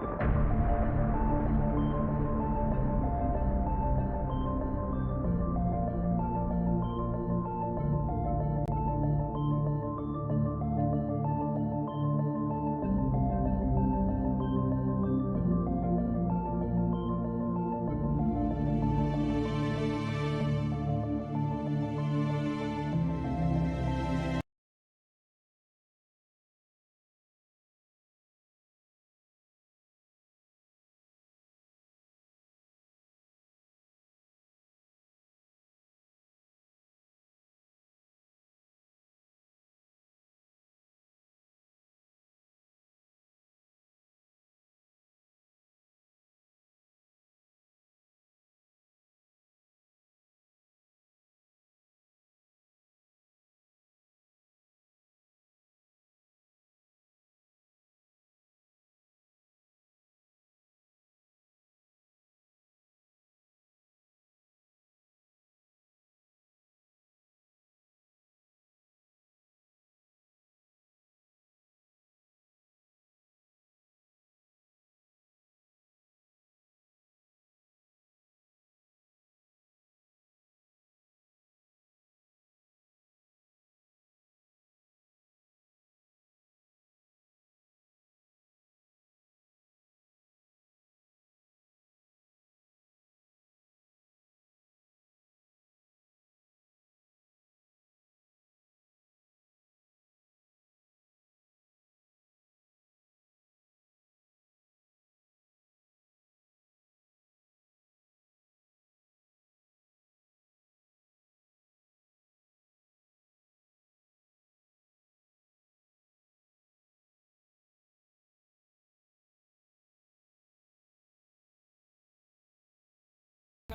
Kind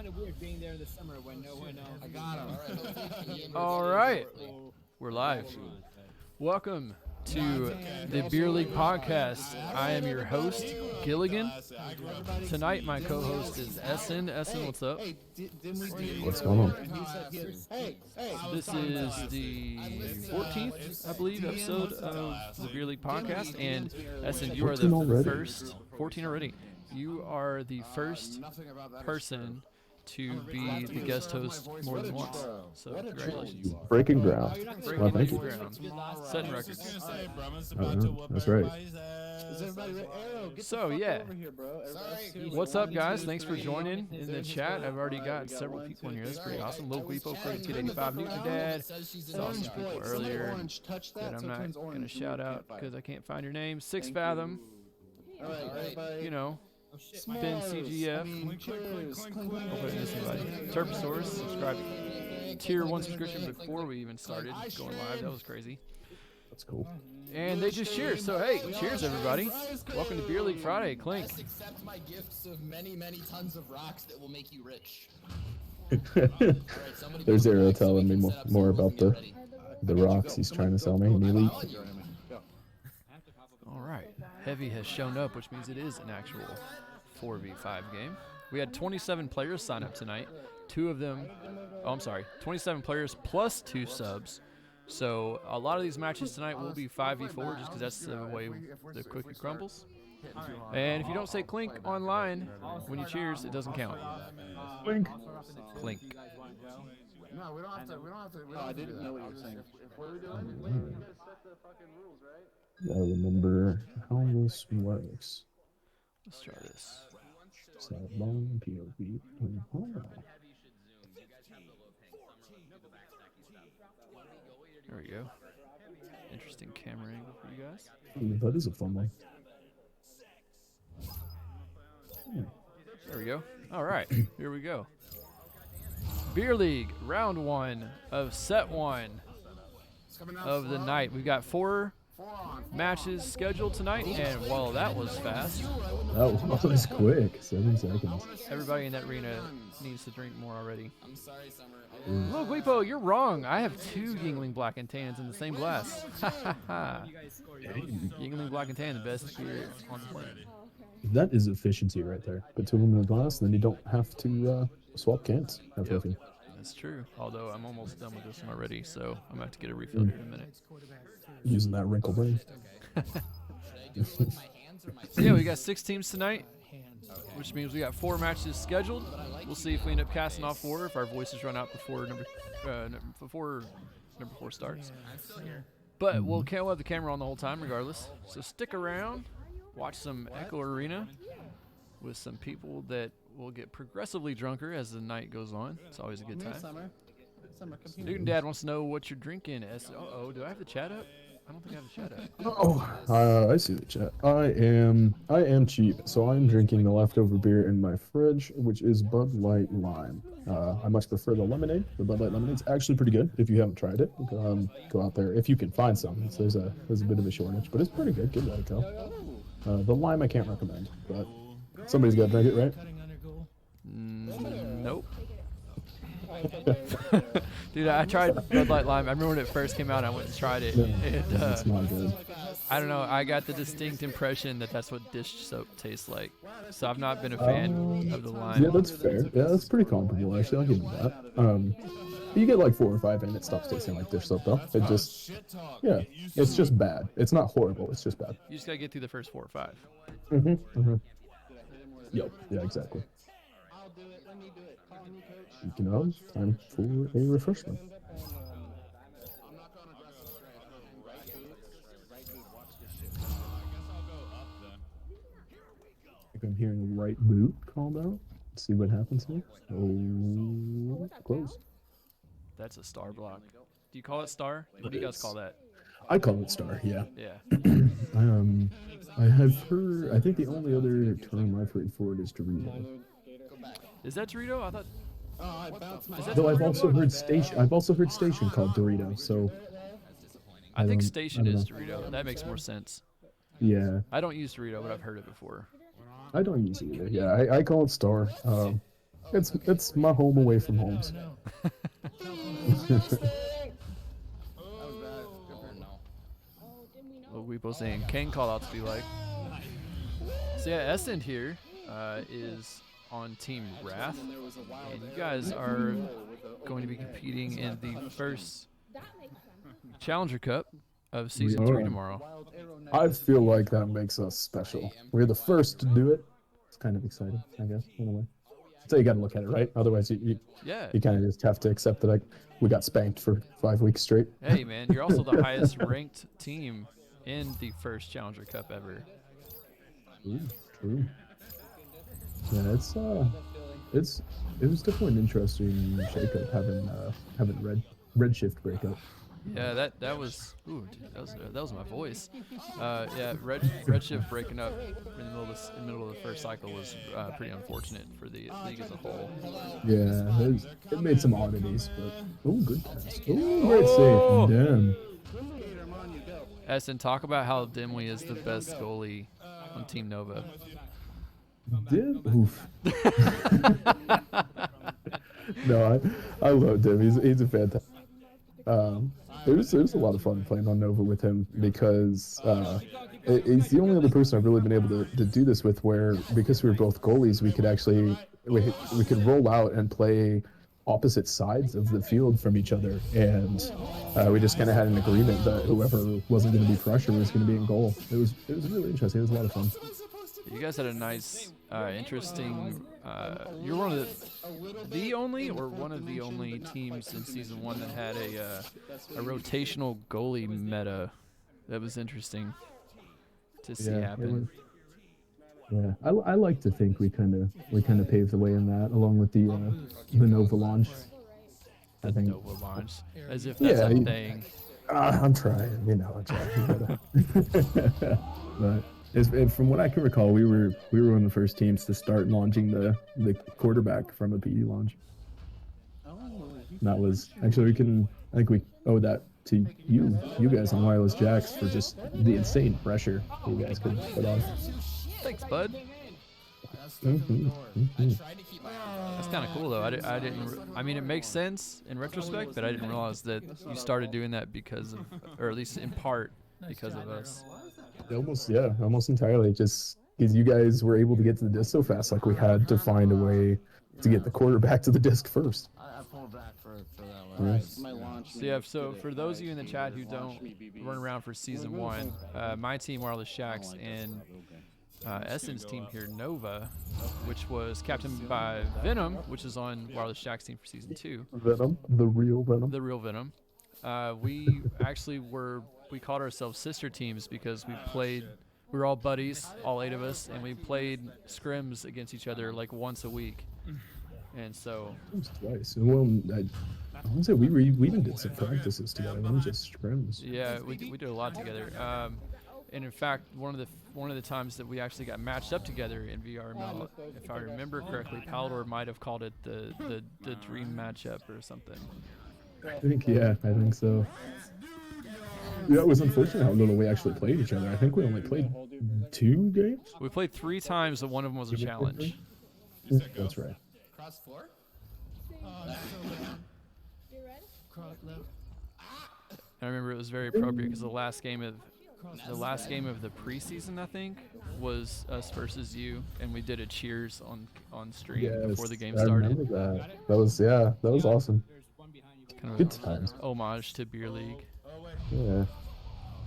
of weird being there in the summer when no one else. I got him. All right, we're live. Welcome to the Beer League podcast. I am your host, Giligin. Tonight, my co-host is Esend. Esend, what's up? What's going on? This is the 14th, I believe, episode of the Beer League podcast. And Esend, you are the 14 already? first. 14 already. You are the first person to be the guest host more than once. So congratulations. Breaking ground. Breaking Well, thank you. ground. Setting records. That's right. So yeah, what's up, guys? Thanks for joining in the chat. I've already got several people in here. That's pretty awesome. Lil Guipo, Crazy Kid 85, Newton Dad. Saw some people earlier that I'm not gonna shout out because I can't find your name. 6 Fathom. You know. Ben CGF. Hope I missed somebody. Terposaurus, subscribe. Tier 1 subscription before we even started going live. That was crazy. That's cool. And they just cheers. So hey, cheers everybody. Welcome to Beer League Friday. Clink. Accept my gifts of many, many tons of rocks that will make you rich. There's Zero telling me more about the rocks he's trying to sell me in the elite. All right. Heavy has shown up, which means it is an actual 4v5 game. We had 27 players sign up tonight. 2 of them, 27 players plus 2 subs. So a lot of these matches tonight will be 5v4 just because that's the way the cookie crumbles. And if you don't say clink online when you cheers, it doesn't count. Clink. Clink. No, we don't have to. I didn't know what you were saying. What are we doing? We gotta set the fucking rules, right? Gotta remember how this works. Let's try this. Sideline, POV. There we go. Interesting camera angle for you guys. Ooh, that is a fun one. There we go. All right, here we go. Beer League, round 1 of set 1 of the night. We've got 4 matches scheduled tonight, and well, that was fast. That was quick. 7 seconds. Everybody in that arena needs to drink more already. I'm sorry, Summer. Look, Guipo, you're wrong. I have 2 Yingling Black and Tans in the same glass. Yingling Black and Tan, the best beer on the planet. That is efficiency right there. Put 2 of them in the glass, then you don't have to swap cans. Yep. That's true. Although I'm almost done with this one already, so I'm going to have to get a refill here in a minute. Using that wrinkle ring. So yeah, we got 6 teams tonight, which means we got 4 matches scheduled. We'll see if we end up casting off 4 if our voices run out before number 4 starts. But we'll have the camera on the whole time regardless. So stick around, watch some Echo Arena with some people that will get progressively drunker as the night goes on. It's always a good time. Newton Dad wants to know what you're drinking. Uh-oh, do I have the chat up? I don't think I have the chat up. Oh, I see the chat. I am cheap, so I'm drinking the leftover beer in my fridge, which is Bud Light Lime. I much prefer the lemonade. The Bud Light lemonade's actually pretty good. If you haven't tried it, go out there if you can find some. There's a bit of a shortage, but it's pretty good. Give that a go. The lime I can't recommend, but somebody's got to drink it, right? Nope. Dude, I tried Bud Light Lime. I remember when it first came out, I went and tried it. It's not good. I don't know. I got the distinct impression that that's what dish soap tastes like. So I've not been a fan of the lime. Yeah, that's fair. Yeah, that's pretty comparable, actually. I'll give you that. You get like 4 or 5 and it stops tasting like dish soap, though. It just, yeah, it's just bad. It's not horrible. It's just bad. You just gotta get through the first 4 or 5. Yep. Yeah, exactly. You know, time for a refreshment. I think I'm hearing right boot called out. Let's see what happens here. Oh, close. That's a star block. Do you call it star? What do you guys call that? I call it star, yeah. Yeah. I have heard, I think the only other term I've heard for it is Dorito. Is that Dorito? I thought... Though I've also heard station called Dorito, so I think station is Dorito. That makes more sense. Yeah. I don't use Dorito, but I've heard it before. I don't use it either. Yeah, I call it Star. It's my home away from homes. What we both saying Kane call outs be like. So yeah, Esend here is on Team Wrath, and you guys are going to be competing in the first Challenger Cup of Season 3 tomorrow. I feel like that makes us special. We're the first to do it. It's kind of exciting, I guess, in a way. So you got to look at it, right? Otherwise, you kind of just have to accept that we got spanked for 5 weeks straight. Hey, man, you're also the highest ranked team in the first Challenger Cup ever. True. Yeah, it was definitely an interesting shakeup having Redshift breakup. Yeah, that was dude, that was my voice. Yeah, Redshift breaking up in the middle of the first cycle was pretty unfortunate for the league as a whole. Yeah, it made some oddities, but good pass. Great save. Damn. Esend, talk about how Dimwee is the best goalie on Team Nova. Oof. No, I love Dim. He's a fantastic. It was a lot of fun playing on Nova with him because he's the only other person I've really been able to do this with, where because we were both goalies, we could actually we could roll out and play opposite sides of the field from each other, and we just kind of had an agreement that whoever wasn't going to be pressure was going to be in goal. It was really interesting. It was a lot of fun. You guys had a nice, interesting. You're one of the only or one of the only teams in Season 1 that had a rotational goalie meta. That was interesting to see happen. Yeah, I like to think we kind of paved the way in that, along with the Nova launch. The Nova launch, as if that's a thing. I'm trying, Jack. But from what I can recall, we were one of the first teams to start launching the quarterback from a PE launch. And that was actually I think we owe that to you guys on Wireless Jacks for just the insane pressure you guys could put on. Thanks, bud. That's kind of cool, though. I mean, it makes sense in retrospect, but I didn't realize that you started doing that because of, or at least in part because of us. Almost entirely. Just because you guys were able to get to the disc so fast, like we had to find a way to get the quarterback to the disc first. I pulled back for that one. Yes. My launch. So yeah, so for those of you in the chat who don't run around for season 1, my team Wireless Shacks and Esend's team here, Nova, which was captained by Venom, which is on Wireless Shacks team for season 2. Venom, the real Venom. The real Venom. We actually we called ourselves sister teams because we were all buddies, all 8 of us, and we played scrims against each other like once a week. And so Twice. Well, I want to say we even did some practices together, not just scrims. yeah, we did a lot together. And in fact, one of the times that we actually got matched up together in VRML, if I remember correctly, Palador might have called it the dream matchup or something. I think so. Yeah, it was unfortunate how little we actually played each other. I think we only played 2 games. We played 3 times, and one of them was a challenge. That's right. Cross floor? I remember it was very appropriate because the last game of the preseason, I think, was us versus you, and we did a cheers on stream before the game started. I remember that. That was awesome. Kind of Good times. homage to Beer League. Yeah.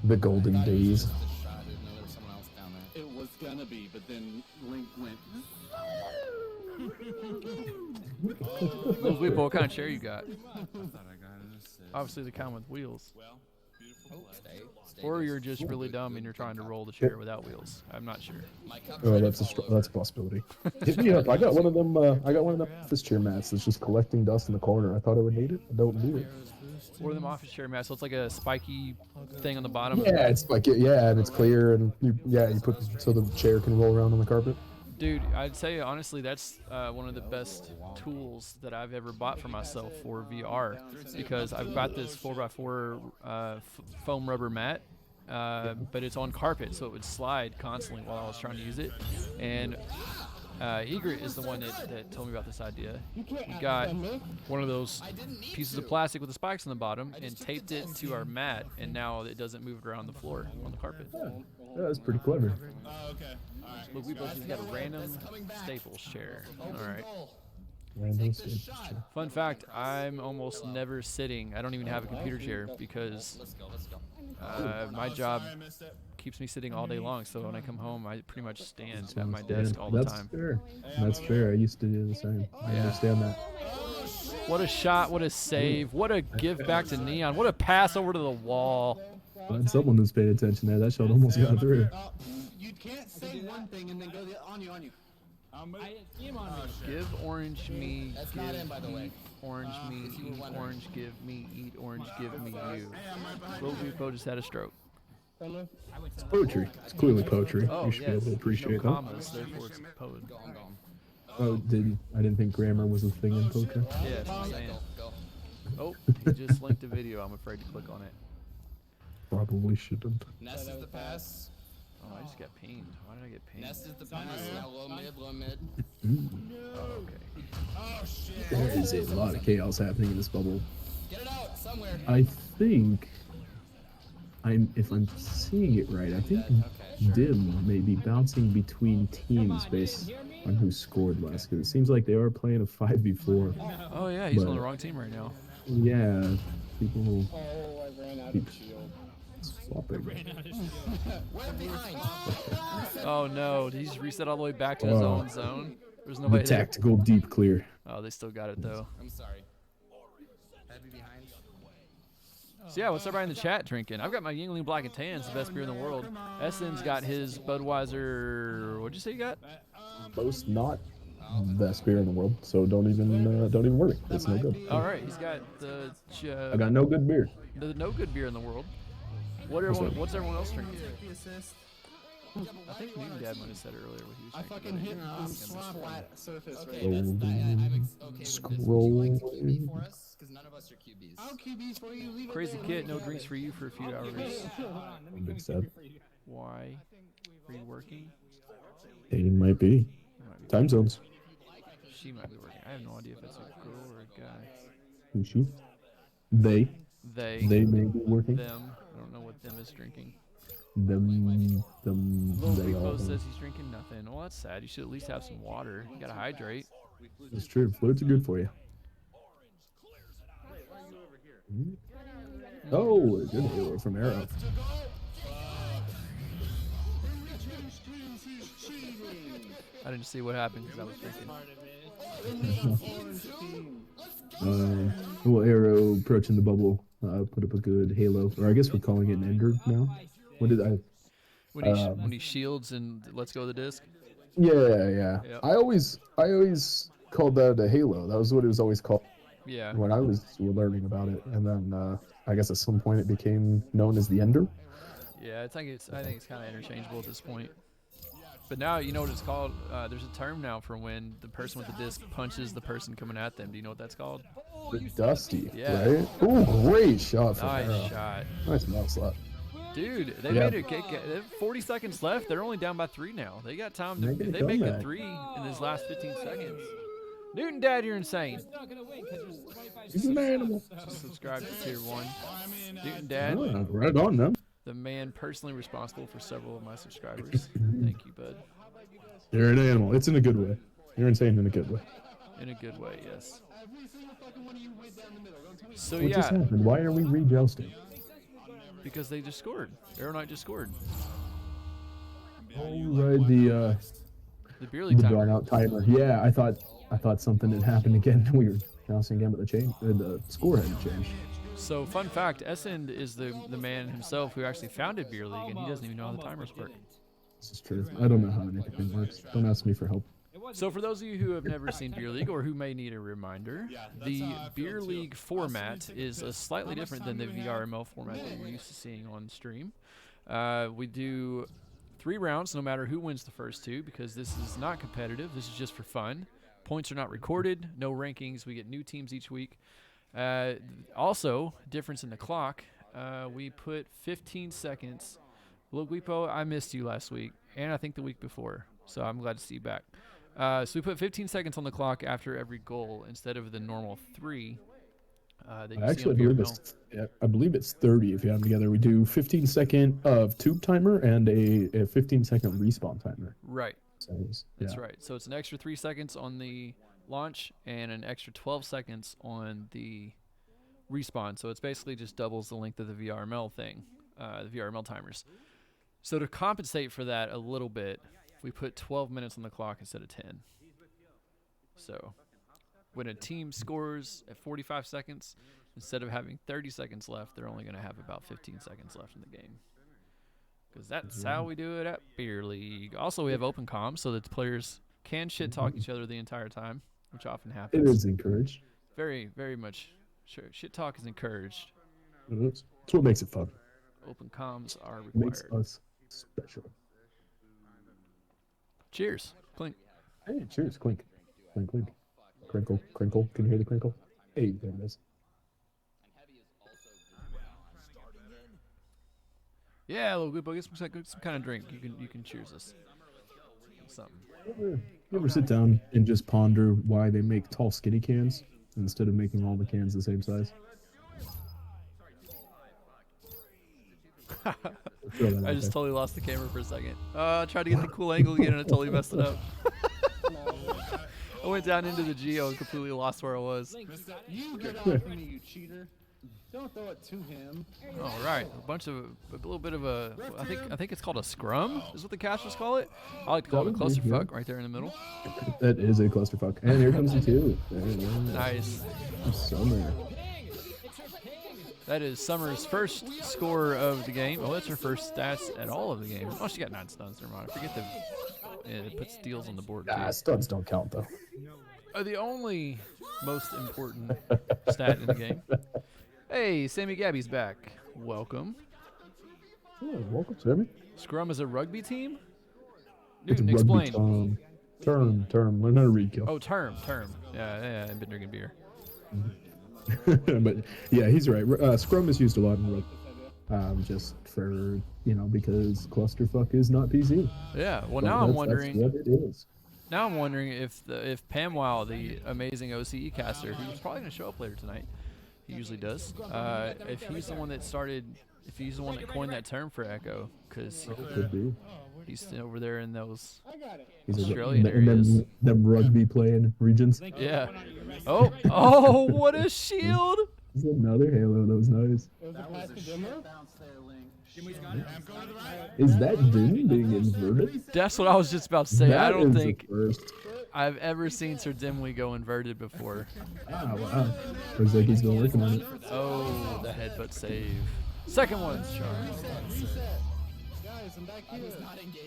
The golden days. It was gonna be, but then Link went. Little Weepo, what kind of chair you got? Obviously the kind with wheels. Or you're just really dumb and you're trying to roll the chair without wheels. I'm not sure. Oh, that's a possibility. Hit me up. I got one of them. Office chair mats that's just collecting dust in the corner. I thought I would need it. I don't need it. Or them office chair mats. So it's like a spiky thing on the bottom. Yeah, it's like and it's clear, and you put so the chair can roll around on the carpet. Dude, I'd say honestly that's one of the best tools that I've ever bought for myself for VR, because I've got this 4x4 foam rubber mat, but it's on carpet, so it would slide constantly while I was trying to use it. And Egret is the one that told me about this idea. He got one of those pieces of plastic with the spikes on the bottom and taped it to our mat, and now it doesn't move around the floor on the carpet. Yeah, that's pretty clever. Look, we both just got a random Staples chair. All right. Random Staples chair. Fun fact, I'm almost never sitting. I don't even have a computer chair because my job keeps me sitting all day long. So when I come home, I pretty much stand at my desk all the time. That's fair. I used to do the same. I understand that. What a shot. What a save. What a give back to Neon. What a pass over to the wall. Glad someone was paying attention there. That shot almost got through. You can't say one thing and then go on you. Give orange me. That's not in, by the way. Orange me. Eat orange. Give me. Eat orange. Give me you. Lil Weepo just had a stroke. It's poetry. It's clearly poetry. Oh, you should be able to appreciate no that. commas, therefore it's poet. Oh, I didn't think grammar was a thing in poker. Yeah, that's what I'm saying. Oh, he just linked a video. I'm afraid to click on it. Probably shouldn't. Nest is the pass. Oh, I just got pinged. Why did I get pinged? Nest is the pass. Now low mid. Oh, okay. Oh shit. There is a lot of chaos happening in this bubble. Get it out somewhere. I think if I'm seeing it right, I think Dim may be bouncing between teams based on who scored last, because it seems like they are playing a 5v4. Oh yeah, he's on the wrong team right now. Yeah, people I ran out keep of shield. swapping. We're behind. Oh no, did he just reset all the way back to his own zone? There's no way. The tactical deep clear. Oh, they still got it though. I'm sorry. I'd be behind. So yeah, what's everybody in the chat drinking? I've got my Yingling Black and Tan. It's the best beer in the world. Essen's got his Budweiser. What'd you say you got? Most not best beer in the world, so don't even worry. It's no good. All right, he's got the. I got no good beer. The no good beer in the world. What's everyone else drinking? I think Newton Dad might have said earlier what he was drinking. I fucking hit flat surface right Scroll. for us because none of us are QBs. I'll QBs for you. Leave Crazy Kid, no drinks for you for a few hours. Big sad. Why? Are you working? It might be. Time zones. She might be working. I have no idea if it's a girl or a guy. Who's she? They They may be working. them. I don't know what them is drinking. Them, Lil they all. Rico says he's drinking nothing. Well, that's sad. You should at least have some water. You gotta hydrate. It's true. Fluids are good for you. Oh, good halo from Arrow. I didn't see what happened because I was drinking. Well, Arrow approaching the bubble, put up a good halo, or I guess we're calling it an ender now. What did I? When he shields and lets go of the disc. Yeah. Yep. I always called that a halo. That was what it was always called. Yeah. When I was learning about it, and then I guess at some point it became known as the ender. Yeah, I think it's kind of interchangeable at this point. But now you know what it's called. There's a term now for when the person with the disc punches the person coming at them. Do you know what that's called? The Dusty, Yeah. right? Oh, great shot from Nice Arrow. shot. Nice mouth slap. Dude, they made it. They have 40 seconds left. They're only down by 3 now. They got time to. They make a 3 in this last 15 seconds. Newton Dad, you're insane. He's an animal. Subscribe to Tier 1. Newton Dad, Right on them. the man personally responsible for several of my subscribers. Thank you, bud. You're an animal. It's in a good way. You're insane in a good way. In a good way, yes. So What just yeah, happened? Why are we rejousting? because they just scored. Arrow Knight just scored. Oh, right, the beer league timer. drawn out timer. Yeah, I thought something had happened again. We were jousting again, but the score hadn't changed. So fun fact, Esend is the man himself who actually founded Beer League, and he doesn't even know how the timers work. This is true. I don't know how anything works. Don't ask me for help. So for those of you who have never seen Beer League or who may need a reminder, the Beer League format is slightly different than the VRML format that you're used to seeing on stream. We do 3 rounds no matter who wins the first 2 because this is not competitive. This is just for fun. Points are not recorded, no rankings. We get new teams each week. Also, difference in the clock. We put 15 seconds. Look, Weepo, I missed you last week, and I think the week before, so I'm glad to see you back. So we put 15 seconds on the clock after every goal instead of the normal 3. I believe it's 30 if you have them together. We do 15-second of tube timer and a 15-second respawn timer. Right. So That's right. So it's an extra 3 seconds on the launch and an extra 12 seconds on the respawn. So it's basically just doubles the length of the VRML thing, the VRML timers. So to compensate for that a little bit, we put 12 minutes on the clock instead of 10. So when a team scores at 45 seconds, instead of having 30 seconds left, they're only going to have about 15 seconds left in the game. Because that's how we do it at Beer League. Also, we have open comms so that the players can shit talk each other the entire time, which often happens. It is encouraged. Very, very much. Sure, shit talk is encouraged. It is. That's what makes it fun. Open comms are It makes required. us special. Cheers. Clink. Hey, cheers. Clink. Clink, clink. Crinkle, crinkle. Can you hear the crinkle? Hey, there it is. Yeah, little Goopo, get some kind of drink. You can cheers us. Something. You ever sit down and just ponder why they make tall, skinny cans instead of making all the cans the same size? I just totally lost the camera for a second. I tried to get the cool angle again and I totally messed it up. I went down into the geo and completely lost where I was. You get off me, you cheater. Don't throw it to him. All right, a little bit of a. I think it's called a scrum. Is what the casters call it. I like to call it a clusterfuck right there in the middle. That is a clusterfuck. And here comes the 2. Nice. Summer. That is Summer's first score of the game. Oh, that's her first stats at all of the game. Oh, she got 9 stuns. Never mind. I forget to put steals on the board too. Stuns don't count though. The only most important stat in the game. Hey, Sammy Gabby's back. Welcome. Oh, welcome, Sammy. Scrum is a rugby team? It's Newton, rugby explain. Term. Learn how to read, Kill. Oh, term. Yeah, I've been drinking beer. But yeah, he's right. Scrum is used a lot in rugby, just for because clusterfuck is not PC. Yeah. Well, But now I'm wondering. That's what it is. Now I'm wondering if Pamwow, the amazing OCE caster, who's probably going to show up later tonight, he usually does. If he's the one that coined that term for Echo, because Could be. he's over there in those He's Australian in areas. them rugby playing regions. Yeah. Oh, what a shield! This is another Halo. That was nice. That was a shit bounce there, Link. Is that Dim being inverted? That's what I was just about to say. That I don't is the think first. I've ever seen Sir Dimly go inverted before. Oh, wow. Looks like he's been working on it. Oh, the headbutt save. Second one, Charles. Guys, I'm back here.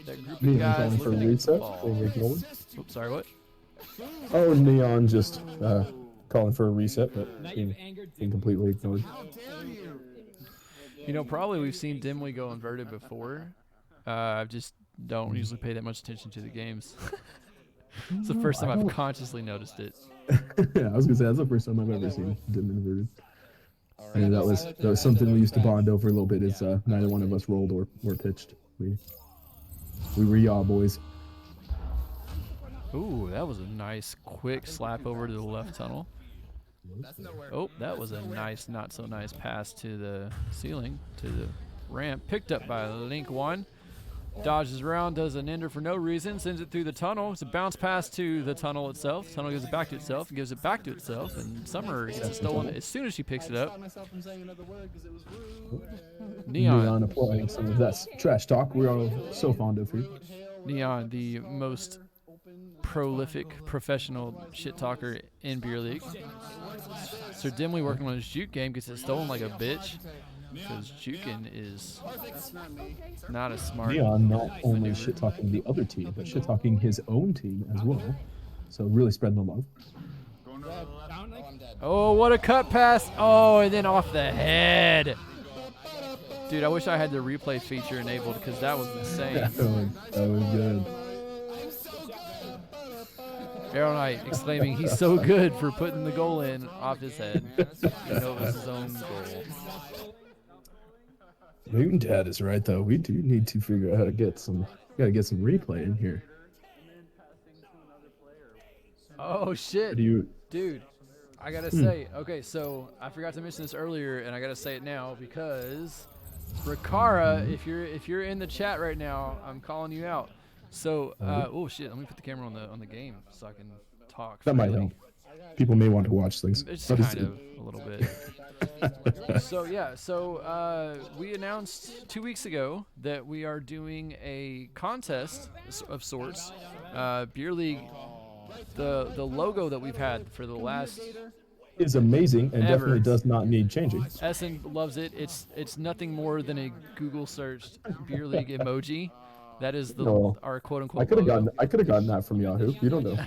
That group of Neon guys calling for a looking at reset. football. Being ignored. Oops, sorry, what? Oh, Neon just calling for a reset, but Now being, you've angered being completely ignored. How dare you? You know, probably we've seen Dimly go inverted before. I just don't usually pay that much attention to the games. It's the first time I've consciously noticed it. Yeah, I was gonna say that's the first time I've ever seen Dim inverted. And that was something we used to bond over a little bit. Is neither one of us rolled or pitched. We were yaw boys. Ooh, that was a nice quick slap over to the left tunnel. Oh, that was a nice, not so nice pass to the ceiling, to the ramp. Picked up by Link 1. Dodges around, does an ender for no reason, sends it through the tunnel. It's a bounce pass to the tunnel itself. The tunnel gives it back to itself, and gives it back to itself, and Summer gets it stolen as soon as she picks it up. Neon. Applying some of that trash talk we're all so fond of here. Neon, the most prolific professional shit talker in Beer League. Sir Dimly working on his juke game, gets it stolen like a bitch. Because juking is not a smart. Neon not only shit talking the other team, but shit talking his own team as well. So really spreading the love. Oh, what a cut pass. Oh, and then off the head. Dude, I wish I had the replay feature enabled because that was insane. That was good. Arrow Knight exclaiming, he's so good for putting the goal in off his head. You know it was his own goal. Newton Dad is right though. We do need to figure out how to get some replay in here. Oh shit. Dude, I gotta say, okay, so I forgot to mention this earlier and I gotta say it now because Rikara, if you're in the chat right now, I'm calling you out. So oh shit, let me put the camera on the game so I can talk. That might help. People may want to watch things. It's kind of a little bit. So we announced 2 weeks ago that we are doing a contest of sorts. Beer League, the logo that we've had for the last is amazing and ever. Definitely does not need changing. Esend loves it. It's nothing more than a Google searched Beer League emoji. That is our quote unquote. I could have gotten that from Yahoo. You don't know.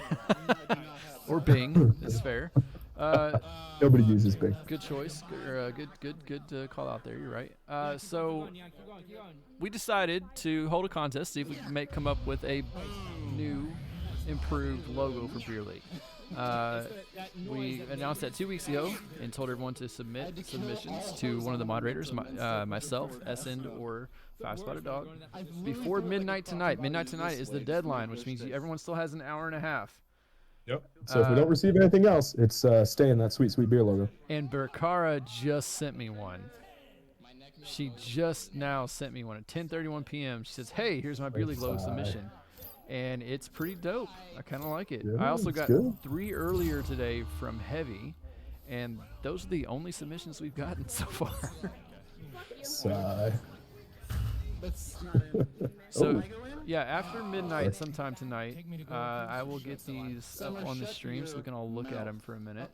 Or Bing. That's fair. Nobody uses Bing. Good choice. Good call out there. You're right. So we decided to hold a contest, see if we can come up with a new, improved logo for Beer League. We announced that 2 weeks ago and told everyone to submit submissions to one of the moderators, myself, Esend, or Five Spotted Dog, before midnight tonight. Midnight tonight is the deadline, which means everyone still has an hour and a half. Yep. So if we don't receive anything else, it's staying that sweet, sweet beer logo. And Berkara just sent me one. She just now sent me one at 10:31 p.m. She says, "Hey, here's my Beer League logo submission." And it's pretty dope. I kind of like it. Yeah, I also got good. 3 earlier today from Heavy, and those are the only submissions we've gotten so far. Sigh. So, yeah, after midnight sometime tonight, I will get these up on the stream so we can all look at them for a minute,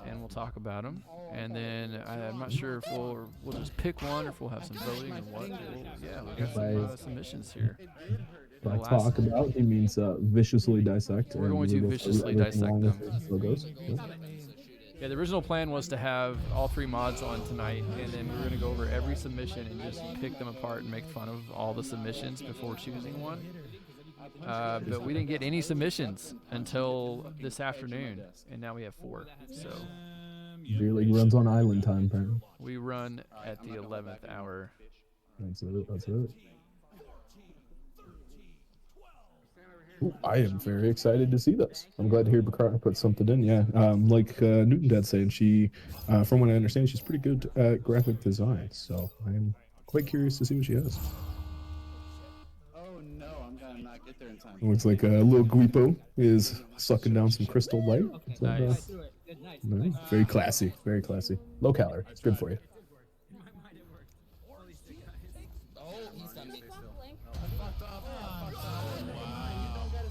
and we'll talk about them. And then I'm not sure if we'll just pick one or if we'll have some voting or what. We got some submissions here. By talk about, he means viciously dissect. We're going to viciously dissect them. Logos. Yeah, the original plan was to have all 3 mods on tonight, and then we were going to go over every submission and just pick them apart and make fun of all the submissions before choosing one. But we didn't get any submissions until this afternoon, and now we have 4. So Beer League runs on island time, apparently. We run at the 11th hour. That's it. Ooh, I am very excited to see this. I'm glad to hear Bakara put something in. Yeah, like Newton Dad saying, she, from what I understand, she's pretty good at graphic design. So I am quite curious to see what she has. Oh no, I'm gonna not get there in time. It looks like a little Guipo is sucking down some crystal light. Nice. Good night. No, very classy, very classy. Low calorie. It's good for you. In my mind, it worked. Holy shit, guys. Oh, he's done me. Fucked up. Wow.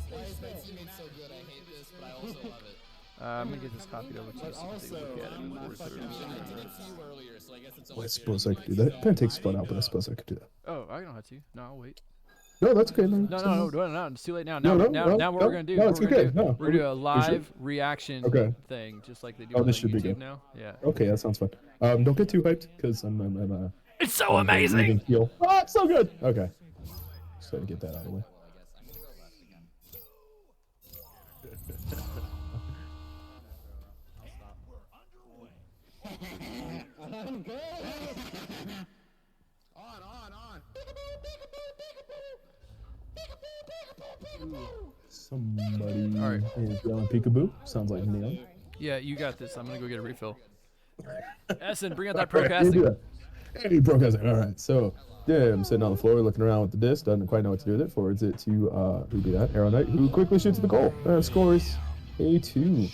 Why is my teammate so good? I hate this, but I also love it. I'm gonna get this copied over to you so you can take a look at it before I did through. it to you earlier, so I guess it's Well, I only suppose I could do that. It kind of takes fun out, but I suppose I could do that. Oh, I don't have to. No, I'll wait. No, that's okay. No, it's too late now. Now, now what we're gonna do? No, it's okay. No, we're gonna do a live sure? reaction Okay. thing, just like they do Oh, on this like, should be YouTube good. now. Yeah. Okay, that sounds fun. Don't get too hyped, because I'm It's so amazing. Oh, it's so good. Okay. Just gotta get that out of the way. Somebody Alright. is yelling peekaboo. Sounds like Neon. Yeah, you got this. I'm gonna go get a refill. Esend, bring out that Alright, you do procasting. that. Hey, broadcasting. All right, so I'm sitting on the floor looking around with the disc. Doesn't quite know what to do with it. Forwards it to who be that? Arrow Knight, who quickly shoots the goal. Scores A2.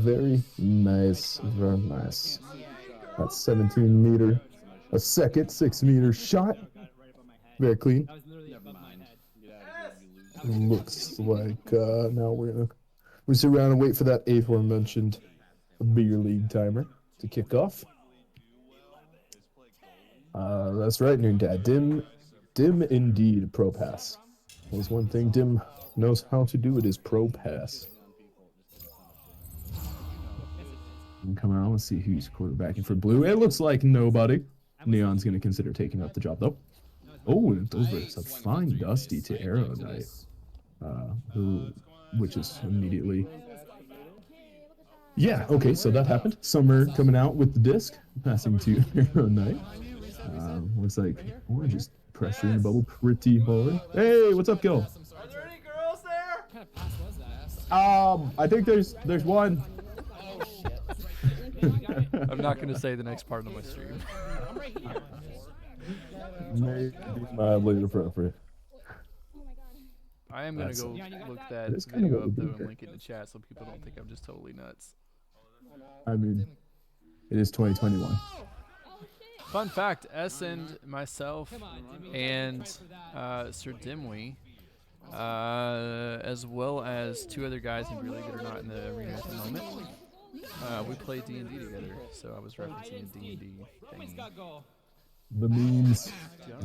Very nice. Very nice. That's 17 meter a second, 6 meter shot. Very clean. That was literally above my head. Looks like now we sit around and wait for that aforementioned beer league timer to kick off. That's right, Noontad. Dim indeed. Pro pass. There's one thing Dim knows how to do. It is pro pass. Come on, let's see who's quarterbacking for blue. It looks like nobody. Neon's going to consider taking up the job, though. Oh, and it's a fine dusty to Arrow Knight, which is immediately... Yeah, okay, so that happened. Summer coming out with the disc, passing to Arrow Knight. Looks like we're just pressuring the bubble pretty hard. Hey, what's up, Gil? Are there any girls there? What kind of pass was that? I think there's one. Oh, shit. I'm not gonna say the next part of my stream. I'm right here. Maybe mildly inappropriate. I am gonna That's- go Yeah, look that. that It's kinda video what up we though do and here. link it in the chat so people don't think I'm just totally nuts. I mean, it is 2021. Fun fact: Esend, myself, Come on, Jimmy. and Fight for that. Sir Dimwee, as well as two other guys who, really good or not, in the arena at the moment. We played D&D together, so I was referencing a D&D Always thingy. got goal. The memes.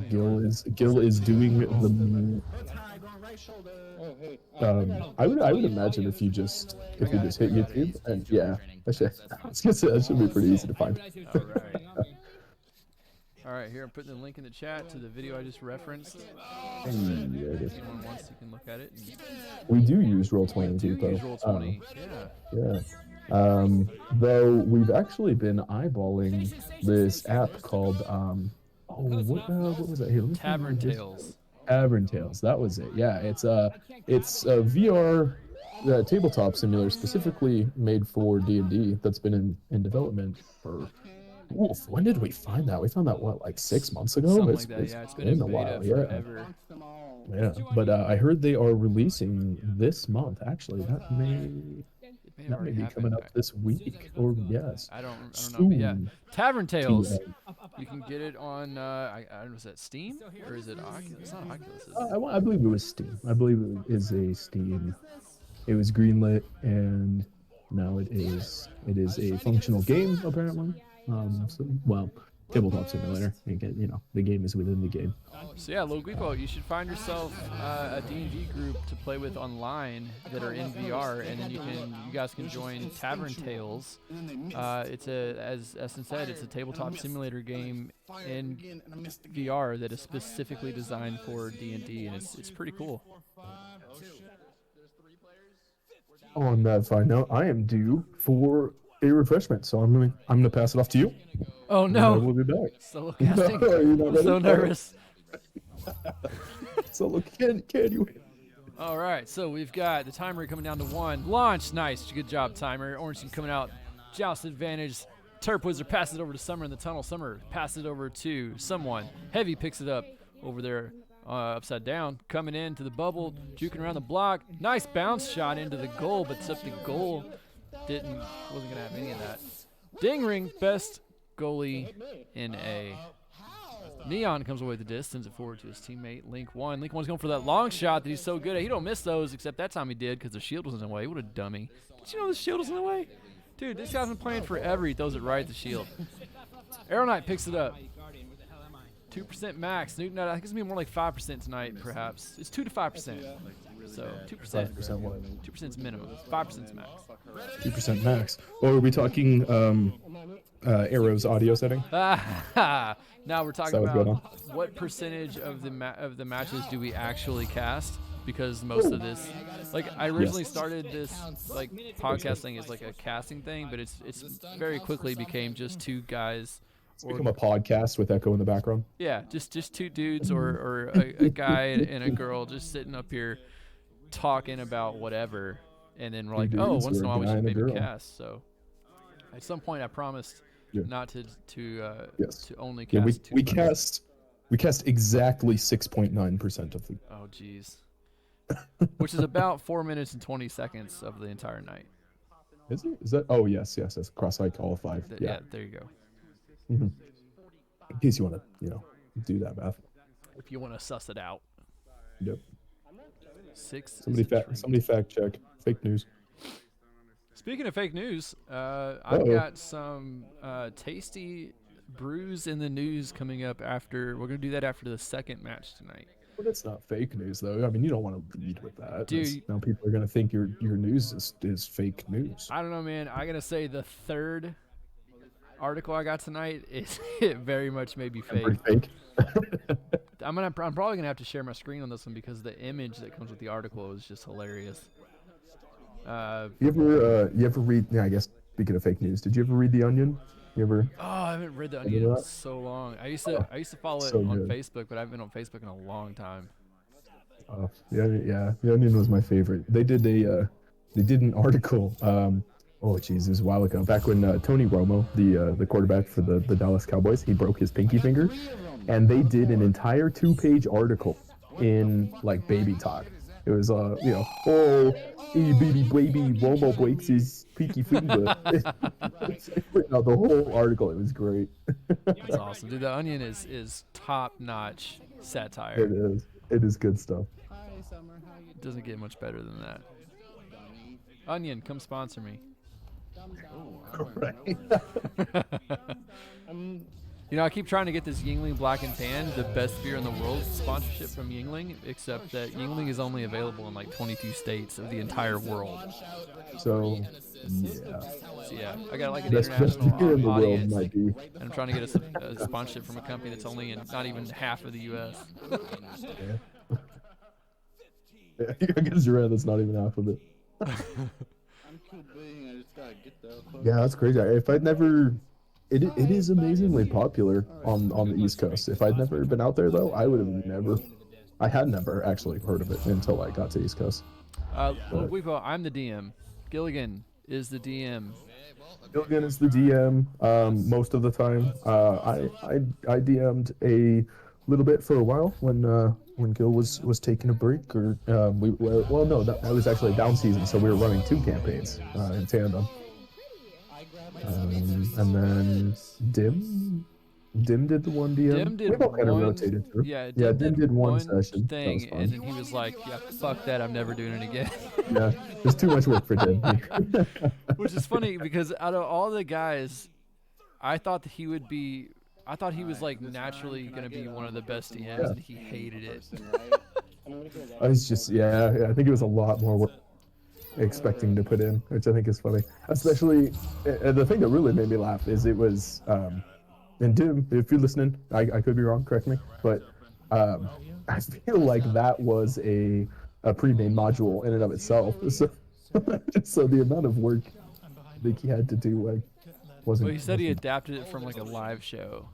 Gil is doing the meme. I would imagine if you just hit YouTube and yeah, I was gonna say that should be pretty easy to find. Alright, here I'm putting the link in the chat to the video I just referenced. And yeah, If anyone wants, you can look at it. we do use Roll20 And do though. use Roll20. Yeah. Yeah. Though we've actually been eyeballing this app called what was that? Here, let me find Tavern this. Tales. Tavern Tales. That was it. Yeah, it's a VR tabletop simulator specifically made for D&D that's been in development for. Oof, when did we find that? We found that like 6 months ago. Something like that. Yeah, it's been in a beta while. Yeah. forever. Yeah, but I heard they are releasing this month. Actually, that may It may have already be coming happened. up this week, or yes. I don't know, but yeah. Soon Tavern to, Tales. You can get it on, I don't know, is that Steam? Or is it Oculus? It's not Oculus, is it? I believe it was Steam. I believe it is a Steam. It was greenlit, and now it is a functional game apparently. Tabletop simulator. The game is within the game. So yeah, Loguipo, you should find yourself a D&D group to play with online that are in VR, and then you guys can join Tavern Tales. It's as Esend said, it's a tabletop simulator game in VR that is specifically designed for D&D, and it's pretty cool. On that fine note, I am due for a refreshment, so I'm gonna pass it off to you. Oh And I no! will be back. Solo casting. Are you not I'm ready? so nervous. So look, can you? All right, so we've got the timer coming down to 1. Launch, nice, good job, timer. Orange team coming out, joust advantage. Terp Wizard passes it over to Summer in the tunnel. Summer passes it over to someone. Heavy picks it up over there, upside down, coming into the bubble, juking around the block. Nice bounce shot into the goal, but it's up to goal. wasn't gonna have any of that. Ding ring, best goalie in a. Neon comes away with the disc, sends it forward to his teammate Link 1. Link 1's going for that long shot that he's so good at. He don't miss those, except that time he did because the shield was in the way. What a dummy! Did you know the shield was in the way? Dude, this guy's been playing forever. He throws it right at the shield. Arrow Knight picks it up. 2% max. Newton, I think it's gonna be more like 5% tonight, perhaps. It's 2 to 5%. So 2%. 5% what? 2% is minimum. 5% is max. 2% max. Or are we talking Arrow's audio setting? Now we're talking about what percentage of the matches do we actually cast? Because most of this, like, I originally started this like podcasting as like a casting thing, but it's very quickly became just two guys. It's become a podcast with echo in the background. Yeah, just two dudes or a guy and a girl just sitting up here talking about whatever, and then we're like, oh, once in a while we should maybe cast. So at some point I promised not to only cast. Yeah, we cast exactly 6.9% of the. Oh jeez. Which is about 4 minutes and 20 seconds of the entire night. Is it? Is that? Oh yes. Cross like all 5. Yeah, there you go. Mm-hmm. In case you want to, do that math. If you want to suss it out. Yep. 6. Somebody fact check. Fake news. Speaking of fake news, I've got some tasty brews in the news coming up after. We're gonna do that after the second match tonight. Well, that's not fake news though. I mean, you don't want to lead with that. Dude, now people are gonna think your news is fake news. I don't know, man. I gotta say the third article I got tonight is it very much may be fake. Fake. I'm probably gonna have to share my screen on this one because the image that comes with the article is just hilarious. You ever read? Yeah, I guess speaking of fake news, did you ever read The Onion? You ever? Oh, I haven't read The Onion in so long. I used to follow it on Facebook, but I haven't been on Facebook in a long time. Yeah. The Onion was my favorite. They did an article. Oh geez, it was a while ago. Back when Tony Romo, the quarterback for the Dallas Cowboys, he broke his pinky finger, and they did an entire 2-page article in like baby talk. It was oh, baby Romo breaks his pinky finger. No, the whole article, it was great. That's awesome, dude. The Onion is top-notch satire. It is. It is good stuff. It doesn't get much better than that. Onion, come sponsor me. Right. I keep trying to get this Yingling Black and Tan, the best beer in the world, sponsorship from Yingling, except that Yingling is only available in like 22 states of the entire world. So, yeah, I got like an international audience, and I'm trying to get a sponsorship from a company that's only in not even half of the U.S. Yeah, I guess you're right. That's not even half of it. Yeah, that's crazy. If I'd never, it is amazingly popular on the East Coast. If I'd never been out there though, I would have I had never actually heard of it until I got to East Coast. I'm the DM. Giligin is the DM. Giligin is the DM. Most of the time, I DM'd a little bit for a while when Gil was taking a break, or that was actually a down season, so we were running 2 campaigns in tandem. And then Dim did the one DM. Dim we all kind of rotated through. Yeah, Dim did one session thing, and then he was like, "Yeah, fuck that, I'm never doing it again." Yeah, there's too much work for Dim. Which is funny because out of all the guys, I thought he was like naturally gonna be one of the best DMs, and he hated it. It's just I think it was a lot more work expecting to put in, which I think is funny. Especially, the thing that really made me laugh is it was, and Dim, if you're listening, I could be wrong, correct me, but I feel like that was a pre-made module in and of itself. So the amount of work that he had to do wasn't. Well, he said he adapted it from like a live show.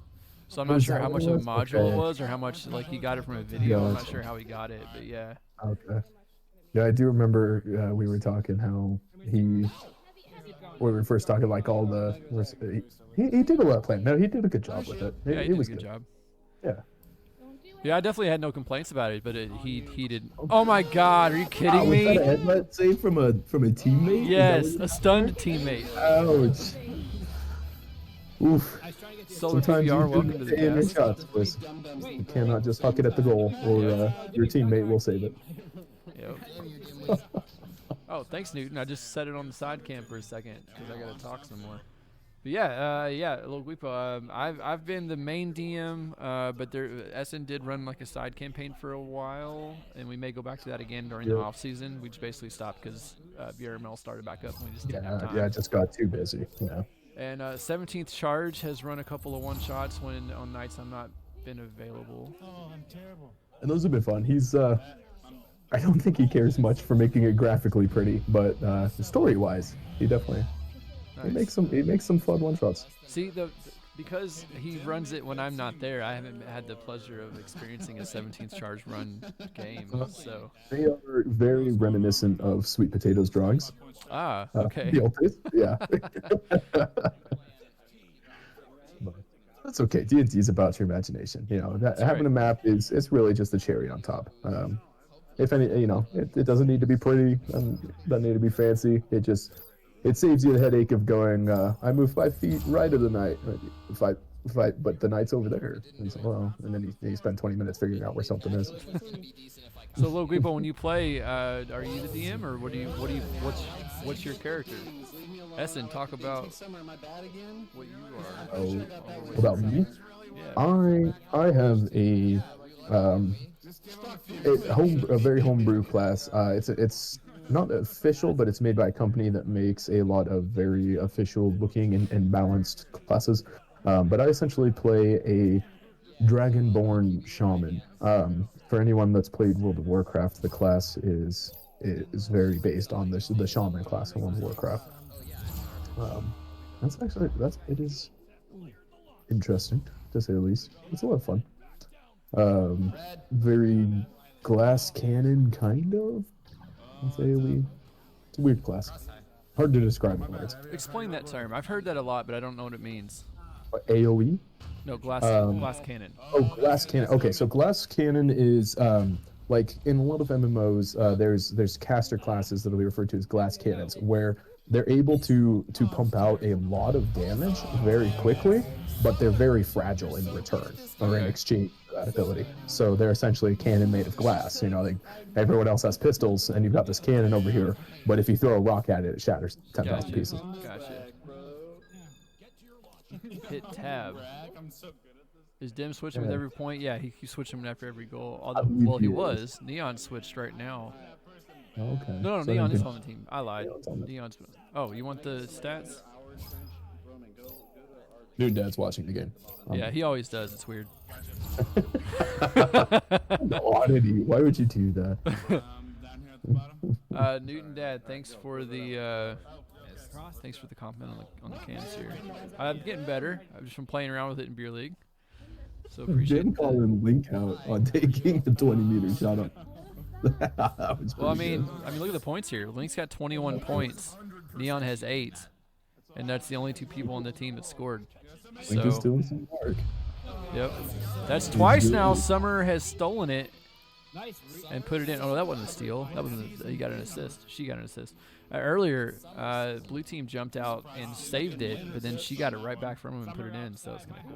So I'm not sure how much of a module it was, or how much like he got it from a video. I'm not sure how he got it, but yeah. Okay. Yeah, I do remember we were talking how when we were first talking, like all he did a lot of planning. No, he did a good job with it. Yeah, he did a good job. Yeah. Yeah, I definitely had no complaints about it, but he didn't. Oh my God, are you kidding Was me? that a headbutt save from a teammate? Is that Yes, what a stunned teammate. Ouch. Oof. Solar Sometimes PVR, you welcome do to the stay in your cast. shots, boys. You cannot just huck it at the goal, or your teammate will save it. Yep. Oh, thanks, Newton. I just set it on the side cam for a second because I gotta talk some more. But yeah, Lil Guipo. I've been the main DM, but Esend did run like a side campaign for a while, and we may go back to that again during the off season. We just basically stopped because VRML started back up, and we just didn't have time. Yeah, I just got too busy. Yeah. And 17th Charge has run a couple of one shots when on nights I'm not been available. Oh, I'm terrible. And those have been fun. He's I don't think he cares much for making it graphically pretty, but story-wise, he definitely he makes some fun one shots. See, because he runs it when I'm not there, I haven't had the pleasure of experiencing a 17th Charge run game. So They are very reminiscent of Sweet Potato's drawings. Ah, okay. The old days, yeah. But that's okay. D&D is about your imagination. You know, having a map is really just the cherry on top. If any, you know, it doesn't need to be pretty, doesn't need to be fancy. It saves you the headache of going, I move 5 feet right of the night, but the knight's over there. And so, well, and then you spend 20 minutes figuring out where something is. So, Lil Guipo, when you play, are you the DM or what's your character? Esend, talk about what you are. Oh, about me? Yeah. I have a very homebrew class. It's not official, but it's made by a company that makes a lot of very official looking and balanced classes. But I essentially play a Dragonborn shaman. For anyone that's played World of Warcraft, the class is very based on the shaman class in World of Warcraft. It is interesting to say the least. It's a lot of fun. Very glass cannon kind of. It's a weird class. Hard to describe in words. Explain that term. I've heard that a lot, but I don't know what it means. AOE? No, glass cannon. Oh, glass cannon. Okay, so glass cannon is like in a lot of MMOs. There's caster classes that'll be referred to as glass cannons, where they're able to pump out a lot of damage very quickly, but they're very fragile in return or in exchange for that ability. So they're essentially a cannon made of glass. You know, like everyone else has pistols, and you've got this cannon over here, but if you throw a rock at it, it shatters 10,000 pieces. Gotcha. Hit tab. Is Dim switching with every point? Yeah, he's switching after every goal. Although, well, he was. Neon switched right now. Okay. No, Neon is on the team. I lied. Neon's. Oh, you want the stats? Dude, Dad's watching the game. Yeah, he always does. It's weird. Oddity. Why would you do that? Newton Dad, thanks for the compliment on the cams here. I'm getting better. I've just been playing around with it in beer league. So appreciate it. Calling Link out on taking the 20-meter shot up. Well, I mean, look at the points here. Link's got 21 points. Neon has 8, and that's the only 2 people on the team that scored. Link is doing some work. Yep, that's twice now. Summer has stolen it and put it in. Oh, that wasn't a steal. That wasn't. He got an assist. She got an assist. Earlier, blue team jumped out and saved it, but then she got it right back from him and put it in. So it's kind of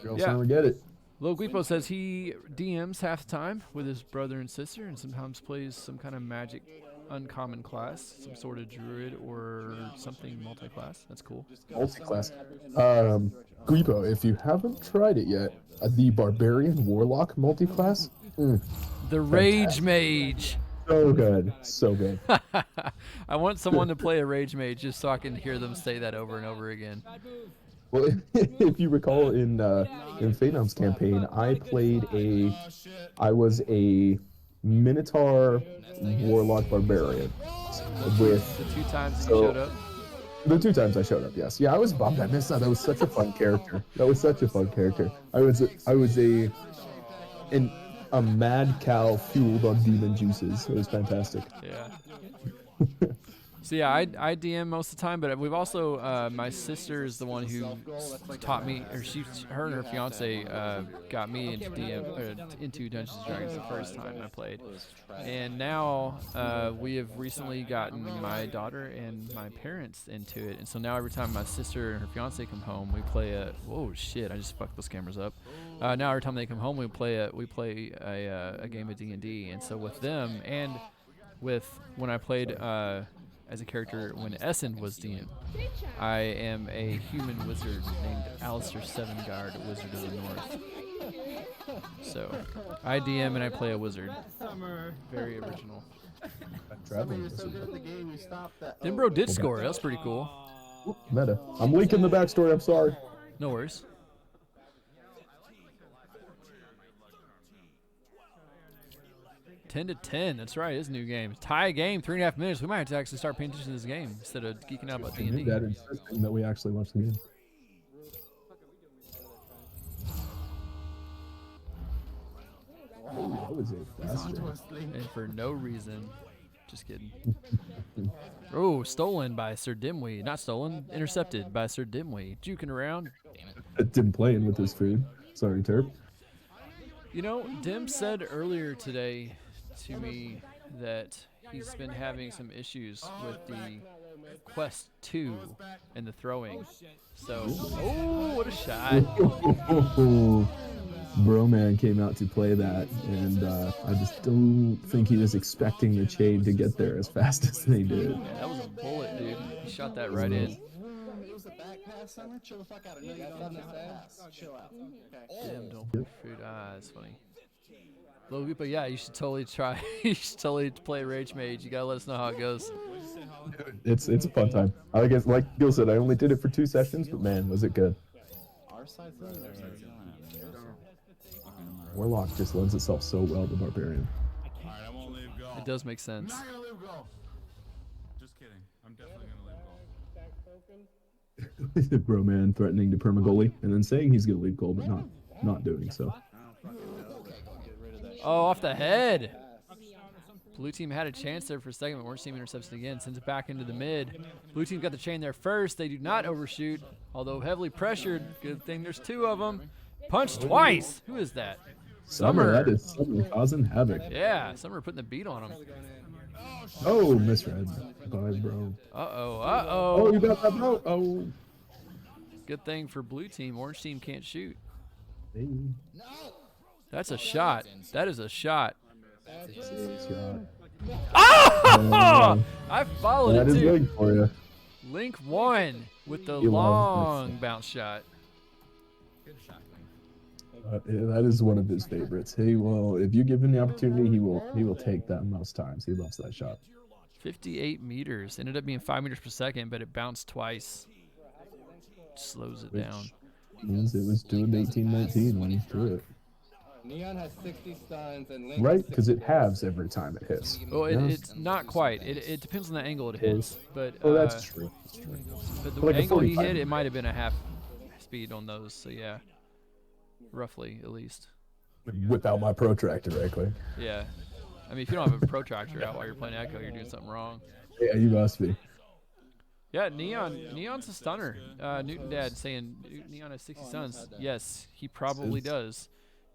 cool. Summer get it. Lil Guipo says he DMs half the time with his brother and sister, and sometimes plays some kind of magic uncommon class, some sort of druid or something multi-class. That's cool. Multi-class. Guipo, if you haven't tried it yet, the Barbarian Warlock multi-class. The Rage Mage. So good. So good. I want someone to play a Rage Mage just so I can hear them say that over and over again. Well, if you recall in Phenom's campaign, I was a Minotaur Warlock Barbarian with the 2 times you showed up. The 2 times I showed up, yes. Yeah, I was bummed I missed that. That was such a fun character. I was a mad cow fueled on demon juices. It was fantastic. Yeah. So yeah, I DM most of the time, but we've also my sister is the one who taught me, or her and her fiance got me into into Dungeons and Dragons the first time I played, and now we have recently gotten my daughter and my parents into it, and so now every time my sister and her fiance come home, we play a whoa shit, I just fucked those cameras up. Now every time they come home, we play a game of D&D, and so with them and with when I played as a character when Esend was DM, I am a human wizard named Alistair Sevenguard, Wizard of the North. So I DM and I play a wizard. Very original. Dimbro did score. That's pretty cool. Oop, meta. I'm leaking the backstory. I'm sorry. No worries. 10-10. That's right. It's a new game. Tie game. 3.5 minutes. We might have to actually start paying attention to this game instead of geeking out about D&D. That insisting that we actually watch the game. Oh, that was a bastard. And for no reason. Just kidding. Oh, stolen by Sir Dimwee. Not stolen. Intercepted by Sir Dimwee. Juking around. Dim playing with his food. Sorry, Terp. You know, Dim said earlier today to me that he's been having some issues with the Quest 2 and the throwing. So, oh, what a shot. Bro man came out to play that, and I just don't think he was expecting the chain to get there as fast as they did. Yeah, that was a bullet, dude. He shot that right in. It was a back pass, Summer. Chill the fuck out. I know you got this pass. Chill out. Okay. Damn, don't put food. That's funny. Logan, but yeah, you should totally try. You should totally play Rage Mage. You gotta let us know how it goes. It's a fun time. I guess, like Gil said, I only did it for 2 sessions, but man, was it good. Our side's not there. Warlock just lends itself so well to Barbarian. Alright, I won't leave go. It does make sense. I'm not gonna leave go. Just kidding. I'm definitely gonna leave go. Bro man threatening to permagoalie and then saying he's gonna leave goal, but not doing so. Oh, off the head. Blue team had a chance there for a second, but Orange team intercepts it again. Sends it back into the mid. Blue team got the chain there first. They do not overshoot, although heavily pressured. Good thing there's 2 of them. Punch twice. Who is that? Summer, that is Summer causing havoc. Yeah, Summer putting the beat on him. Oh, misread. Bye, bro. Uh-oh, Oh, uh-oh. you got that, bro? Oh. Good thing for blue team. Orange team can't shoot. Hey. That's a shot. That is a shot. Shot. Oh! I followed That it, is too. big for you. Link won with the You long bounce shot. Yeah, that is one of his favorites. He will, if you give him the opportunity, he will take that most times. He loves that shot. 58 meters. Ended up being 5 meters per second, but it bounced twice. Slows it down. Means it was doing 18-19 when he threw it. Neon has 60 stuns and Link Right, because it halves every time it hits. Well, it's not quite. It depends on the angle it hits. But Oh, that's true. That's true. But the Like a angle he 45. hit, it might have been a half speed on those. So yeah, roughly at least. Whip out my protractor right quick. Yeah, I mean if you don't have a protractor out while you're playing Echo, you're doing something wrong. Yeah, you must be. Yeah, Neon's a stunner. Newton Dad saying Neon has 60 stuns. Yes, he probably does.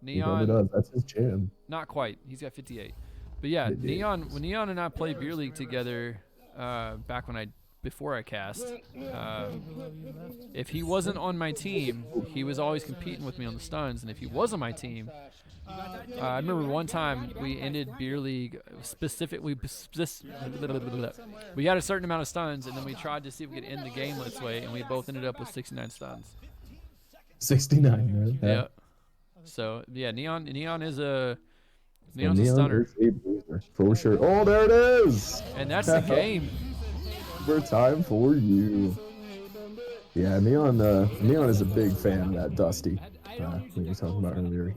He probably does. That's his jam. Not quite. He's got 58. But yeah, when Neon and I played Beer League together back before I cast, if he wasn't on my team, he was always competing with me on the stuns, and if he was on my team, I remember one time we ended Beer League specifically. We had a certain amount of stuns, and then we tried to see if we could end the game this way, and we both ended up with 69 stuns. 69, man. Yeah. So yeah, Neon's a Neon stunner, is a boomer, for sure. Oh, there it is. and that's the game. Time for you. Yeah, Neon is a big fan of that Dusty. We were talking about earlier.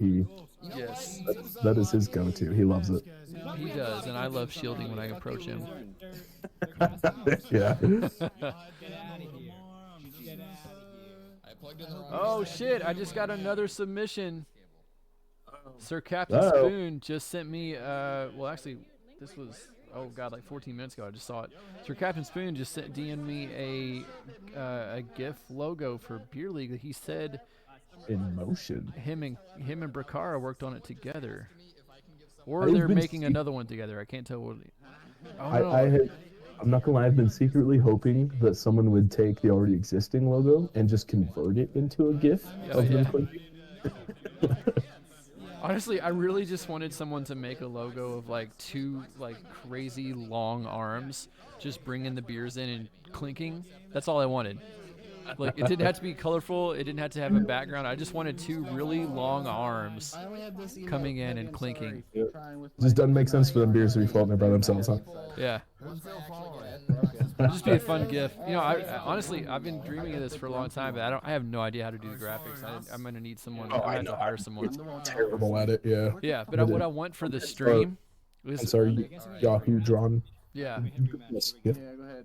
Yes, That is his go-to. He loves it. he does, and I love shielding when I approach him. Yeah. Oh shit! I just got another submission. Sir Captain Uh-oh. Spoon just sent me. Well, actually, this was oh god, like 14 minutes ago. I just saw it. So Captain Spoon just DM'd me a GIF logo for Beer League that he said In motion. him and Bracara worked on it together, or I've they're been making another one together. I can't tell what. I'm not gonna lie, I've been secretly hoping that someone would take the already existing logo and just convert it into a GIF of them clicking. Honestly, I really just wanted someone to make a logo of like two like crazy long arms, just bringing the beers in and clinking. That's all I wanted. Like, it didn't have to be colorful. It didn't have to have a background. I just wanted two really long arms coming in and clinking. Yeah. Just doesn't make sense for them beers to be floating there by themselves, huh? Yeah. It'd just be a fun GIF. You know, honestly, I've been dreaming of this for a long time, but I have no idea how to do the graphics. I'm gonna need someone. I have to hire someone. Terrible at it, yeah. Yeah, but what I want for the stream is. I'm sorry, Yahoo drawn. Yeah. Yes. Yeah.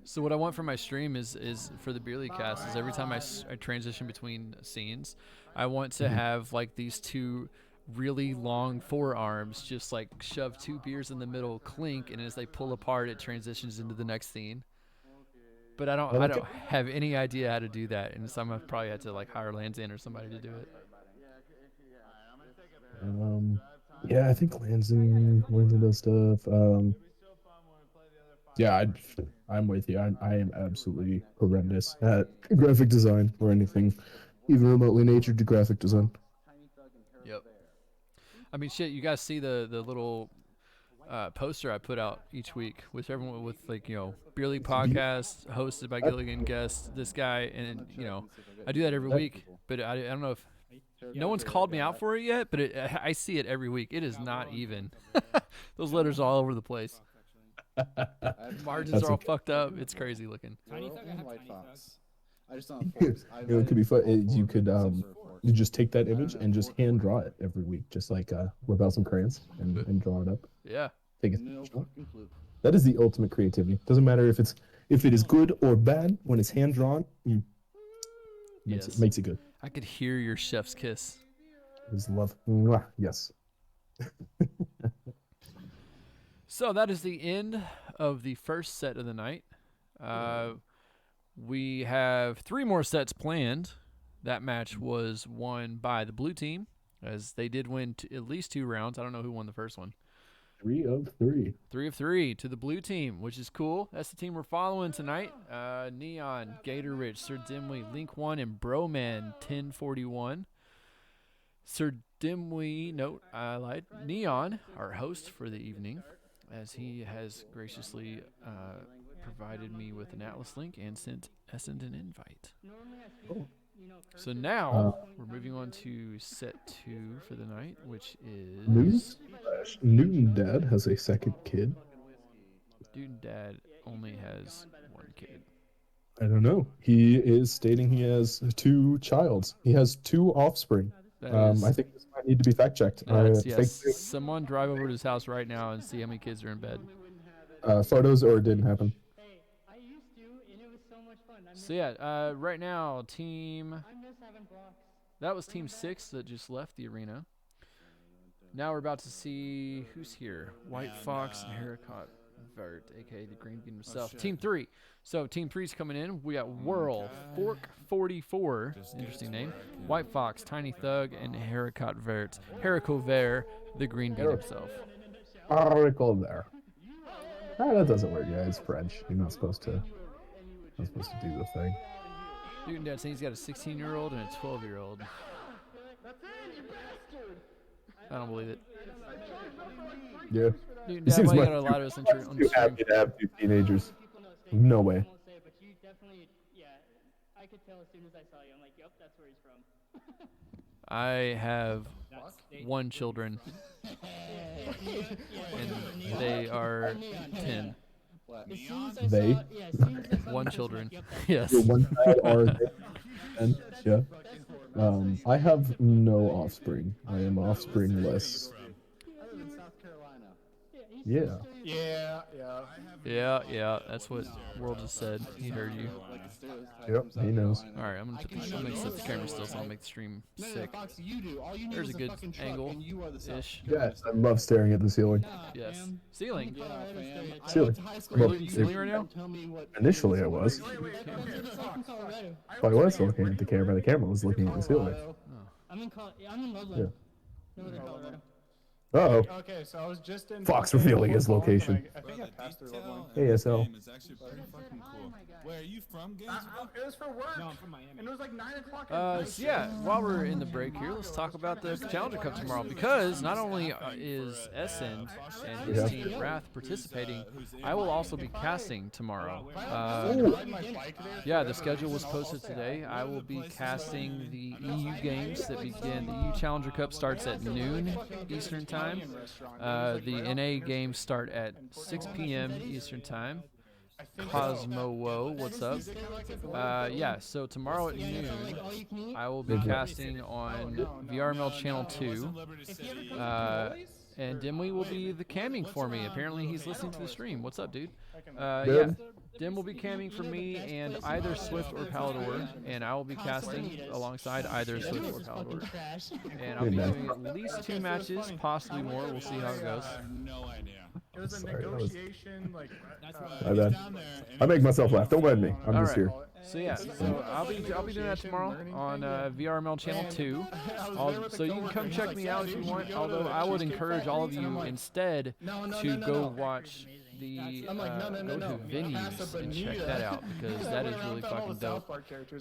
So what I want for my stream is for the Beer League cast is every time I transition between scenes, I want to have like these two really long forearms just like shove two beers in the middle, clink, and as they pull apart, it transitions into the next scene. But I don't have any idea how to do that, and so I'm gonna probably have to like hire Lanzan or somebody to do it. Yeah, I think Lanzan does stuff. Yeah, I'm with you. I am absolutely horrendous at graphic design or anything, even remotely natured to graphic design. Yep. I mean, shit. You guys see the little poster I put out each week with everyone with like Beer League podcast hosted by Giligin guest this guy, and I do that every week. But I don't know if no one's called me out for it yet, but I see it every week. It is not even. Those letters are all over the place. Margins are all fucked up. It's crazy looking. White Fox. I just don't. It could be fun. You could you just take that image and just hand draw it every week, just like whip out some crayons and draw it up. Yeah. Take it. That is the ultimate creativity. Doesn't matter if it is good or bad. When it's hand drawn, makes it good. I could hear your chef's kiss. His love. Mwah. Yes. So that is the end of the first set of the night. We have 3 more sets planned. That match was won by the blue team, as they did win at least 2 rounds. I don't know who won the first one. 3 of 3. 3 of 3 to the blue team, which is cool. That's the team we're following tonight. Neon, Gator Rich, Sir Dimwee, Link 1, and Broman 1041. Sir Dimwee, no, I lied. Neon, our host for the evening, as he has graciously provided me with an Atlas link and sent Esend an invite. So now we're moving on to set 2 for the night, which is Newton Dad has a second kid. Newton Dad only has 1 kid. I don't know. He is stating he has 2 childs. He has 2 offspring. I think this might need to be fact checked. Yes. Someone drive over to his house right now and see how many kids are in bed. Photos, or it didn't happen. So yeah, right now that was team 6 that just left the arena. Now we're about to see who's here. White Fox and Hericott Vert, aka the Green Bean himself. Team 3. So team 3's coming in. We got Whirl, Fork 44, interesting name. White Fox, Tiny Thug, and Hericott Vert. Jericho Ver, the Green Bean himself. Jericho Ver. That doesn't work. Yeah, it's French. You're not supposed to do the thing. Newton Dad saying he's got a 16-year-old and a 12-year-old. I don't believe it. Yeah. Newton Dad, why you gotta lie to us on too stream? happy to have 2 teenagers. No way. I could tell as soon as I saw you. I'm like, yep, that's where he's from. I have 1 children, and they are 10. They? 1 children. Yes. Your 1 child are they? And yeah. I have no offspring. I am offspringless. Yeah. Yeah. Yeah. That's what World just said. He heard you. Yep. He knows. All right, I'm gonna set the camera still so I'll make the stream sick. There's a good angle ish. Yes, I love staring at the ceiling. Yes. Ceiling. Ceiling. Are you looking at the ceiling right now? Initially, I was. But I was looking at the camera. The camera was looking at the ceiling. I'm in Ludlow. Yeah. No, Colorado. Uh-oh. Okay, so I was just in. Fox revealing his location. I think I passed through Ludlow. Hey, SL. It's actually pretty fucking cool. Where are you from, Gaines? It was for work. No, I'm from Miami. And it was like 9 o'clock at night. So yeah, while we're in the break here, let's talk about the Challenger Cup tomorrow, because not only is Esend and his team Wrath participating, I will also be casting tomorrow. Yeah, the schedule was posted today. I will be casting the EU games that begin. The EU Challenger Cup starts at noon Eastern Time. The NA games start at 6 p.m. Eastern Time. Cosmo Woe, what's up? Yeah, so tomorrow at noon, I will be casting on VRML Channel 2. And Dimwee will be the camming for me. Apparently he's listening to the stream. What's up, dude? Yeah, Dim will be camming for me and either Swift or Palador, and I will be casting alongside either Swift or Palador. And I'll be doing at least 2 matches, possibly more. We'll see how it goes. I have no idea. It was a negotiation, like. My bad. I make myself laugh. Don't mind me. I'm just here. So yeah, so I'll be doing that tomorrow on VRML Channel 2. So you can come check me out if you want. Although I would encourage all of you instead to go watch the go to venues and check that out, because that is really fucking dope.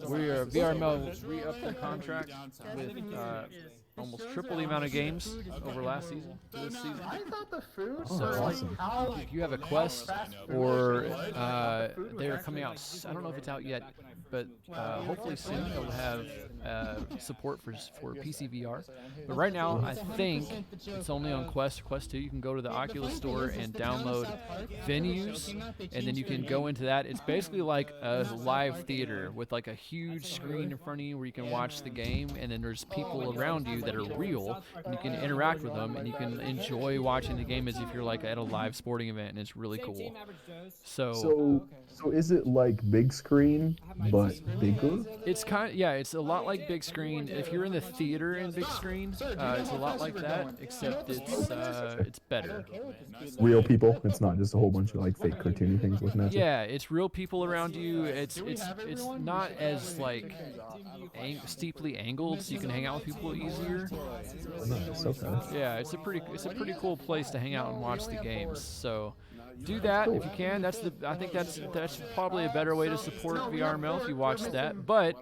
We are VRML re-upped their contract with almost triple the amount of games over last season to this season. I thought the food. So awesome. if you have a quest, or they're coming out, I don't know if it's out yet, but hopefully soon they'll have support for PC VR. But right now, I think it's only on Quest 2. You can go to the Oculus store and download venues, and then you can go into that. It's basically like a live theater with like a huge screen in front of you where you can watch the game, and then there's people around you that are real, and you can interact with them, and you can enjoy watching the game as if you're like at a live sporting event, and it's really cool. So is it like big screen but bigger? It's it's a lot like big screen. If you're in the theater in big screen, it's a lot like that, except it's better. Real people. It's not just a whole bunch of like fake cartoony things looking at you. Yeah, it's real people around you. It's not as like steeply angled, so you can hang out with people easier. Nice, okay. Yeah, it's a pretty cool place to hang out and watch the games. So do that if you can. I think that's probably a better way to support VRML if you watch that. But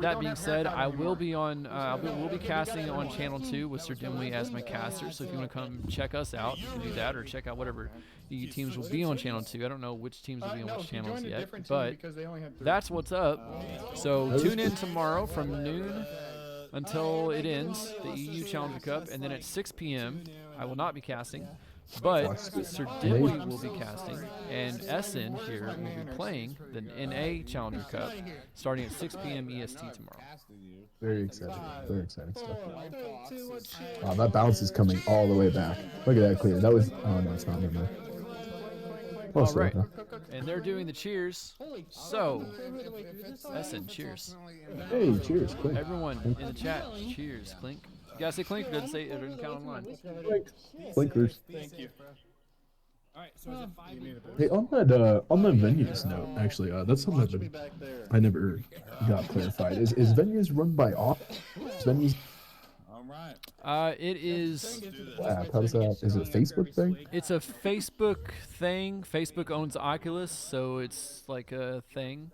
that being said, I will be on we'll be casting on Channel 2 with Sir Dimwee as my caster. So if you want to come check us out, you can do that, or check out whatever EU teams will be on Channel 2. I don't know which teams will be on which channels yet, but that's what's up. So tune in tomorrow from noon until it ends, the EU Challenger Cup, and then at 6 p.m. I will not be casting. But Sir Dimwee will be casting, and Esend here will be playing the NA Challenger Cup starting at 6 p.m. EST tomorrow. Very exciting stuff. That bounce is coming all the way back. Look at that clear. That was. Oh no, it's not in there. All right, and they're doing the cheers. So, Esend, cheers. Hey, cheers, Clink. Everyone in the chat, cheers, Clink. You gotta say Clink, it doesn't count online. Clinkers. Thank you. Alright, so is it 5 Hey, on that venues note, actually, that's something that I never got clarified. Is venues run by venues? Alright. It is. How does that? Is it a Facebook thing? It's a Facebook thing. Facebook owns Oculus, so it's like a thing.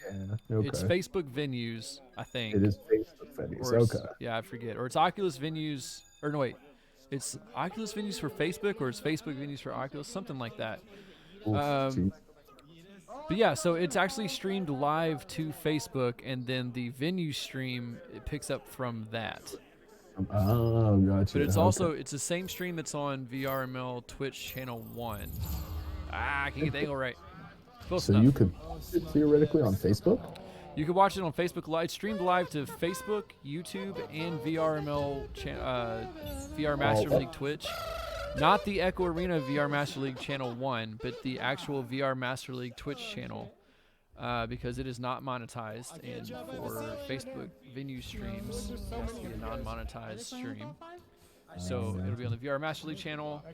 Yeah, okay. It's Facebook venues, I think. It is Facebook venues. Okay. Yeah, I forget. Or it's Oculus venues. Or no, wait. It's Oculus venues for Facebook, or it's Facebook venues for Oculus, something like that. But yeah, so it's actually streamed live to Facebook, and then the venue stream, it picks up from that. Oh, gotcha. But it's also it's the same stream that's on VRML Twitch channel 1. I can't get the angle right. Close enough. You could theoretically on Facebook? You can watch it on Facebook Live. It's streamed live to Facebook, YouTube, and VRML VR Master League Twitch. Not the Echo Arena VR Master League Channel 1, but the actual VR Master League Twitch channel. Because it is not monetized, and for Facebook venue streams, it has to be a non-monetized stream. So it'll be on the VR Master League channel,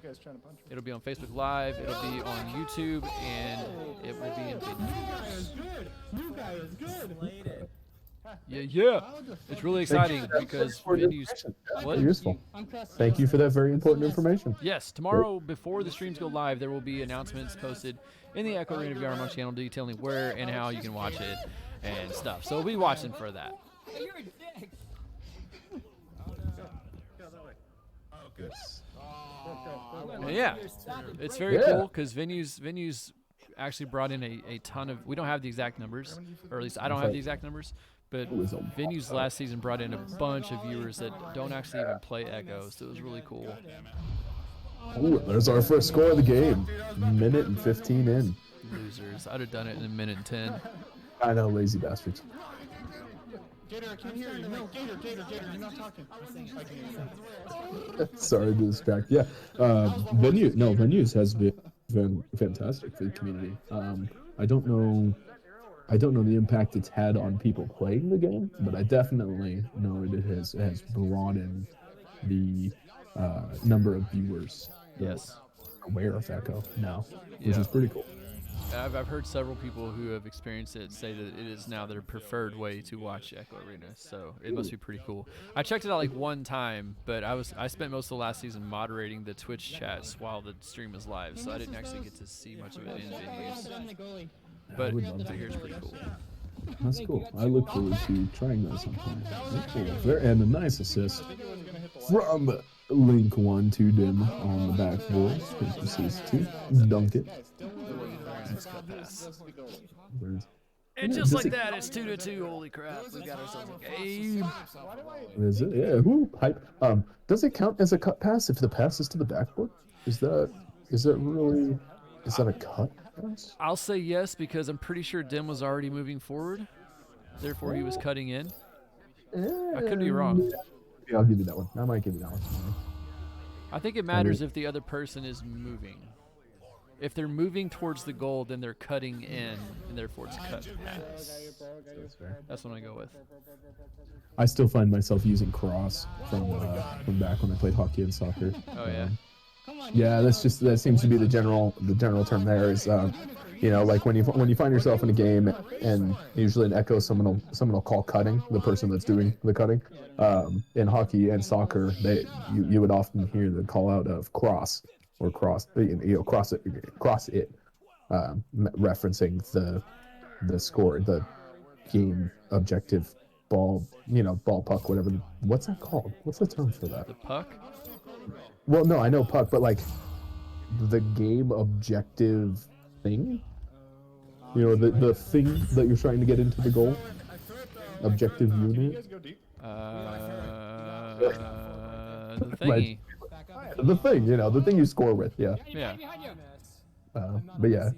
it'll be on Facebook Live, it'll be on YouTube, and it will be in venues. You guy is good. Yeah. It's really exciting because venues... What? Useful. Thank you for that very important information. Yes, tomorrow before the streams go live, there will be announcements posted in the Echo Arena VR channel detailing where and how you can watch it and stuff. So we'll be watching for that. You're a dick. Yeah, it's very cool because venues actually brought in a ton of. We don't have the exact numbers, or at least I don't have the exact numbers. But venues last season brought in a bunch of viewers that don't actually even play Echo, so it was really cool. Ooh, there's our first score of the game. Minute and 15 in. Losers. I'd have done it in a minute and 10. I know, lazy bastards. Gator, I can't hear you. No, Gator, you're not talking. Sorry to distract. Yeah, venues has been fantastic for the community. I don't know the impact it's had on people playing the game, but I definitely know it has broadened the number of viewers that are aware of Echo now, which is pretty cool. I've heard several people who have experienced it say that it is now their preferred way to watch Echo Arena, so it must be pretty cool. I checked it out like one time, but I spent most of the last season moderating the Twitch chats while the stream was live, so I didn't actually get to see much of it in venues. But I hear it's pretty cool. That's cool. I look forward to trying that sometime. Cool. And a nice assist from Link 1 to Dim on the backboard. Assist to dunk it. And just like that, it's 2-2. Holy crap, we got ourselves a game. Is it? Yeah. Woo, hype. Does it count as a cut pass if the pass is to the backboard? Is that a cut pass? I'll say yes because I'm pretty sure Dim was already moving forward. Therefore, he was cutting in. I could be wrong. Yeah, I'll give you that one. I might give you that one. I think it matters if the other person is moving. If they're moving towards the goal, then they're cutting in, and therefore it's cut pass. That's what I go with. I still find myself using cross from back when I played hockey and soccer. Oh yeah. Yeah, that seems to be the general term there is, like when you find yourself in a game and usually in Echo someone will call cutting the person that's doing the cutting. In hockey and soccer, you would often hear the call out of cross or cross it, referencing the score, the game objective ball puck, whatever. What's that called? What's the term for that? The puck? Well, no, I know puck, but like the game objective thing. The thing that you're trying to get into the goal. Objective unit. The thingy. The thing, the thing you score with, yeah. Yeah. But yeah,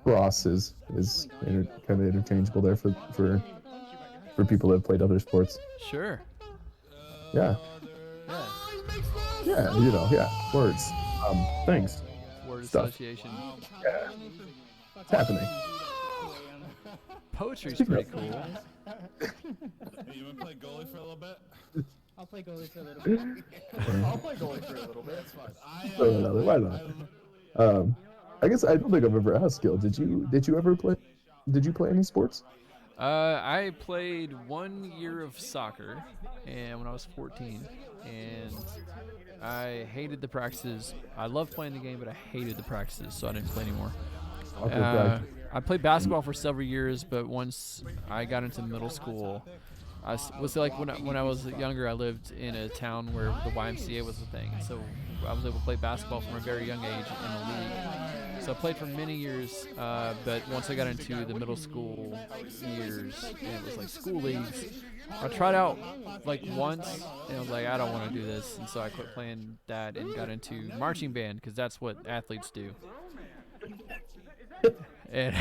cross is kind of interchangeable there for people that have played other sports. Sure. Yeah. Yeah, words. Thanks. Word Stuff. association. Yeah. It's happening. Poetry's pretty cool. Hey, you want to play goalie for a little bit? I'll play goalie for a little bit. I'll play goalie for a little bit. That's fine. Why not? I guess I don't think I've ever asked Gil. Did you ever play? Did you play any sports? I played 1 year of soccer, and when I was 14, and I hated the practices. I loved playing the game, but I hated the practices, so I didn't play anymore. I played basketball for several years, but once I got into middle school, I was like when I was younger, I lived in a town where the YMCA was a thing, so I was able to play basketball from a very young age in the league. So I played for many years, but once I got into the middle school years, and it was like school leagues, I tried out like once, and I was like, I don't want to do this, and so I quit playing that and got into marching band because that's what athletes do. And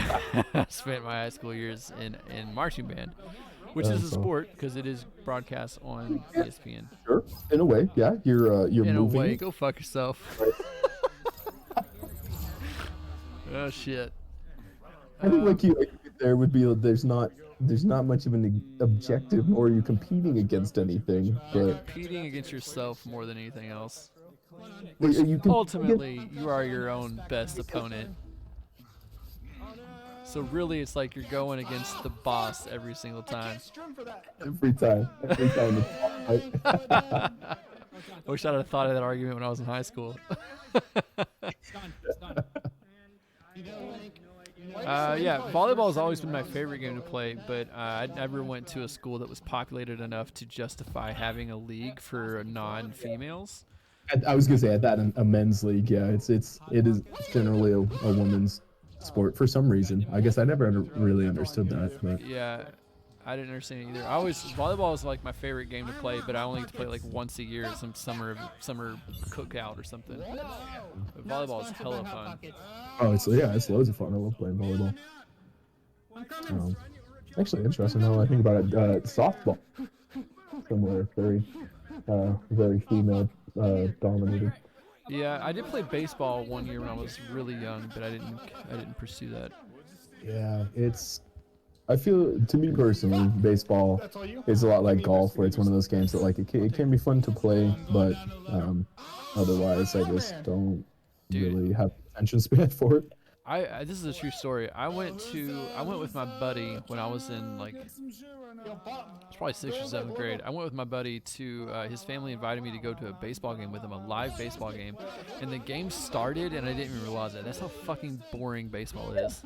I spent my high school years in marching band. Which is a sport because it is broadcast on ESPN. Sure, in a way, yeah. You're In a moving. way, go fuck yourself. Oh shit. I think like there would be there's not much of an objective, or you competing against anything, but Competing against yourself more than anything else. you Ultimately, you are your own best opponent. So really, it's like you're going against the boss every single time. every time. I wish I'd have thought of that argument when I was in high school. Yeah, volleyball has always been my favorite game to play, but I never went to a school that was populated enough to justify having a league for non-females. I was gonna say that a men's league, yeah. It is generally a women's sport for some reason. I guess I never really understood that. But. Yeah, I didn't understand it either. Volleyball is like my favorite game to play, but I only get to play it like once a year, some summer cookout or something. But volleyball is hella fun. Oh, it's loads of fun. I love playing volleyball. Actually, interesting now I think about it. Softball, similar, very female dominated. Yeah, I did play baseball one year when I was really young, but I didn't pursue that. Yeah, I feel, to me personally, baseball is a lot like golf, where it's one of those games that like it can be fun to play, but otherwise I just don't really have attention span for it. This is a true story. I went with my buddy when I was in like, it's probably 6th or 7th grade. I went with my buddy to his family invited me to go to a baseball game with him, a live baseball game, and the game started and I didn't even realize it. That's how fucking boring baseball is.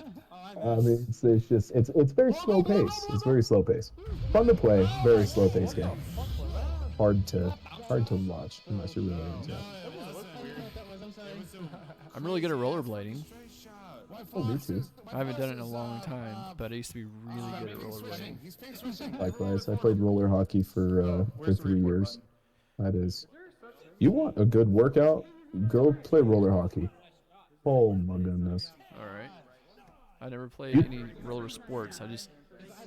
I mean, it's very slow pace. It's very slow pace. Fun to play, very slow pace game. Hard to watch unless you're really into it. I'm really good at rollerblading. Oh, me too. I haven't done it in a long time, but I used to be really good at rollerblading. Likewise, I played roller hockey for 3 years. That is, you want a good workout? Go play roller hockey. Oh my goodness. All right. I never played any roller sports. I just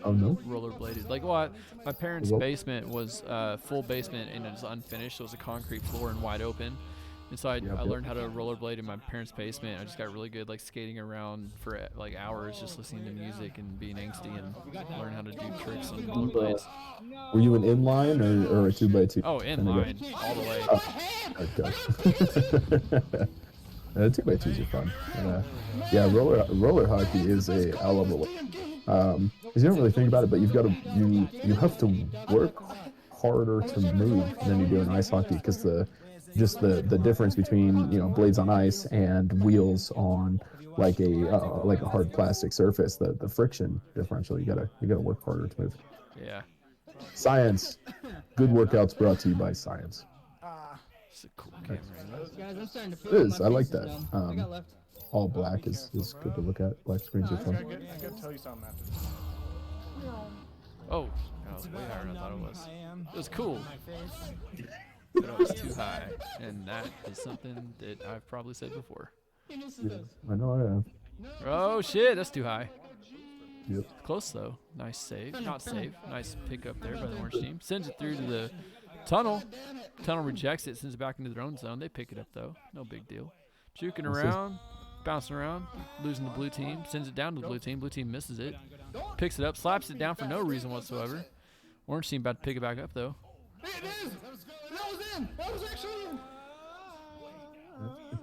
rollerbladed. Like what? My parents' basement was full basement and it was unfinished. So it was a concrete floor and wide open. And so I learned how to rollerblade in my parents' basement. I just got really good, like skating around for like hours, just listening to music and being angsty, and learn how to do tricks on rollerblades. Were you an inline or a 2x2? Oh, inline, all the way. Okay. 2x2s are fun. Yeah, roller hockey is a hell of a way. Because you don't really think about it, but you have to work harder to move than you do in ice hockey, because the difference between blades on ice and wheels on like a hard plastic surface, the friction differential, you gotta work harder to move. Yeah. Science. Good workouts brought to you by science. It's a cool camera. Guys, I'm starting to It is. I like that. All black is good to look at. Black screens are fun. I gotta tell you something after this. Oh, that was way higher than I thought it was. It was cool. But it was too high, and that is something that I've probably said before. Yeah, I know I have. Oh shit, that's too high. Yep. Close though. Nice save. Not save. Nice pickup there by the orange team. Sends it through to the tunnel. Tunnel rejects it, sends it back into their own zone. They pick it up though. No big deal. Juking around, bouncing around, losing the blue team. Sends it down to the blue team. Blue team misses it. Picks it up, slaps it down for no reason whatsoever. Orange team about to pick it back up though. That was actually in.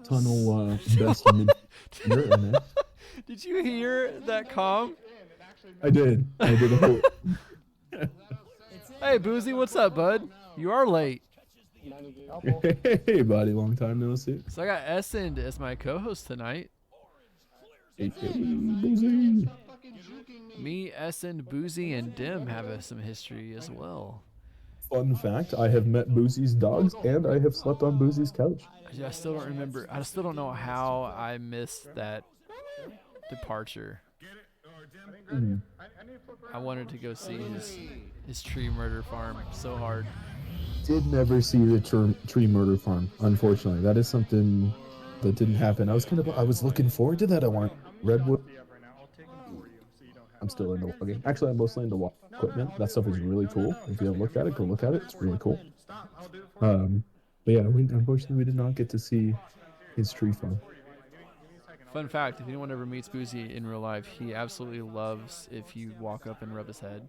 Tunnel best mid. Did you hear that comm? I did a whole. Hey Boozy, what's up, bud? You are late. Hey buddy, long time no see. So I got Esend as my co-host tonight. Hey, Boozy. Me, Esend, Boozy, and Dim have some history as well. Fun fact, I have met Boozy's dogs and I have slept on Boozy's couch. I still don't remember. I still don't know how I missed that departure. I wanted to go see his tree murder farm so hard. Did never see the tree murder farm, unfortunately. That is something that didn't happen. I was looking forward to that. I want Redwood. I'm still into logging. Actually, I'm mostly into log equipment. That stuff is really cool. If you haven't looked at it, go look at it. It's really cool. But yeah, unfortunately we did not get to see his tree farm. Fun fact: if anyone ever meets Boozy in real life, he absolutely loves if you walk up and rub his head.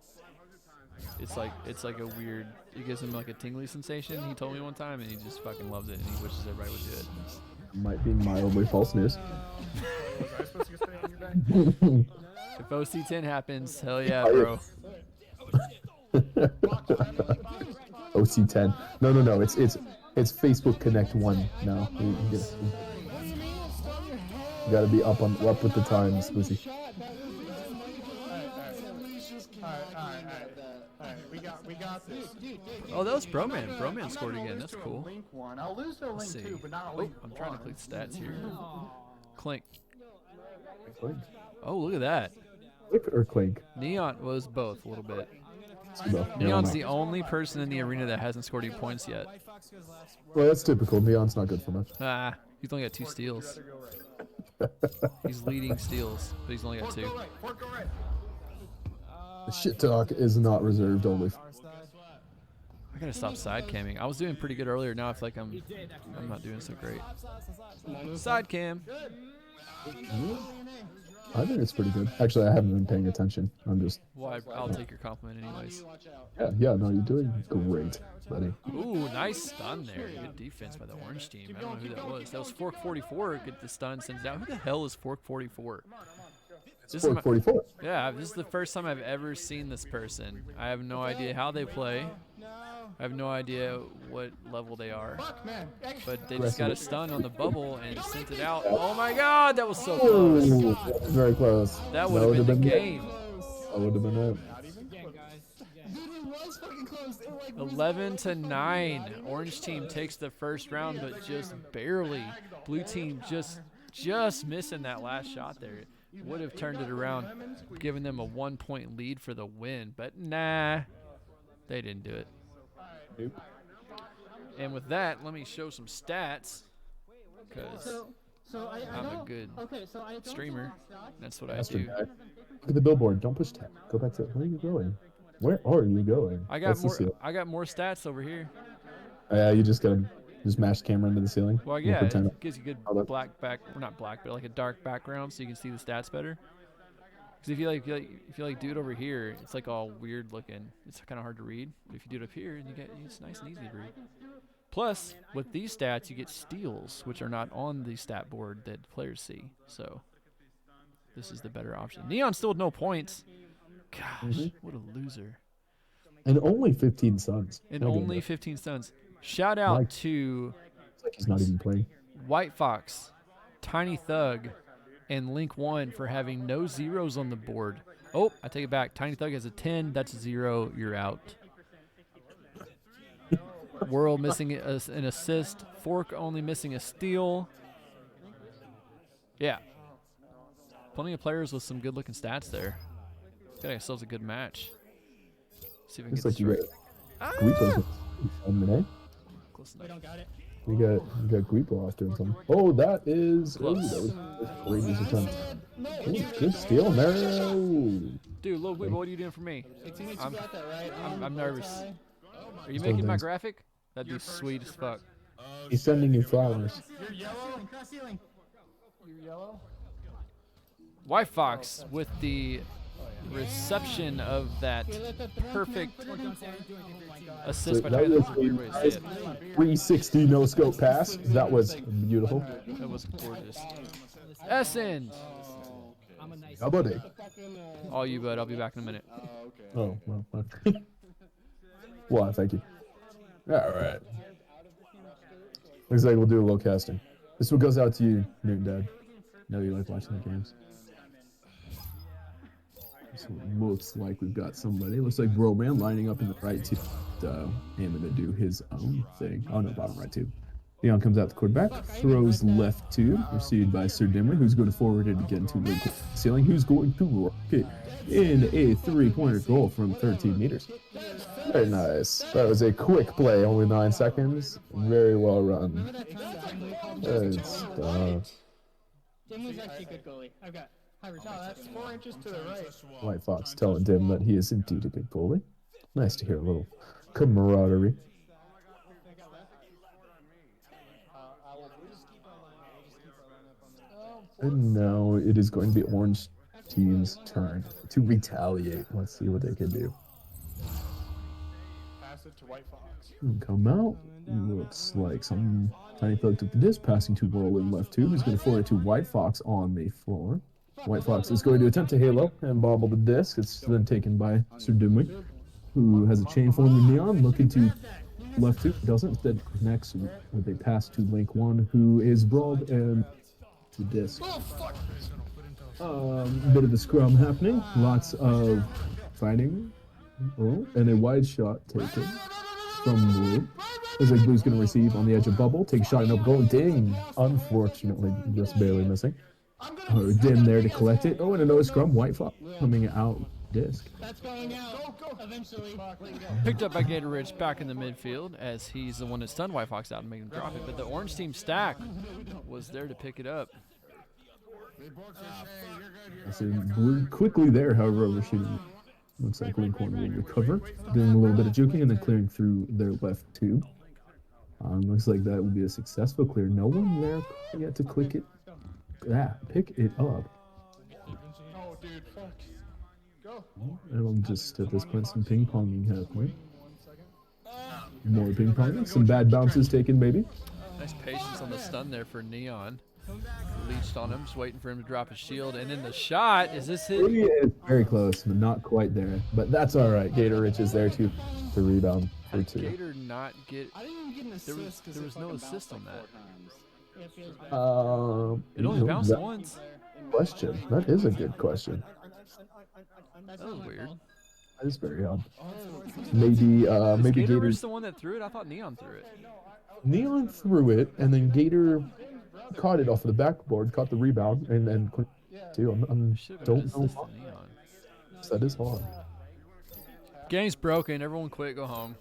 It's like a weird. It gives him like a tingly sensation. He told me one time, and he just fucking loves it, and he wishes everybody would do it. Might be mildly false news. If OC10 happens, hell yeah, bro. OC10. No. It's Facebook Connect 1 now. You gotta be up with the times, Lizzie. We got this. Oh, that was Broman. Broman scored again. That's cool. I'll lose to a Let's link see. two, but not a Oh, link I'm trying to click stats here. Clink. Clink. Oh, look at that. Clink or Clink? Neon was both a little bit. Yeah, Neon's the only person in the arena that hasn't scored any points yet. Well, that's typical. Neon's not good for much. Ah, he's only got 2 steals. He's leading steals, but he's only got 2. The shit talk is not reserved only. I gotta stop side camming. I was doing pretty good earlier. Now I feel like I'm not doing so great. Side cam. I think it's pretty good. Actually, I haven't been paying attention. I'm just. Well, I'll take your compliment anyways. Yeah. No, you're doing great, buddy. Ooh, nice stun there. Good defense by the orange team. I don't know who that was. That was Fork 44. Get the stun sends out. Who the hell is Fork 44? It's 44. Yeah, this is the first time I've ever seen this person. I have no idea how they play. I have no idea what level they are. But they just got a stun on the bubble and sent it out. Oh my god, that was so close. Ooh, very close. That would have been the game. That would have been it. 11-9. Orange team takes the first round, but just barely. Blue team just missing that last shot there. Would have turned it around, given them a 1-point lead for the win, but nah, they didn't do it. Nope. And with that, let me show some stats, because I'm a good streamer. That's what I do. Look at the billboard. Don't push tab. Go back to. Where are you going? Where are you going? I got more stats over here. You just gotta mash the camera into the ceiling. Well, yeah, it gives you good black back, or not black, but like a dark background, so you can see the stats better. Because if you do it over here, it's like all weird looking. It's kind of hard to read. But if you do it up here, it's nice and easy to read. Plus, with these stats, you get steals, which are not on the stat board that players see. So this is the better option. Neon still with no points. Gosh, what a loser. And only 15 stuns. And only 15 stuns. Shout out to it's like he's not even playing. White Fox, Tiny Thug, and Link 1 for having no zeros on the board. Oh, I take it back. Tiny Thug has a 10. That's 0. You're out. World missing an assist. Fork only missing a steal. Yeah. Plenty of players with some good-looking stats there. Got ourselves a good match. See if we can get this right. Close enough. We got Guipo off doing something. Oh, that was Rangers attempt. Good steal. No. Dude, Lil Guipo, what are you doing for me? I'm nervous. Are you making my graphic? That'd be sweet as fuck. He's sending you flowers. You're yellow. Cross ceiling. You're yellow. White Fox with the reception of that perfect assist by that was a 360 no scope pass. That was beautiful. That was gorgeous. Esend. How about it? All you, bud. I'll be back in a minute. Oh, well. Okay. Well, thank you. All right. Looks like we'll do a little casting. This one goes out to you, Newton Dad. Know you like watching the games. So it looks like we've got somebody. It looks like Broman lining up in the right too. Him to do his own thing. Oh no, bottom right too. Leon comes out the quarterback, throws left two, received by Sir Dimmer, who's going to forward it again to Link Ceiling, who's going to rock it in a three-pointer goal from 13 meters. Very nice. That was a quick play, only 9 seconds. Very well run. Good stuff. Dimmer's actually a good goalie. No, that's 4 inches to the right. White Fox telling Dim that he is indeed a big bully. Nice to hear a little camaraderie. And now it is going to be Orange Team's turn to retaliate. Let's see what they can do. Pass it to White Fox. Come out. Looks like some tiny thug took the disc, passing to Whirlwind left 2. He's going to forward it to White Fox on the floor. White Fox is going to attempt to halo and bobble the disc. It's then taken by Sir Dimwig, who has a chain form with Neon, looking to left 2. Doesn't. Instead connects with a pass to Link 1, who is brawled and to disc. Bit of a scrum happening. Lots of fighting. Oh, and a wide shot taken from Blue. Looks like Blue's going to receive on the edge of bubble. Take a shot and up goal. Ding! Unfortunately, just barely missing. Oh, Dim there to collect it. Oh, and another scrum. White Fox coming out disc. That's going out. Eventually. Picked up by Gator Rich back in the midfield as he's the one that stunned White Fox out and made him drop it. But the orange team stack was there to pick it up. I see Blue quickly there, however, overshooting. Looks like Link 1 will recover. Doing a little bit of juking and then clearing through their left 2. Looks like that will be a successful clear. No one there yet to click it. Pick it up. Oh, dude, fuck. Go. And just at this point, some ping ponging happening. More ping ponging. Some bad bounces taken, maybe. Nice patience on the stun there for Neon. Leached on him, just waiting for him to drop his shield. And then the shot, is this it? He is very close, but not quite there. But that's all right. Gator Rich is there to rebound How for did 2. Gator not get... I didn't even get an assist. There was no assist on that. It only bounced once. Question. That is a good question. That was weird. That is very odd. Maybe maybe Gator Gator. Rich the one that threw it? I thought Neon threw it. Neon threw it, and then Gator caught it off of the backboard, caught the rebound, and then too. I'm Should have been an don't know. assist to Neon. That is hard. Game's broken. Everyone quit. Go home.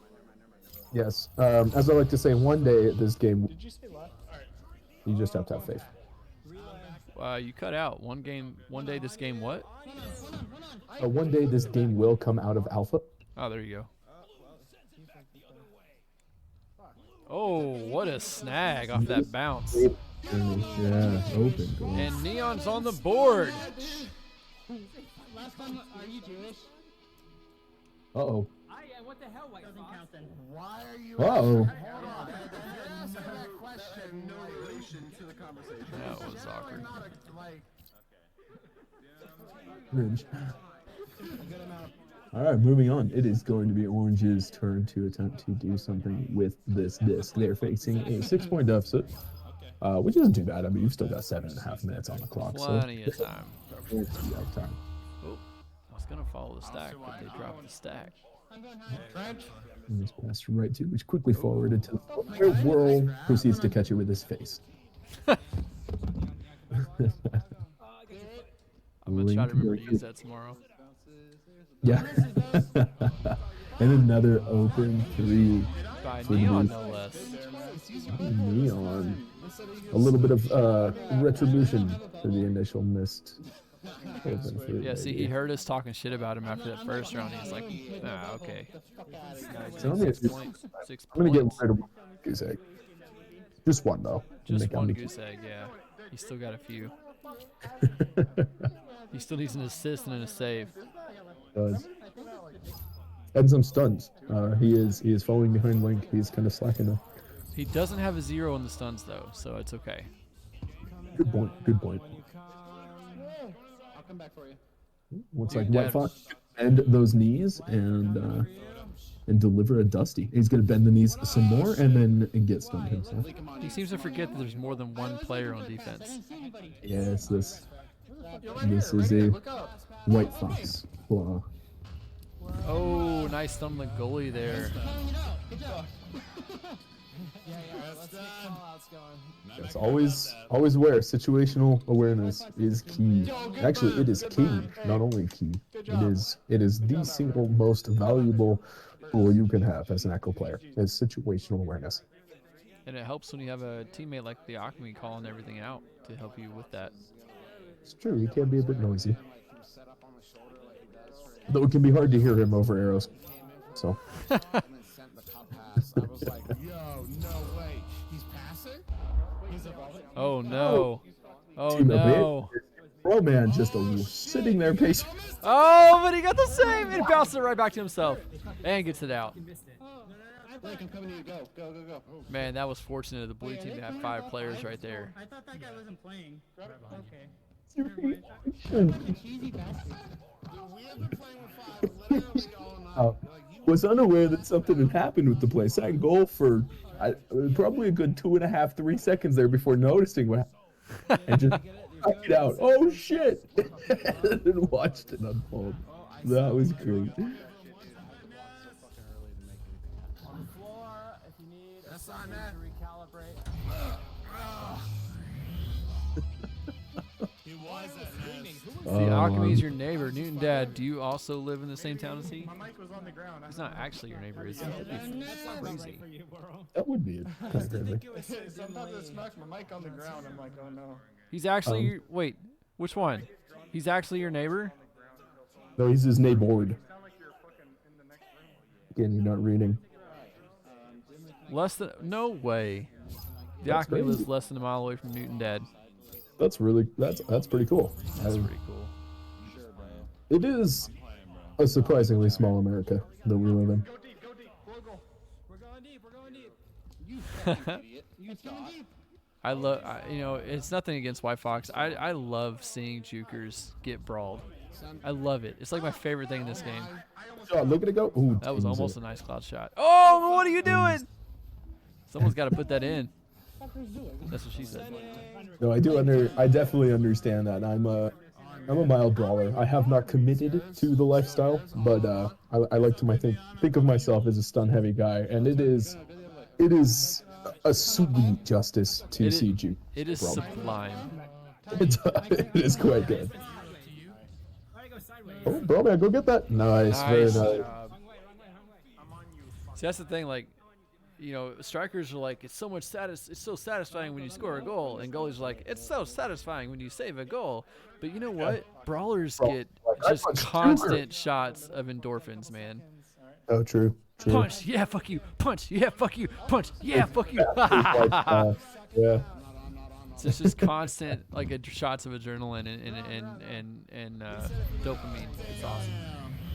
Yes. As I like to say, one day this game, Did you say left? you just have to have faith. You cut out. One day this game what? One day this game will come out of alpha. Oh, there you go. Oh, what a snag off that bounce. Yeah, open goal. And Neon's on the board. Last time, are you Jewish? Uh-oh. What the hell, White Fox? Why are you? Uh-oh. Hold on. Answer that question. No relation to the conversation. That was awkward. Cringe. All right, moving on. It is going to be Orange's turn to attempt to do something with this disc. They're facing a 6-point deficit, which isn't too bad. I mean, you've still got 7.5 minutes on the clock. Plenty of time. So you have time. Oh, I was going to follow the stack, but they dropped the stack. And this pass right to, which quickly forwarded to the world, proceeds to catch it with his face. I'm going to try to remember to use that tomorrow. Yeah. And another open 3 By for Neon, the no less. Neon. A little bit of retribution for the initial missed open 3. Yeah, see, he heard us talking shit about him after that first round. He's like, okay. So I'm gonna 6 points. 6 I'm gonna get points. rid of one goose egg. Just one though. Just Make one me- goose egg, yeah. He's still got a few. He still needs an assist and a save. Does. And some stuns. He is falling behind Link. He's kind of slacking up. He doesn't have a 0 in the stuns, though, so it's okay. Good point. Good point. I'll come back for you. Looks Dude, like White Dad- Fox bend those knees and deliver a dusty. He's gonna bend the knees some more and then get stunned himself. He seems to forget that there's more than one player on defense. Yes, this is a White Fox flaw. Oh, nice stun the goalie there. It's always aware. Situational awareness is key. Actually, it is king, not only key. It is the single most valuable tool you can have as an Echo player. Is situational awareness. And it helps when you have a teammate like the Alchemy calling everything out to help you with that. It's true. He can be a bit noisy. Though it can be hard to hear him over arrows. So. I was like, yo, no way. He's passing? He's evolving? Oh no. Oh Team up, no. Bro, man, just sitting there patient. Oh, but he got the save and bounced it right back to himself. And gets it out. Blake, I'm coming to you. Go, go, go, go. Man, that was fortunate of the blue team to have 5 players right there. I thought that guy wasn't playing. Okay. Cheesy bastard. Dude, we have been playing with 5 literally all night. Was unaware that something had happened with the play. Sat in goal for probably a good 2.5, 3 seconds there before noticing what happened. And just knocked it out. Oh shit! And watched it unfold. That was great. That's on that. He was at See, Alchemy's your neighbor. Newton Dad, do you also live in the same town as he? My mic was on the ground. He's not actually your neighbor, is he? That'd be crazy. That would be kind of crazy. Sometimes it smacks my mic on the ground. I'm like, oh no. He's actually your, wait, which one? He's actually your neighbor? No, he's his neighbor. Sound like you're fucking in the next room. Again, you're not reading. Less than, no way. The That's Alchemy lives crazy. less than a mile away from Newton Dad. That's pretty cool. That's pretty cool. It is a surprisingly small America that we live in. Go deep, go deep. Go. We're going deep. We're going deep. You thought. I love, you know, it's nothing against White Fox. I love seeing jukers get brawled. I love it. It's like my favorite thing in this game. Oh, look at it go. Ooh, That was dings almost it. a nice cloud shot. Oh, what are you doing? Someone's got to put that in. That's what she said. No, I definitely understand that. I'm a mild brawler. I have not committed to the lifestyle, but I like to think of myself as a stun heavy guy, and it is a sweet justice to see you. It is brawl. sublime. It is quite good. Oh, bro, man, go get that. Nice, very Nice nice. job. See, that's the thing. Like, you know, strikers are like, it's so satisfying when you score a goal, and goalies are like, it's so satisfying when you save a goal. But you know what? Brawlers get just constant shots of endorphins, man. Oh, true. Punch, yeah, fuck you. Punch, yeah, fuck you. Punch, yeah, fuck you. Yeah. It's just constant, like, shots of adrenaline and dopamine. It's awesome.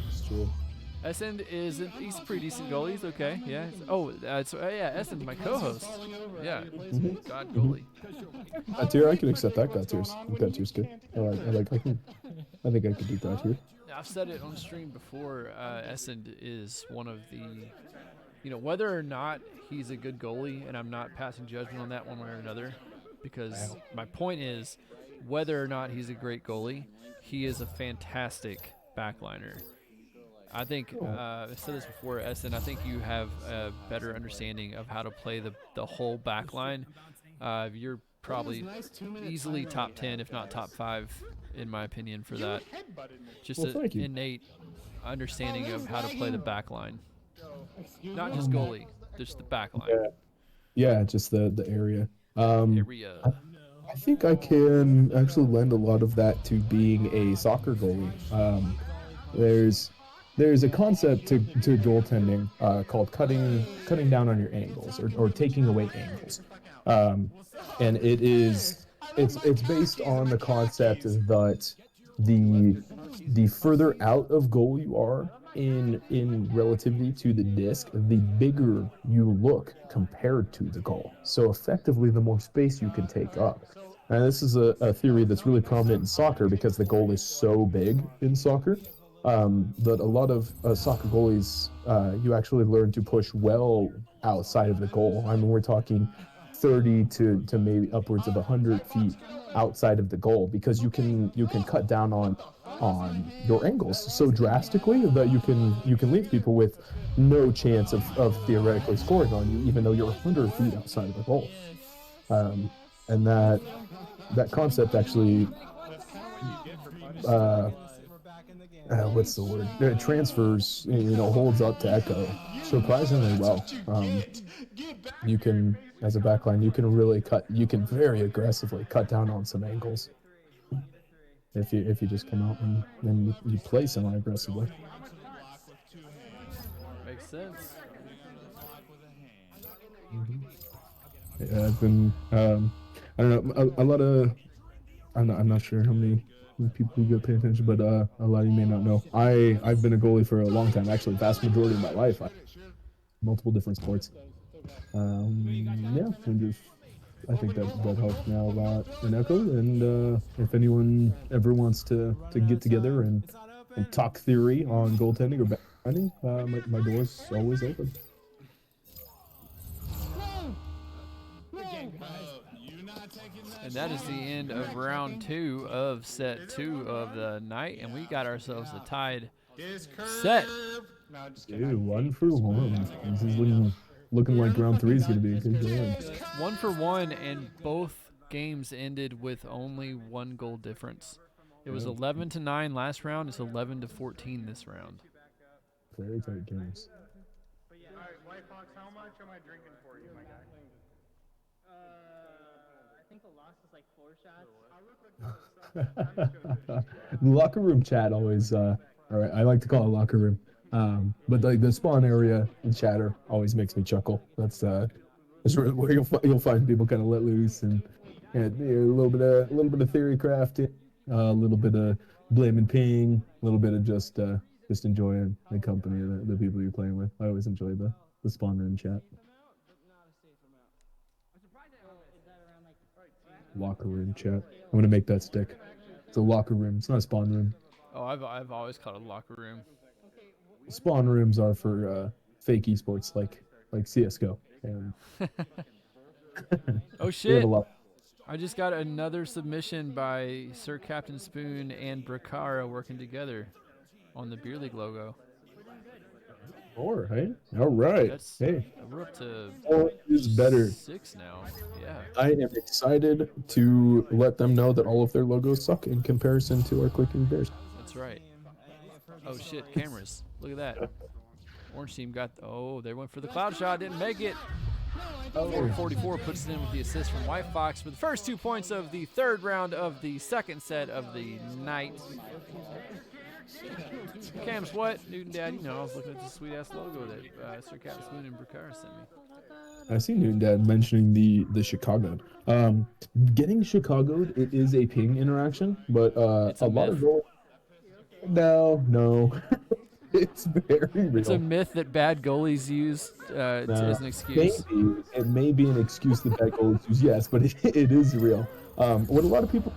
It's true. Esend he's a pretty decent goalie. He's okay. Yeah. Esend's my co-host. Yeah. God goalie. Tier, I can accept that. God tier's good. I think I could do that here. I've said it on stream before. Esend is one of the, you know, whether or not he's a good goalie, and I'm not passing judgment on that one way or another, because my point is, whether or not he's a great goalie, he is a fantastic backliner. I think I've said this before, Esend. I think you have a better understanding of how to play the whole backline. You're probably easily top 10, if not top 5, in my opinion, for that. Just an innate understanding of how to play the backline, not just goalie, just the backline. Yeah, just the area. Area. I think I can actually lend a lot of that to being a soccer goalie. There's a concept to goaltending called cutting down on your angles or taking away angles, and it's based on the concept that the further out of goal you are in relativity to the disc, the bigger you look compared to the goal. So effectively, the more space you can take up. And this is a theory that's really prominent in soccer because the goal is so big in soccer. That a lot of soccer goalies, you actually learn to push well outside of the goal. I mean, we're talking 30 to maybe upwards of 100 feet outside of the goal, because you can cut down on your angles so drastically that you can leave people with no chance of theoretically scoring on you, even though you're 100 feet outside of the goal. And that concept actually. What's the word? It transfers, holds up to echo surprisingly well. You can, as a backline, you can very aggressively cut down on some angles. if you just come out and you play semi-aggressively. Makes sense. Yeah, I've been I don't know a lot of I'm not sure how many people you pay attention, but a lot of you may not know. I've been a goalie for a long time, actually, vast majority of my life. Multiple different sports. Yeah, and just I think that helps me out a lot in Echo. And if anyone ever wants to get together and talk theory on goaltending or backhanding, my door's always open. And that is the end of round 2 of set 2 of the night, and we got ourselves a tied set. Dude, 1 for 1. This is looking like round 3 is going to be a good game. 1 for 1, and both games ended with only 1 goal difference. It was 11-9 last round. It's 11-14 this round. Very tight games. All right, White Fox, how much am I drinking for you, my guy? I think the loss is like 4 shots. The locker room chat always, all right, I like to call it locker room. But like the spawn area and chatter always makes me chuckle. That's where you'll find people kind of let loose and a little bit of theory crafting, a little bit of blaming ping, a little bit of just enjoying the company of the people you're playing with. I always enjoy the spawn room chat. Locker room chat. I'm gonna make that stick. It's a locker room. It's not a spawn room. Oh, I've always called it a locker room. Spawn rooms are for fake esports like CS:GO. And oh shit! I just got another submission by Sir Captain Spoon and Bracara working together on the Beer League logo. Hey? All right. We're up to 4 is better. 6 now. Yeah. I am excited to let them know that all of their logos suck in comparison to our Clicking Bears. That's right. Oh shit, cameras. Look at that. Orange team got, they went for the cloud shot, didn't make it. 44 puts it in with the assist from White Fox for the first 2 points of the 3rd round of the 2nd set of the night. Cam's what? Newton Dad, I was looking at the sweet ass logo that Sir Captain Spoon and Bracara sent me. I see Newton Dad mentioning the Chicago. Getting Chicago'd, it is a ping interaction, but a lot of goals. No. It's very real. It's a myth that bad goalies use as an excuse. Maybe it may be an excuse that bad goalies use, yes, but it is real. What a lot of people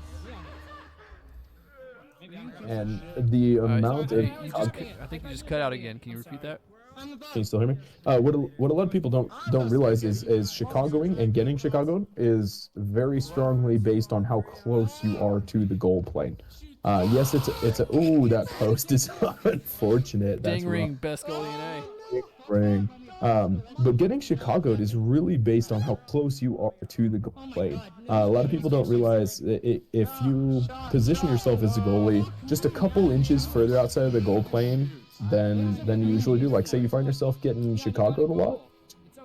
and the amount of I think you just cut out again. Can you repeat that? Can you still hear me? What a lot of people don't realize is Chicagoing and getting Chicagoed is very strongly based on how close you are to the goal plane. Yes, it's a that post is unfortunate. Ding ring, best goalie in A. Ding ring. But getting Chicago'd is really based on how close you are to the goal plane. A lot of people don't realize that if you position yourself as a goalie just a couple inches further outside of the goal plane than you usually do, like say you find yourself getting Chicago'd a lot,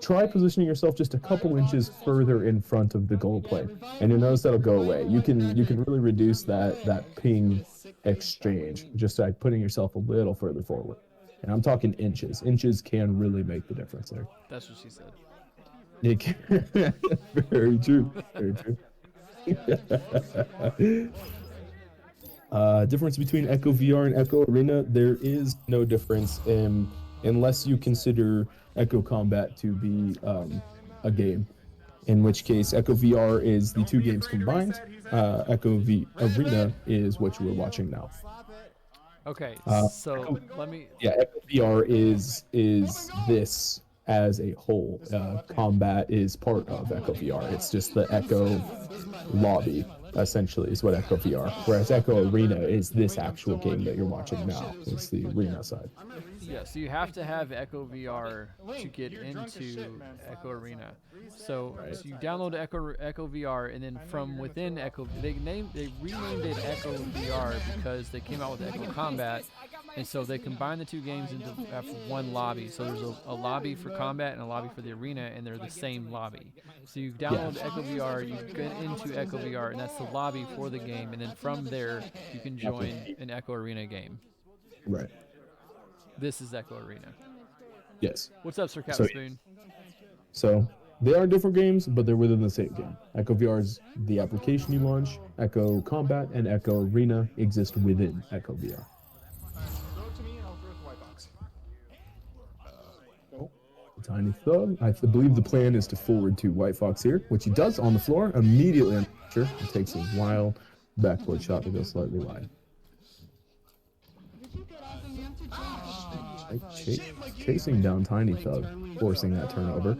try positioning yourself just a couple inches further in front of the goal plane, and you'll notice that'll go away. You can really reduce that ping exchange just by putting yourself a little further forward. And I'm talking inches. Inches can really make the difference there. That's what she said. Very true. Very true. Difference between Echo VR and Echo Arena, there is no difference unless you consider Echo Combat to be a game, in which case Echo VR is the 2 games combined. Echo Arena is what you were watching now. Okay, so let me... Yeah, Echo VR is this as a whole. Combat is part of Echo VR. It's just the Echo lobby, essentially, is what Echo VR. Whereas Echo Arena is this actual game that you're watching now. It's the arena side. Yeah, so you have to have Echo VR to get into Echo Arena. So you download Echo VR, and then from within Echo, they renamed it Echo VR because they came out with Echo Combat, And so they combine the two games into one lobby. So there's a lobby for combat and a lobby for the arena, and they're the same lobby. So you download Echo VR, you get into Echo VR, and that's the lobby for the game. And then from there, you can join an Echo Arena game. Right. This is Echo Arena. Yes. What's up, Sir Captain Spoon? So they are different games, but they're within the same game. Echo VR is the application you launch. Echo Combat and Echo Arena exist within Echo VR. Tiny Thug. I believe the plan is to forward to White Fox here, which he does on the floor immediately. It takes a wild backward shot to go slightly wide. Chasing down Tiny Thug, forcing that turnover.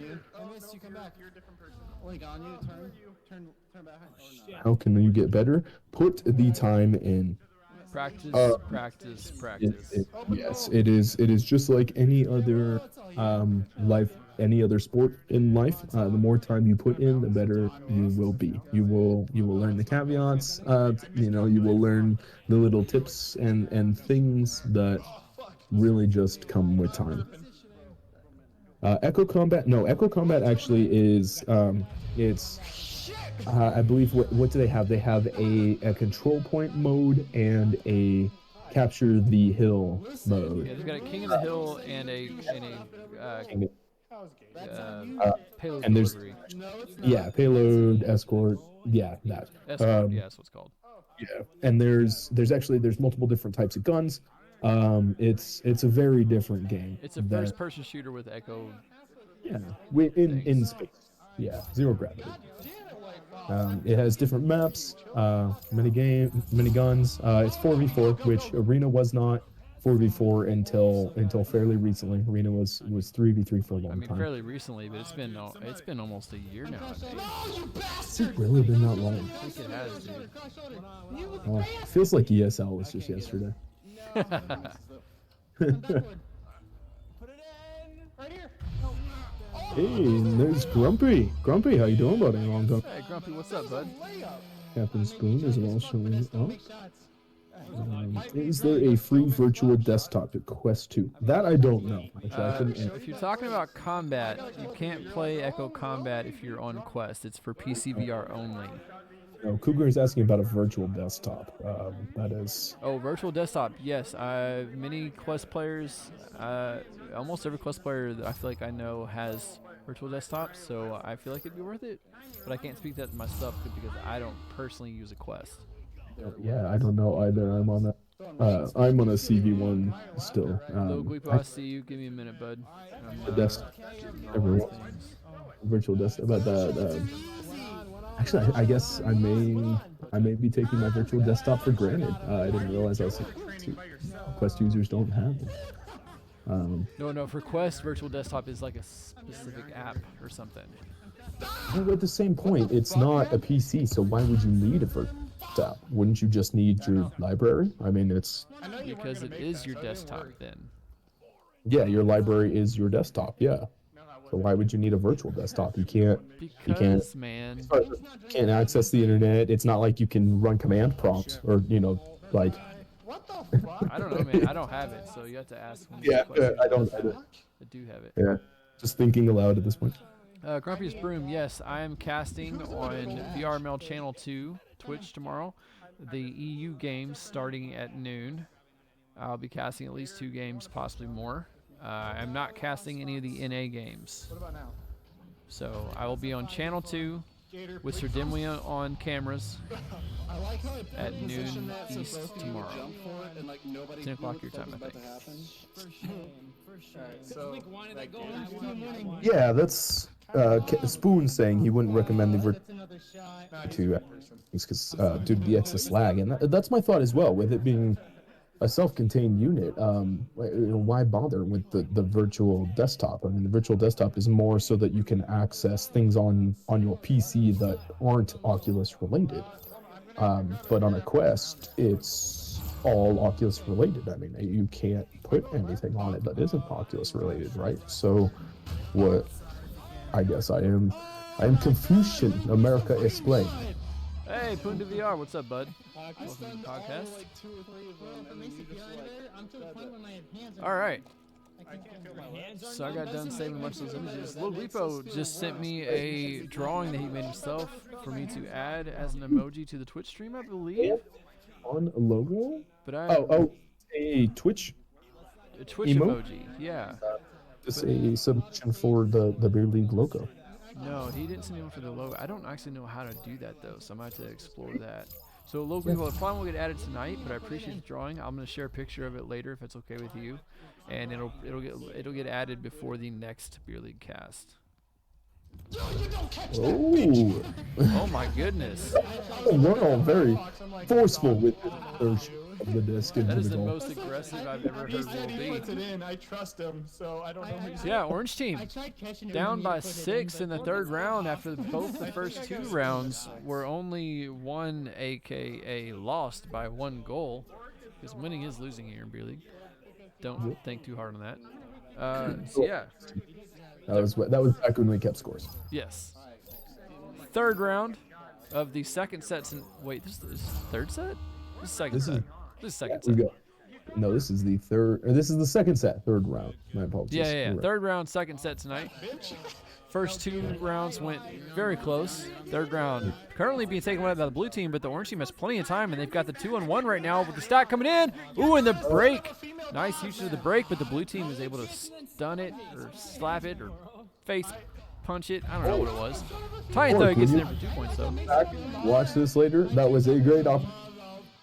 How can you get better? Put the time in. Practice. Yes, it is just like any other any other sport in life. The more time you put in, the better you will be. You will learn the caveats. You will learn the little tips and things that really just come with time. Echo Combat actually is it's I believe what do they have? They have a control point mode and a capture the hill mode. Yeah, they've got a King of the Hill and a payload and there's delivery. Payload escort. Yeah, that. Escort, that's what it's called. Yeah, and there's multiple different types of guns. It's a very different game. It's a first-person shooter with Echo. Yeah, in space. Yeah, zero gravity. It has different maps, mini guns. It's 4v4, which Arena was not 4v4 until fairly recently. Arena was 3v3 for a long time. Fairly recently, but it's been almost a year now. Has it really been that long? I think it has, dude. Oh, it feels like ESL was just yesterday. Hey, there's Grumpy. Grumpy, how you doing, buddy? Long time. Hey, Grumpy, what's up, bud? Captain Spoon is well showing up. Is there a free virtual desktop to Quest 2? That I don't know. If you're talking about combat, you can't play Echo Combat if you're on Quest. It's for PC VR only. No, Cougar is asking about a virtual desktop. That is. Oh, virtual desktop. Yes, many Quest players, almost every Quest player that I feel like I know has virtual desktops, so I feel like it'd be worth it. But I can't speak that myself because I don't personally use a Quest. Yeah, I don't know either. I'm on a CV1 still. Hello, Guipo, I see you. Give me a minute, bud. Virtual desktop. About that. Actually, I guess I may be taking my virtual desktop for granted. I didn't realize Quest users don't have it. No, for Quest, virtual desktop is like a specific app or something. Well, at the same point, it's not a PC, so why would you need a virtual desktop? Wouldn't you just need your library? I mean, it's... Because it is your desktop, then. Yeah, your library is your desktop, yeah. So why would you need a virtual desktop? You can't access the internet. It's not like you can run command prompts or, like... What the fuck? I don't know, man. I don't have it, so you have to ask. I don't have it. I do have it. Yeah, just thinking aloud at this point. Grumpiest Broom, yes, I am casting on VRML Channel 2, Twitch tomorrow. The EU games starting at noon. I'll be casting at least 2 games, possibly more. I'm not casting any of the NA games. What about now? So I will be on Channel 2 with Sir Dimwee on cameras at noon East tomorrow. 10 o'clock your time, I think. Yeah, that's Spoon saying he wouldn't recommend the to because due to the excess lag, and that's my thought as well. With it being a self-contained unit, why bother with the virtual desktop? I mean, the virtual desktop is more so that you can access things on your PC that aren't Oculus related. But on a Quest, it's all Oculus related. I mean, you can't put anything on it that isn't Oculus related, right? So, what? I guess I am Confucian. America explain. Hey, Hey, Punda VR, what's up, bud? Welcome to the podcast. All right. So I got done saving a bunch of those images. Lil Repo just sent me a drawing that he made himself for me to add as an emoji to the Twitch stream, I believe. On a logo? But I A Twitch emoji, yeah. Just a submission for the Beer League logo. No, he didn't send me one for the logo. I don't actually know how to do that though, so I might have to explore that. So logo Repo, it probably won't get added tonight, but I appreciate the drawing. I'm gonna share a picture of it later if it's okay with you, and it'll get added before the next Beer League cast. Oh, Oh my goodness. we're all very forceful with the third of the disc into That is the the goal. most aggressive I've ever heard He said Will he be. puts it in. I trust him, so I don't know what he's So yeah, Orange team tried catching it down when by you put it 6 in the but third round after both the first 2 rounds were only won, aka lost by 1 goal. Because winning is losing here in Beer League. Don't think too hard on that. So yeah, That was back when we kept scores. yes. Third round of the second set. Wait, this is third set? This is second This is- set. This is second We set. go. No, this is the third. Or this is the second set, third round. My apologies. Yeah. You're right. Third round, second set tonight. First 2 rounds went very close. Third round currently being taken away by the blue team, but the orange team has plenty of time, and they've got the 2-on-1 right now with the stack coming in. Ooh, and the break. Nice usage of the break, but the blue team is able to stun it or slap it or face punch it. I don't know what it was. Titan though gets in there for 2 points though. Watch this later. That was a great op.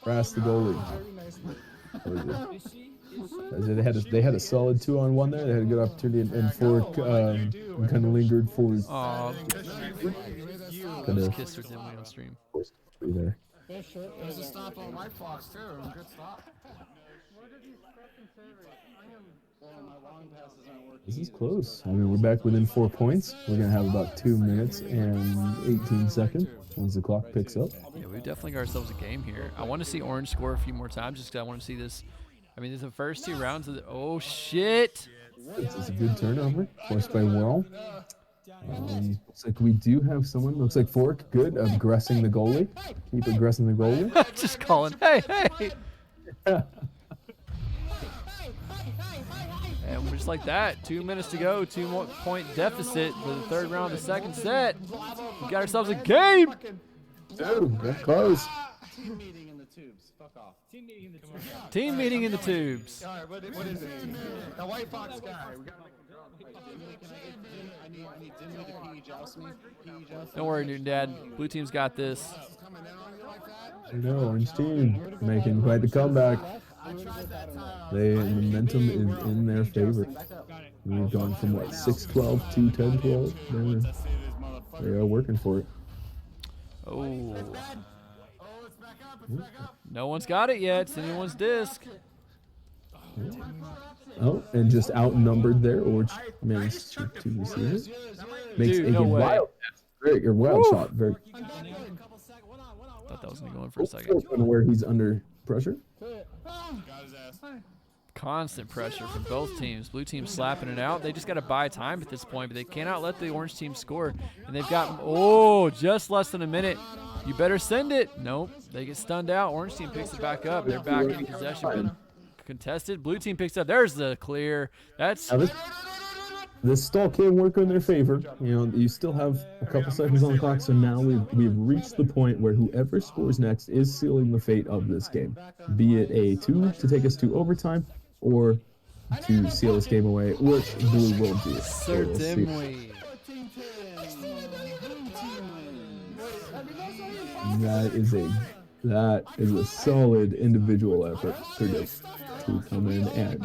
Harass the goalie. They had a solid 2-on-1 there. They had a good opportunity, and Fork kind of lingered for his Aw, kind just of kissed her dimly on stream. there. There's a stop on White Fox too. Good stop. This is close. I mean, we're back within 4 points. We're gonna have about 2 minutes and 18 seconds once the clock picks up. Yeah, we've definitely got ourselves a game here. I want to see Orange score a few more times just 'cause I want to see this. I mean, this is the first 2 rounds of the. Oh shit! This is a good turnover, forced by Whirl. Looks like we do have someone. Looks like Fork, good, aggressing the goalie. Keep aggressing the goalie. Just calling. Hey! And just like that, 2 minutes to go, 2-point deficit for the third round of the second set. We got ourselves a game. Dude, that's close. Team meeting in the tubes. Fuck off. Team meeting in the tubes. All right, what is it? The White Fox guy. We got I need Dimmy to PE joust me. PE joust Don't worry, Newton Dad. Blue team's got this. coming in on you like that. I know, Orange team making quite the comeback. The momentum is in their favor. We've gone from what 6-12 to 10-12. They are working for it. Oh. No one's got it yet. It's anyone's disc. Oh, and just outnumbered there. Orange managed to receive it. Makes Dude, a no way. wild shot. Very Thought that was going to go in for a second. where he's under pressure. Got his ass. Constant pressure from both teams. Blue team slapping it out. They just got to buy time at this point, but they cannot let the orange team score. And they've got, just less than a minute. You better send it. Nope. They get stunned out. Orange team picks it back up. They're back in possession. Contested. Blue team picks up. There's the clear. That's Now this stall can work in their favor. You know, you still have a couple seconds on the clock, so now we've reached the point where whoever scores next is sealing the fate of this game. Be it a 2 to take us to overtime, or to seal this game away, which Blue will do. So we'll see. certainly. That is a solid individual effort for Dick to come in and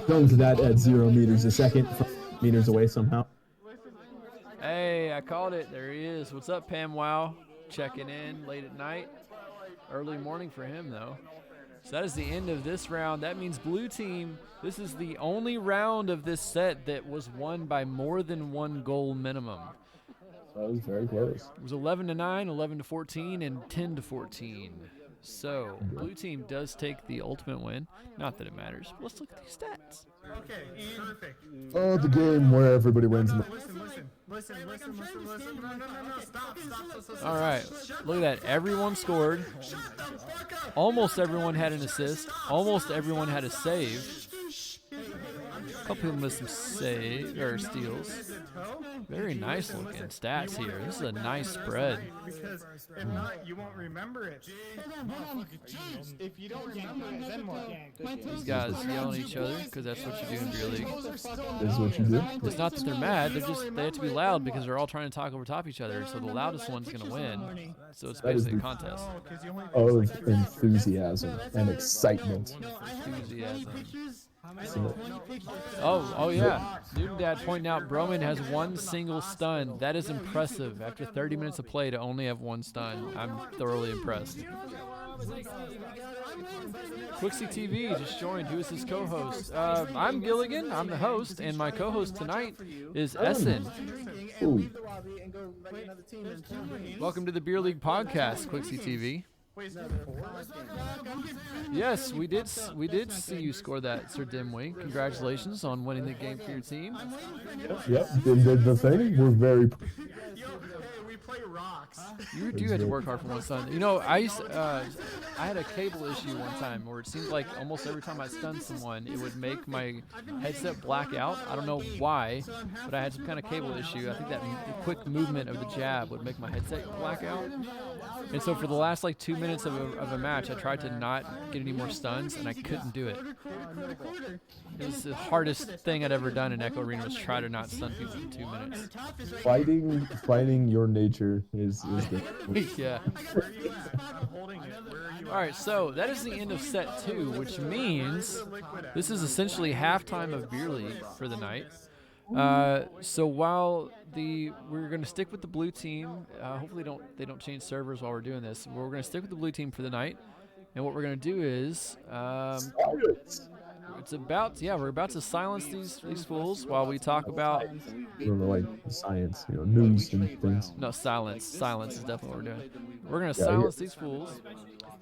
dunk that at 0 meters a second, meters away somehow. Hey, I called it. There he is. What's up, Pam Wow? Checking in late at night. Early morning for him, though. So that is the end of this round. That means blue team, this is the only round of this set that was won by more than 1 goal minimum. That was very close. It was 11-9, 11-14, and 10-14. So blue team does take the ultimate win. Not that it matters. Let's look at these stats. Okay, perfect. Oh, the game where everybody wins. Listen. Listen. No. Stop. All right, look at that. Everyone scored. Almost everyone had an assist. Almost everyone had a save. A couple people missed some steals. Very nice looking stats here. This is a nice spread. Because if not, you won't remember it. If you don't remember it, then what? These guys yelling at each other because that's what you do in beer league. This is what you do. It's not that they're mad. They have to be loud because they're all trying to talk over top each other. So the loudest one's gonna win. So it's basically a contest. Of enthusiasm and excitement. Enthusiasm. Oh yeah. Newton Dad pointing out Broman has one single stun. That is impressive. After 30 minutes of play to only have one stun. I'm thoroughly impressed. Quixie TV just joined. Who is his co-host? I'm Giligin. I'm the host, and my co-host tonight is Esend. Ooh. Welcome to the Beer League podcast, Quixie TV. Yes, we did see you score that, Sir Dimway. Congratulations on winning the game for your team. Yep, did the thing. We're very. We play rocks. You do have to work hard for one stun. You know, I had a cable issue one time where it seemed like almost every time I stunned someone, it would make my headset black out. I don't know why, but I had some kind of cable issue. I think that the quick movement of the jab would make my headset black out. And so for the last like 2 minutes of a match, I tried to not get any more stuns, and I couldn't do it. It was the hardest thing I'd ever done in Echo Arena was try to not stun people in 2 minutes. Fighting your nature is the. Yeah. All right, so that is the end of set 2, which means this is essentially halftime of Beer League for the night. So while we're going to stick with the blue team, hopefully they don't change servers while we're doing this. We're going to stick with the blue team for the night, and what we're going to do is we're about to silence these fools while we talk about like science, news and things. no silence is definitely what we're doing. We're going to silence these fools,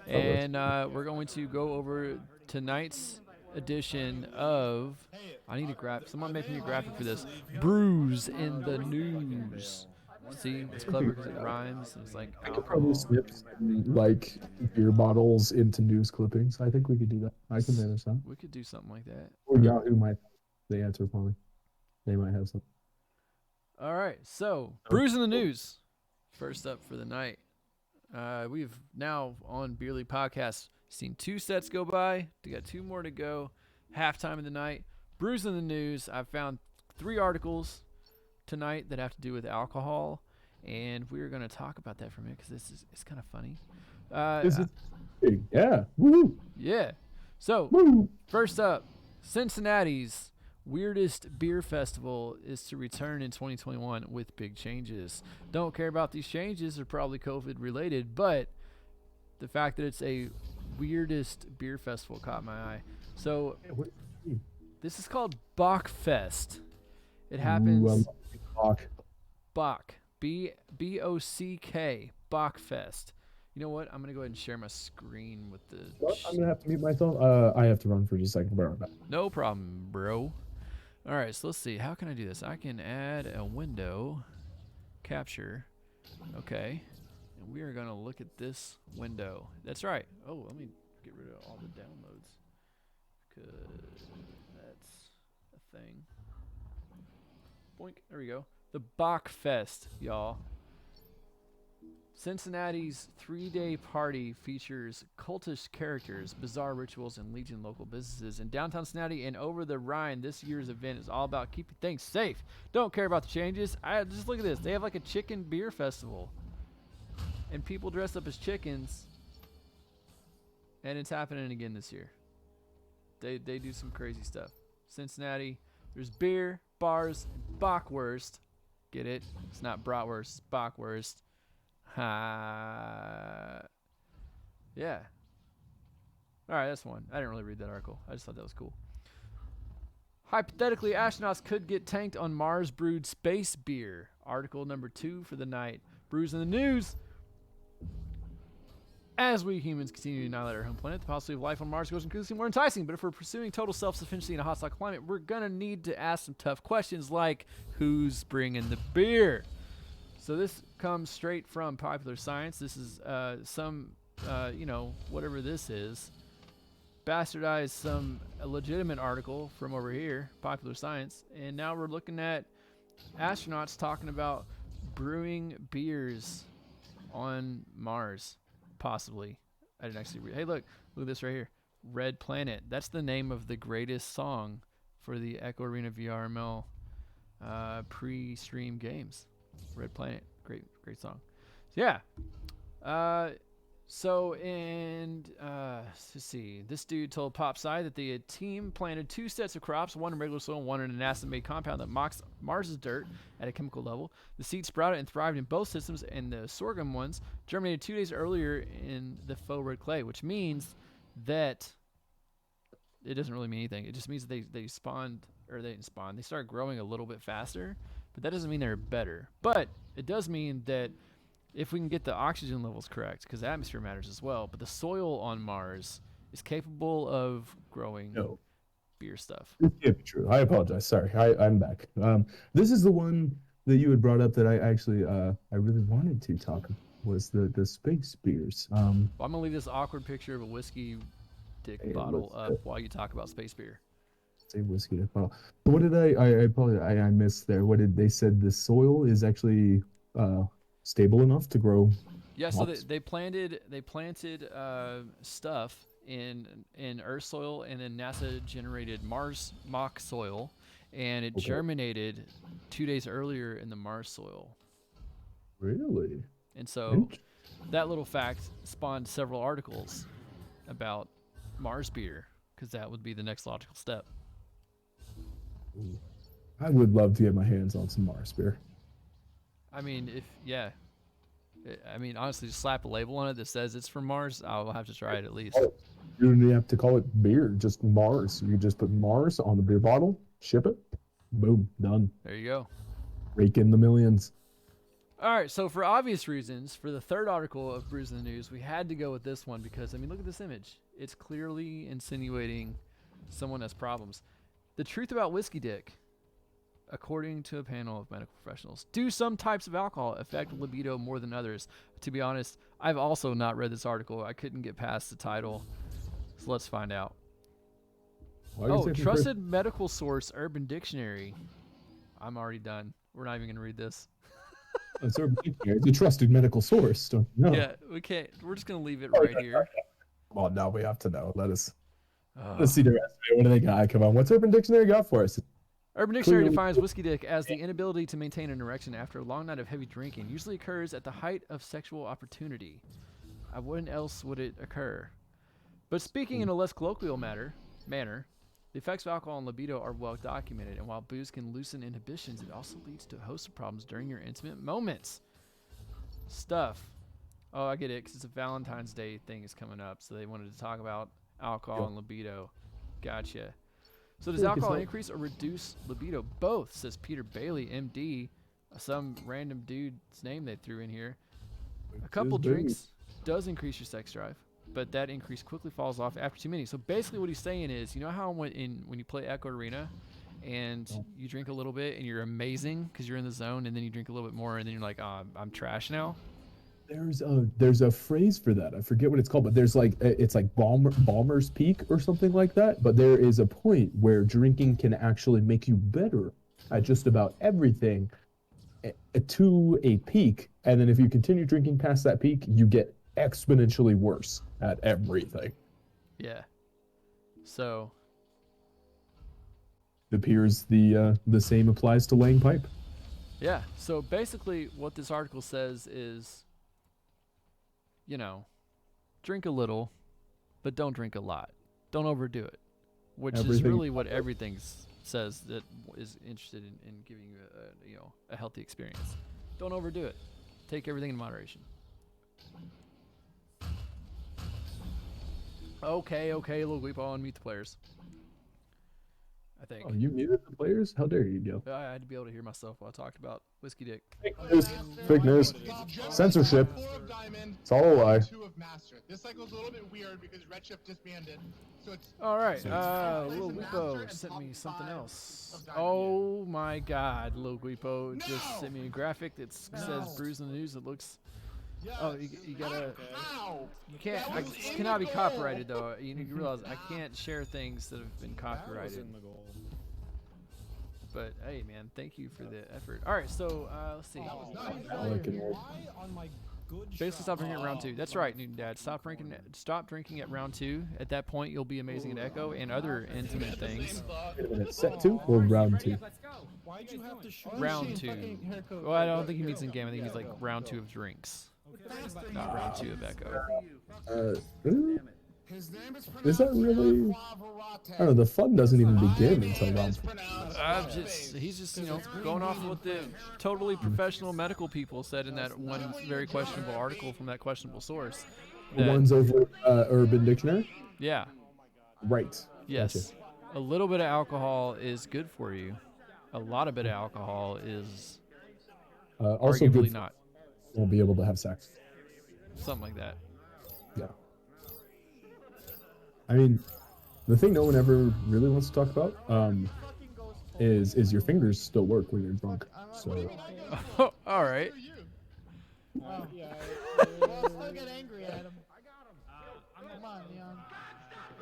and we're going to go over tonight's edition of someone make me a graphic for this. Brews in the news. See, it's clever because it rhymes. It's like I could probably snip like beer bottles into news clippings. I think we could do that. I can manage that. We could do something like that. Or Yahoo might have the answer for me. They might have something. All right, so brews in the news. First up for the night. We've now on Beer League Podcast seen 2 sets go by. We got 2 more to go. Halftime of the night. Brews in the news. I've found 3 articles tonight that have to do with alcohol, and we're going to talk about that for a minute because it's kind of funny. Yeah. Woo. Yeah. So, Woo. First up, Cincinnati's weirdest beer festival is to return in 2021 with big changes. Don't care about these changes. They're probably COVID related, but the fact that it's a weirdest beer festival caught my eye. So this is called Bockfest. It happens Bock, B-O-C-K, Bockfest. You know what? I'm gonna go ahead and share my screen with the. I'm gonna have to mute myself. I have to run for just a second. No problem, bro. All right, so let's see. How can I do this? I can add a window capture. Okay. And we are going to look at this window. That's right. Oh, let me get rid of all the downloads because that's a thing. Boink. There we go. The Bockfest, y'all. Cincinnati's 3-day party features cultish characters, bizarre rituals, and legion local businesses. In downtown Cincinnati and over the Rhine, this year's event is all about keeping things safe. Don't care about the changes. Just look at this. They have like a chicken beer festival. And people dress up as chickens. And it's happening again this year. They do some crazy stuff. Cincinnati, there's beer, bars, and bockwurst. Get it? It's not bratwurst, it's bockwurst. Yeah. All right, that's one. I didn't really read that article. I just thought that was cool. Hypothetically, astronauts could get tanked on Mars brewed space beer. Article number 2 for the night. Brews in the news. As we humans continue to annihilate our home planet, the possibility of life on Mars goes increasingly more enticing. But if we're pursuing total self-sufficiency in a hostile climate, we're going to need to ask some tough questions like, who's bringing the beer? So this comes straight from Popular Science. This is whatever this is, bastardized a legitimate article from over here, Popular Science. And now we're looking at astronauts talking about brewing beers on Mars. Possibly. I didn't actually read. Hey, look at this right here. Red Planet. That's the name of the greatest song for the Echo Arena VRML pre-stream games. Red Planet. Great song. So, yeah. Let's see. This dude told PopSci that the team planted 2 sets of crops, one in regular soil and one in an acid-made compound that mocks Mars's dirt at a chemical level. The seeds sprouted and thrived in both systems, and the sorghum ones germinated 2 days earlier in the faux red clay, which means that it doesn't really mean anything. It just means that they start growing a little bit faster, but that doesn't mean they're better. But it does mean that if we can get the oxygen levels correct, because the atmosphere matters as well, but the soil on Mars is capable of growing beer stuff. This can't be true. I apologize. Sorry. I'm back. This is the one that you had brought up that I actually I really wanted to talk about, was the space beers. Well, I'm going to leave this awkward picture of a whiskey dick bottle up while you talk about space beer. Say whiskey dick bottle. What did I missed there? What did they said the soil is actually stable enough to grow? Yeah, so they planted stuff in Earth soil, and then NASA generated Mars mock soil, and it germinated 2 days earlier in the Mars soil. Really? And so that little fact spawned several articles about Mars beer, because that would be the next logical step. I would love to get my hands on some Mars beer. I mean, honestly, just slap a label on it that says it's from Mars. I'll have to try it at least. You don't even have to call it beer, just Mars. You just put Mars on the beer bottle, ship it, boom, done. There you go. Rake in the millions. All right, so for obvious reasons, for the third article of Brews in the News, we had to go with this one because, look at this image. It's clearly insinuating someone has problems. The truth about whiskey dick. According to a panel of medical professionals, do some types of alcohol affect libido more than others? To be honest, I've also not read this article. I couldn't get past the title. So let's find out. Trusted medical source, Urban Dictionary. I'm already done. We're not even going to read this. It's Urban Dictionary. It's a trusted medical source. Don't you know? Yeah, we can't. We're just going to leave it right here. Well, now we have to know. Let's see the rest of it. What do they got? Come on. What's Urban Dictionary got for us? Urban Dictionary defines whiskey dick as the inability to maintain an erection after a long night of heavy drinking. Usually occurs at the height of sexual opportunity. When else would it occur? But speaking in a less colloquial manner, the effects of alcohol on libido are well documented, and while booze can loosen inhibitions, it also leads to a host of problems during your intimate moments. Stuff. Oh, I get it, because it's a Valentine's Day thing is coming up, so they wanted to talk about alcohol and libido. Gotcha. So does alcohol increase or reduce libido? Both, says Peter Bailey, MD, some random dude's name they threw in here. A couple drinks does increase your sex drive, but that increase quickly falls off after too many. So basically what he's saying is, you know how when you play Echo Arena and you drink a little bit and you're amazing because you're in the zone, and then you drink a little bit more and then you're like, oh, I'm trash now? There's a phrase for that. I forget what it's called, but there's it's like Balmer's Peak or something like that. But there is a point where drinking can actually make you better at just about everything to a peak. And then if you continue drinking past that peak, you get exponentially worse at everything. Yeah. So it appears the same applies to laying pipe. Yeah. So basically what this article says is, drink a little, but don't drink a lot. Don't overdo it, which is really what everything says that is interested in giving you a healthy experience. Don't overdo it. Take everything in moderation. Okay, little weep, I'll unmute the players. I think. Oh, you muted the players? How dare you, Gil? I had to be able to hear myself while I talked about Whiskey Dick. Fake news. Censorship. It's all a lie. This cycle's a little bit weird because Redshift disbanded. So it's All right, Lil Guipo sent me something else. Oh my God, Lil Guipo just sent me a graphic that says "Bruise in the News." It looks. Oh, you gotta. You can't. It cannot be copyrighted though. You need to realize I can't share things that have been copyrighted. But hey, man, thank you for the effort. All right, so let's see. Basically, stop drinking at round 2. That's right, Newton Dad. Stop drinking at round 2. At that point, you'll be amazing at Echo and other intimate things. Wait a minute. Set 2 or round 2? Round 2. Well, I don't think he means in game. I think he's like round 2 of drinks, not round 2 of Echo. Is that really? I don't know. The fun doesn't even begin until round 4. He's just going off what the totally professional medical people said in that one very questionable article from that questionable source. The ones over Urban Dictionary. Yeah. Right. Yes. Gotcha. A little bit of alcohol is good for you. A lot of bit of alcohol is also arguably good. not. Won't be able to have sex. Something like that. Yeah. I mean, the thing no one ever really wants to talk about is your fingers still work when you're drunk. So. All right. Well, still get angry at him. Come on, Leon.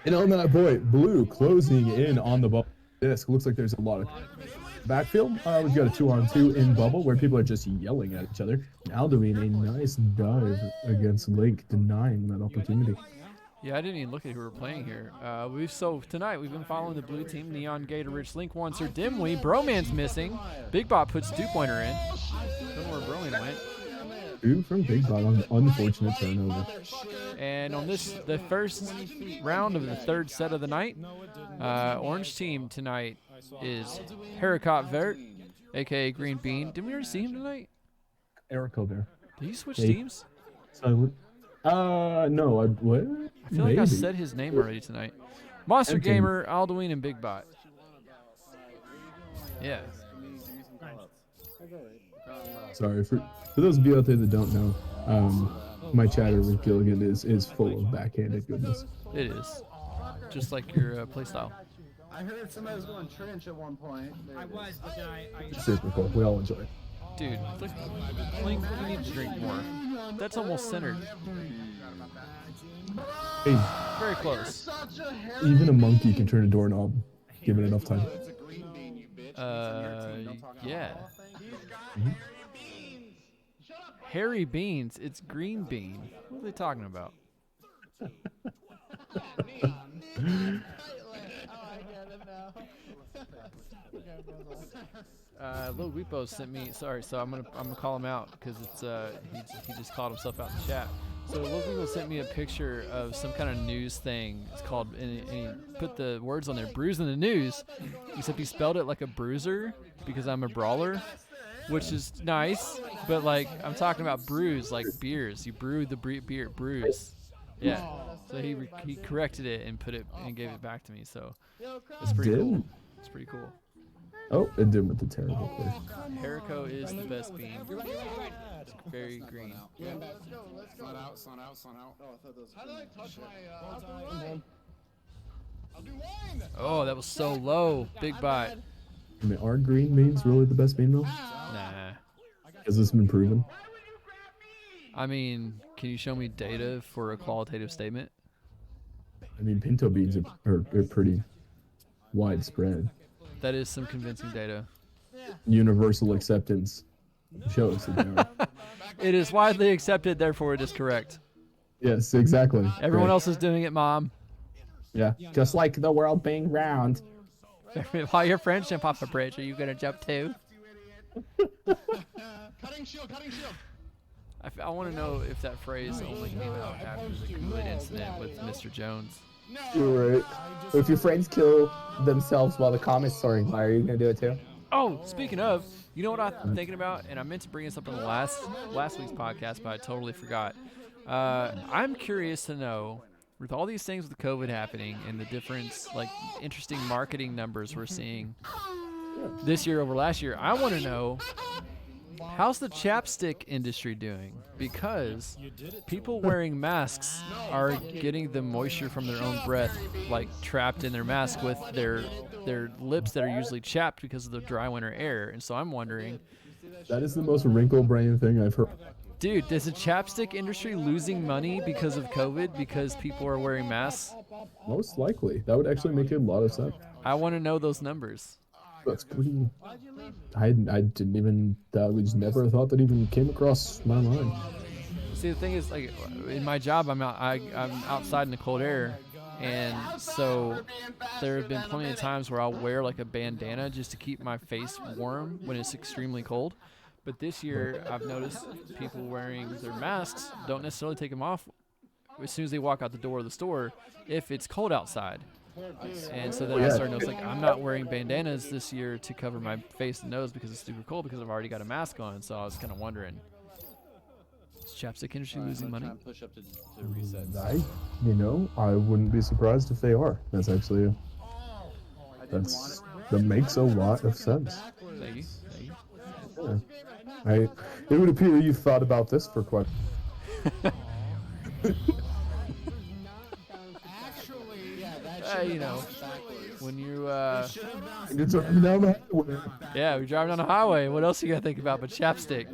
And on that boy, Blue closing in on the bubble disc. Looks like there's a lot of backfield. We've got a 2-on-2 in bubble where people are just yelling at each other. Now doing a nice dive against Link, denying that opportunity. Yeah, I didn't even look at who we're playing here. Tonight we've been following the blue team. Neon Gator Rich Link wants her Dimwee. Broman's missing. Big Bot puts 2-pointer in. Don't know where Broman went. 2 from Big Bot on unfortunate turnover. And on the first round of the third set of the night, Orange team tonight is Haricot Vert, aka Green Bean. Didn't we already see him tonight? Eric Over. Did he switch teams? Silent. No, what? I feel like I said his name already tonight. Monster Gamer, Alduin, and Big Bot. Yeah. Sorry, for those of you out there that don't know, my chatter with Giligin is full of backhanded goodness. It is. Just like your playstyle. I heard somebody was going trench at one point. I was, but then I It's super cool. We all enjoy it. Dude, Link, you need to drink more. That's almost centered. Hey, Very close. even a monkey can turn a doorknob, given enough time. Yeah. Harry Beans. It's Green Bean. What are they talking about? Lil Weepo sent me. Sorry, so I'm gonna call him out because it's he just called himself out in the chat. So Lil Weepo sent me a picture of some kind of news thing. It's called and he put the words on there, "Bruise in the News," except he spelled it like a bruiser because I'm a brawler, which is nice. But like I'm talking about brews, like beers. You brew the beer, brews. Yeah. So he corrected it and put it and gave it back to me. So it's pretty cool. It's pretty cool. Oh, it did with the terrible play. Jericho is the best bean. It's very green. Slide out. How did I touch my I'll do one. Oh, that was so low. Big bot. I mean, are green beans really the best bean though? Nah. Has this been proven? I mean, can you show me data for a qualitative statement? I mean, pinto beans are pretty widespread. That is some convincing data. Universal acceptance shows that they are. It is widely accepted, therefore it is correct. Yes, exactly. Everyone Great. else is doing it, Mom. Yeah, just like the world being round. While your friends jump off a bridge, are you going to jump too? Cutting shield. I want to know if that phrase only came out after the Kool-Aid incident with Mr. Jones. You're right. If your friends kill themselves while the comment's soaring by, are you gonna do it too? Oh, speaking of, you know what I'm thinking about? And I meant to bring this up in the last week's podcast, but I totally forgot. I'm curious to know with all these things with COVID happening and the difference, like interesting marketing numbers we're seeing this year over last year, I want to know, how's the chapstick industry doing? Because people wearing masks are getting the moisture from their own breath, like trapped in their mask with their lips that are usually chapped because of the dry winter air. And so I'm wondering, That is the most wrinkle brain thing I've heard. dude, is the chapstick industry losing money because of COVID because people are wearing masks? Most likely. That would actually make a lot of sense. I want to know those numbers. That's pretty. I didn't even. That was never a thought that even came across my mind. See, the thing is, like, in my job, I'm outside in the cold air, and so there have been plenty of times where I'll wear like a bandana just to keep my face warm when it's extremely cold. But this year, I've noticed people wearing their masks don't necessarily take them off as soon as they walk out the door of the store if it's cold outside. And so then I started noticing, like, I'm not wearing bandanas this year to cover my face and nose because it's super cold because I've already got a mask on. So I was kind of wondering, is chapstick industry losing money? Push up to reset. I wouldn't be surprised if they are. That's actually that makes a lot of sense. Thank you. Yeah. It would appear you've thought about this for quite. When you You're driving down the highway. yeah, we're driving down the highway. What else you gotta think about but chapstick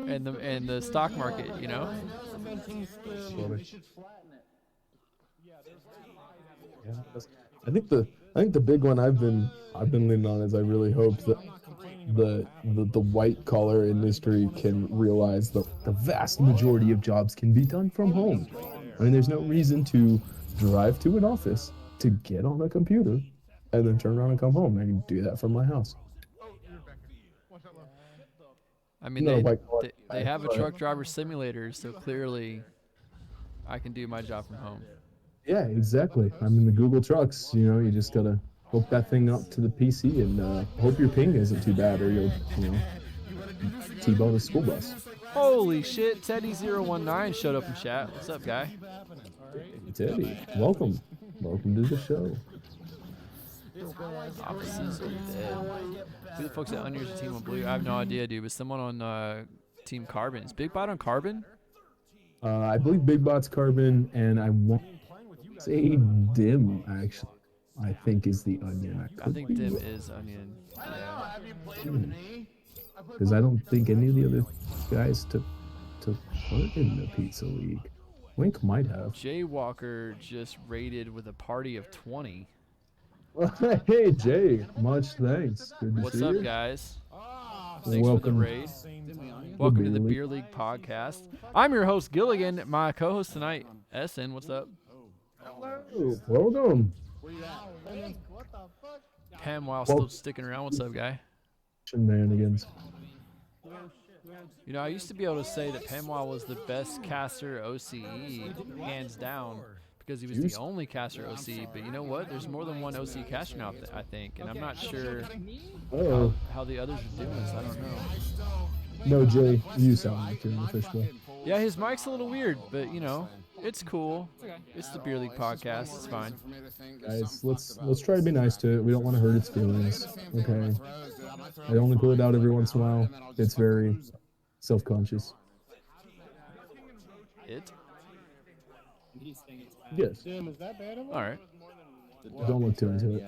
and the stock market? Yeah, I think the big one I've been leaning on is I really hope that the white collar industry can realize that the vast majority of jobs can be done from home. I mean, there's no reason to drive to an office to get on a computer and then turn around and come home. I can do that from my house. I mean, they have a truck driver simulator, so clearly I can do my job from home. Yeah, exactly. I mean, the Google trucks, you just gotta hook that thing up to the PC and hope your ping isn't too bad, or you'll T-bone a school bus. Holy shit, Teddy019 showed up in chat. What's up, guy? Hey, Teddy, welcome to the show. Offices are dead. Who the fuck's that Onions team on blue? I have no idea, dude, but someone on Team Carbon. Is Big Bot on Carbon? I believe Big Bot's Carbon, and I won't say Dim, actually. I think is the Onion. I think Dim is Onion. Yeah. Because I don't think any of the other guys took part in the Pizza League. Wink might have. Jaywalker just raided with a party of 20. Hey, Jay. Much thanks. Good to What's see up, you. guys? Thanks for the raid. Welcome to the Beer League podcast. I'm your host, Giligin. My co-host tonight, Esend. What's up? Hello. Welcome. Pam, while still sticking around. What's up, guy? Shenanigans. I used to be able to say that Pamwa was the best caster OCE, hands down, because he was the only caster OCE. But you know what? There's more than one OCE caster now, I think, and I'm not sure how the others are doing, so I don't know. No, Jay, you sound like you're in the fishbowl. Yeah, his mic's a little weird, but it's cool. It's the Beer League podcast. It's fine. Guys, let's try to be nice to it. We don't want to hurt its feelings. Okay. I only pull it out every once in a while. It's very self-conscious. It? Yes. All right. Don't look too into it.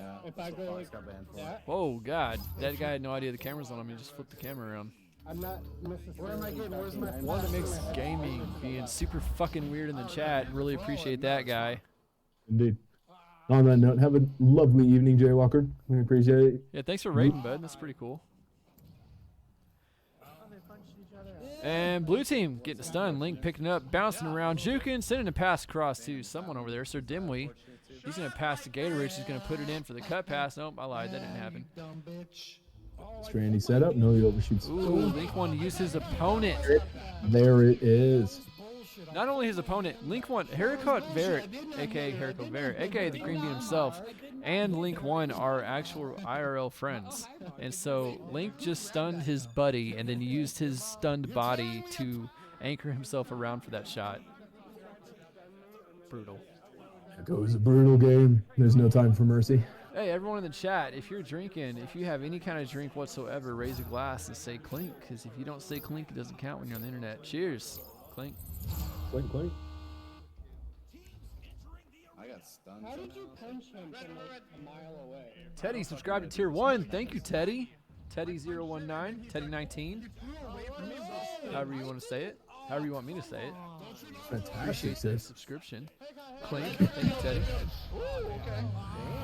Whoa, God. That guy had no idea the camera's on him. He just flipped the camera around. I'm not necessarily. One that makes gaming being super fucking weird in the chat. Really appreciate that, guy. Indeed. On that note, have a lovely evening, Jay Walker. We appreciate it. Yeah, thanks for raiding, bud. That's pretty cool. And blue team getting stunned. Link picking up, bouncing around, juking, sending a pass across to someone over there. Sir Dimwee. He's going to pass to Gatorade. He's going to put it in for the cut pass. Nope, I lied. That didn't happen. Strandy setup. No, he overshoots. Ooh, Link wanted to use his opponent. There it is. Not only his opponent, Link won. Jericho Verrett, a.k.a. Jericho Verrett, a.k.a. the Green Bean himself, and Link 1 are actual IRL friends. And so Link just stunned his buddy and then used his stunned body to anchor himself around for that shot. Brutal. It goes a brutal game. There's no time for mercy. Hey, everyone in the chat, if you're drinking, if you have any kind of drink whatsoever, raise a glass and say clink, because if you don't say clink, it doesn't count when you're on the internet. Cheers. Clink. Clink, clink. I got stunned. How did you punch him from like a mile away? Teddy, subscribe to Tier 1. Thank you, Teddy. Teddy019, Teddy19. However you want to say it. However you want me to say it. Fantastic, Appreciate the sis. subscription. Clink. Thank you, Teddy.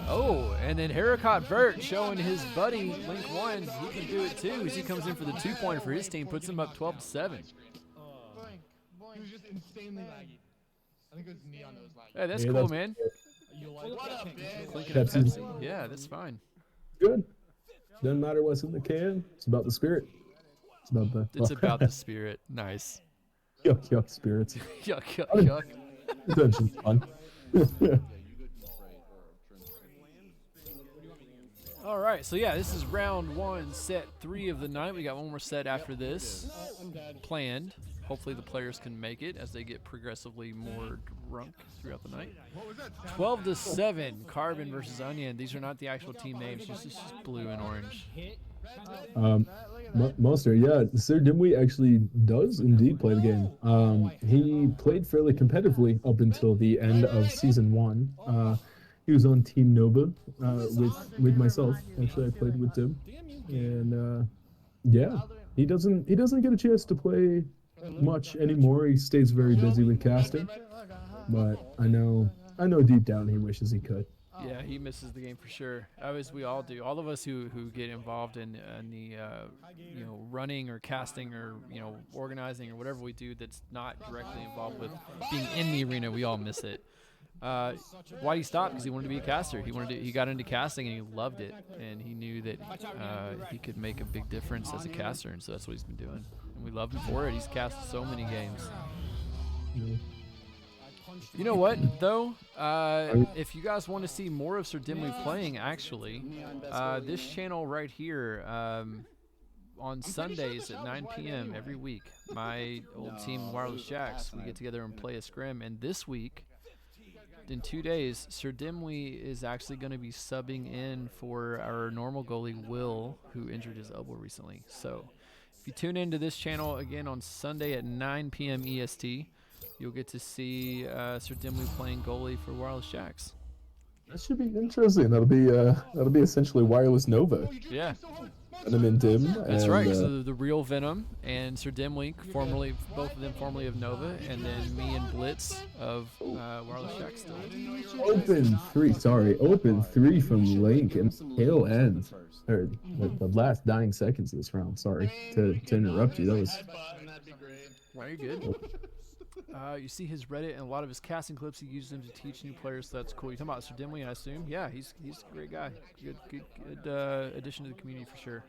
Oh, and then Haricot Vert showing his buddy, Link 1, he can do it too as he comes in for the 2-pointer for his team, puts him up 12-7. He was just insanely laggy. I think it was Neon that was laggy. Hey, that's Yeah, cool, that's man. What up, bitch? Clinking a Pepsi. Pepsi. Yeah, that's fine. Good. Doesn't matter what's in the can. It's about the spirit. It's about the. It's about the spirit. Nice. yuck, yuck spirits. Yuck, yuck, yuck. Attention's fun. All right, so yeah, this is round 1, set 3 of the night. We got one more set after this planned. Hopefully the players can make it as they get progressively more drunk throughout the night. 12-7, Carbon versus Onion. These are not the actual team names. This is just blue and orange. Monster, yeah. Sir Dimwee actually does indeed play the game. He played fairly competitively up until the end of season 1. He was on Team Nova with myself. Actually, I played with Dim, and yeah, he doesn't get a chance to play much anymore. He stays very busy with casting, but I know deep down he wishes he could. Yeah, he misses the game for sure. As we all do. All of us who get involved in the running or casting or organizing or whatever we do that's not directly involved with being in the arena, we all miss it. Why did he stop? Because he wanted to be a caster. He got into casting and he loved it, and he knew that he could make a big difference as a caster, and so that's what he's been doing. And we love him for it. He's cast so many games. You know what, though? If you guys want to see more of Sir Dimwee playing, actually, this channel right here, on Sundays at 9 p.m. every week, my old team, Wireless Jacks, we get together and play a scrim. And this week, in 2 days, Sir Dimwee is actually going to be subbing in for our normal goalie, Will, who injured his elbow recently. So if you tune into this channel again on Sunday at 9 p.m. EST, you'll get to see Sir Dimwee playing goalie for Wireless Jacks. That should be interesting. That'll be essentially Wireless Nova. Yeah. Venom and Dim. That's right. So the real Venom and Sir Dimwee, both of them formerly of Nova, and then me and Blitz of Wireless Jacks still. Open three from Link and tail end. Or the last dying seconds of this round. Sorry to interrupt you. That was. Wow, you're good. You see his Reddit and a lot of his casting clips. He uses them to teach new players, so that's cool. You talking about Sir Dimwee, I assume? Yeah, he's a great guy. Good addition to the community for sure.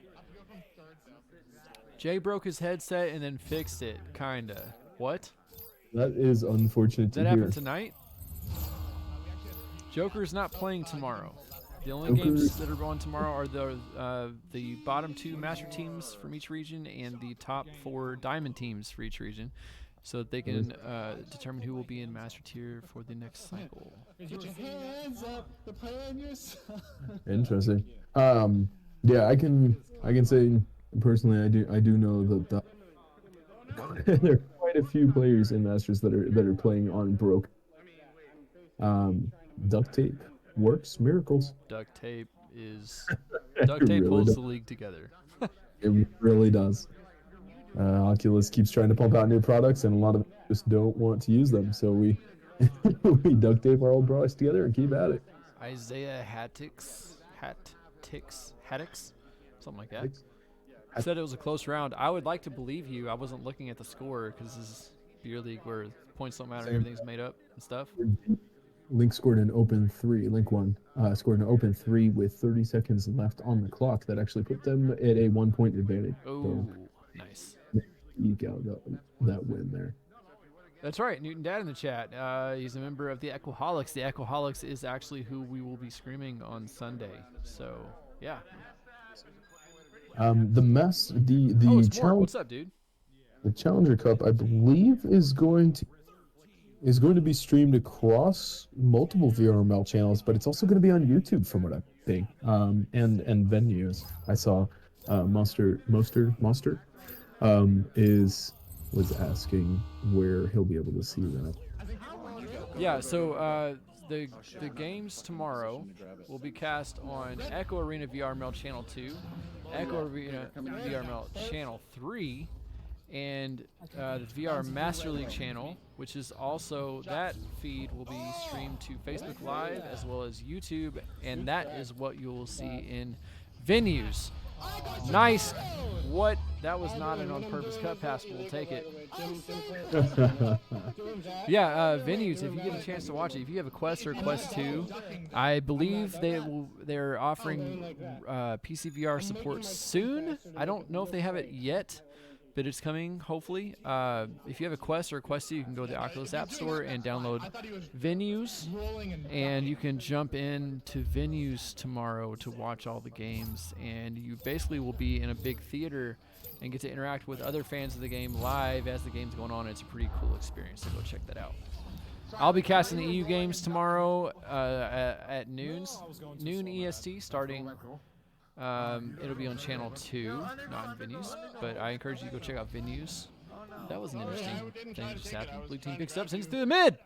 Jay broke his headset and then fixed it, kinda. What? That is unfortunate to hear. That happened tonight? Joker's not playing tomorrow. The only games that are going tomorrow are the bottom 2 master teams from each region and the top 4 diamond teams for each region, so that they can determine who will be in Master Tier for the next cycle. Get your hands up. The plan yourself. Interesting. Yeah, I can say personally, I do know that there are quite a few players in Masters that are playing on broke. Duct tape works miracles. Duct tape Really pulls does. the league together. It really does. Oculus keeps trying to pump out new products, and a lot of them just don't want to use them. So we we duct tape our old products together and keep at it. Isaiah Hattix, something like that. Said it was a close round. I would like to believe you. I wasn't looking at the score because this is beer league where points don't matter, everything's made up and stuff. Link scored an open 3. Link won. Scored an open 3 with 30 seconds left on the clock. That actually put them at a 1-point advantage. Oh, so, nice. Eke out that win there. That's right. Newton Dad in the chat. He's a member of the Equiholics. The Equiholics is actually who we will be screaming on Sunday. So, yeah. The challenge. What's up, dude? The Challenger Cup, I believe, is going to is going to be streamed across multiple VRML channels, but it's also going to be on YouTube from what I'm seeing. And venues. I saw Monster was asking where he'll be able to see that. Yeah, so the games tomorrow will be cast on Echo Arena VRML Channel 2, Echo Arena VRML Channel 3, and the VR Master League channel, which is also, that feed will be streamed to Facebook Live as well as YouTube, and that is what you will see in venues. Nice. What? That was not an on-purpose cut pass, but we'll take it. Yeah, venues, if you get a chance to watch it, if you have a Quest or a Quest 2, I believe they're offering PCVR support soon. I don't know if they have it yet, but it's coming, hopefully. If you have a Quest or a Quest 2, you can go to the Oculus App Store and download Venues, and you can jump into Venues tomorrow to watch all the games, and you basically will be in a big theater and get to interact with other fans of the game live as the game's going on. It's a pretty cool experience, so go check that out. I'll be casting the EU games tomorrow at noon EST, starting. It'll be on channel 2, not in Venues, but I encourage you to go check out Venues. That was an interesting thing that just happened. Blue team picks up, sends it through the mid.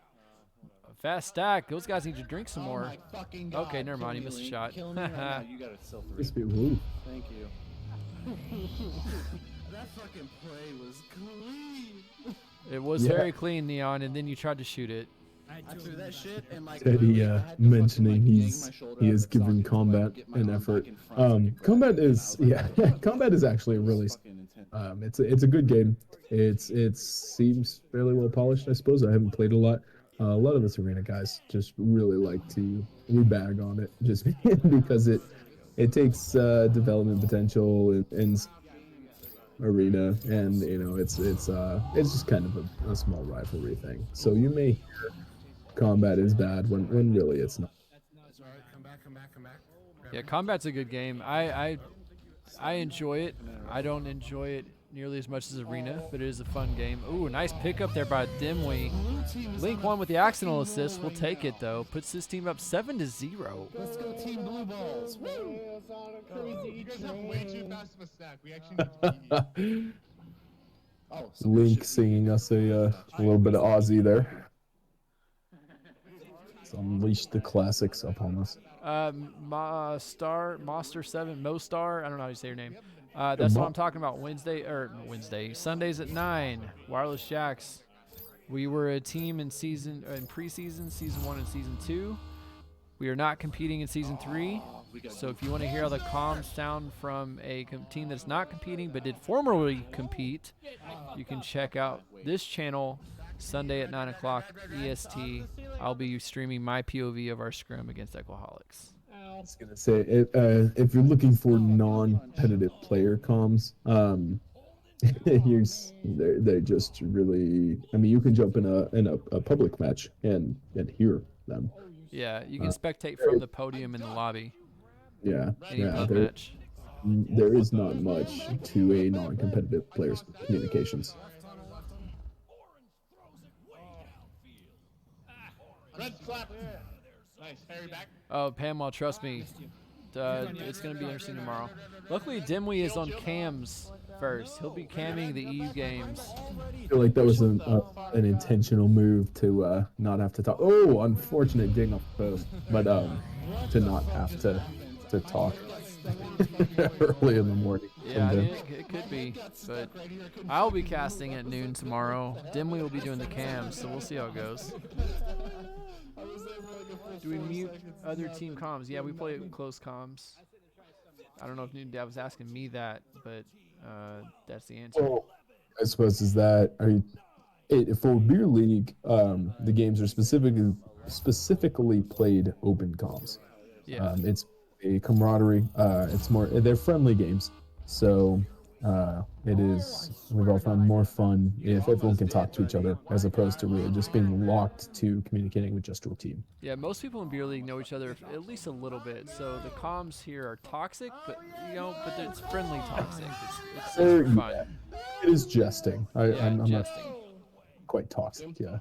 A fast stack. Those guys need to drink some more. Okay, never mind. He missed a shot. You got it still 3. Thank you. That fucking play was clean. It was very clean, Neon, and then you tried to shoot it. I threw that shit and like Teddy mentioning he is giving combat an effort. Combat is combat is actually a really it's a good game. It seems fairly well polished, I suppose. I haven't played a lot. A lot of us arena guys just really like to rebag on it just because it takes development potential in arena, and you know it's just kind of a small rivalry thing. So you may hear combat is bad when really it's not. Come back. Yeah, combat's a good game. I enjoy it. I don't enjoy it nearly as much as Arena, but it is a fun game. Ooh, nice pickup there by Dimwee. Link one with the accidental assist. We'll take it though. Puts his team up 7-0. Let's go team blue balls. Woo! You guys have way too fast of a stack. We actually need to Link singing us a little bit of Aussie there. Let's unleash the classics upon us. Monster 7, Mostar. I don't know how you say your name. That's what I'm talking about. Sundays at 9. Wireless Jacks. We were a team in preseason, season 1 and season 2. We are not competing in season 3. So if you want to hear how the comms sound from a team that's not competing but did formerly compete, you can check out this channel Sunday at 9 o'clock EST. I'll be streaming my POV of our scrim against Equaholics. I was gonna say, if you're looking for non-competitive player comms, they're just really. I mean, you can jump in a public match and hear them. Yeah, you can spectate from the podium in the lobby. Yeah, Match. There is not much to a non-competitive player's communications. red slap. Nice. Harry back. Oh, Pamela, trust me. It's going to be interesting tomorrow. Luckily, Dimwee is on cams first. He'll be camming the EU games. I feel like that was an intentional move to not have to talk. Oh, unfortunate ding off the post. But to not have to talk early in the morning. Yeah, it could be. But I'll be casting at noon tomorrow. Dimwee will be doing the cams, so we'll see how it goes. Do we mute other team comms? Yeah, we play close comms. I don't know if Newton Dad was asking me that, but that's the answer. Well, I suppose is that for Beer League, the games are specifically played open comms. Yeah. It's a camaraderie. They're friendly games, so we've all found more fun if everyone can talk to each other as opposed to really just being locked to communicating with just your team. Yeah, most people in Beer League know each other at least a little bit, so the comms here are toxic, but it's friendly toxic. It's fun. Yeah, it is jesting. I'm jesting. not quite toxic. Yeah.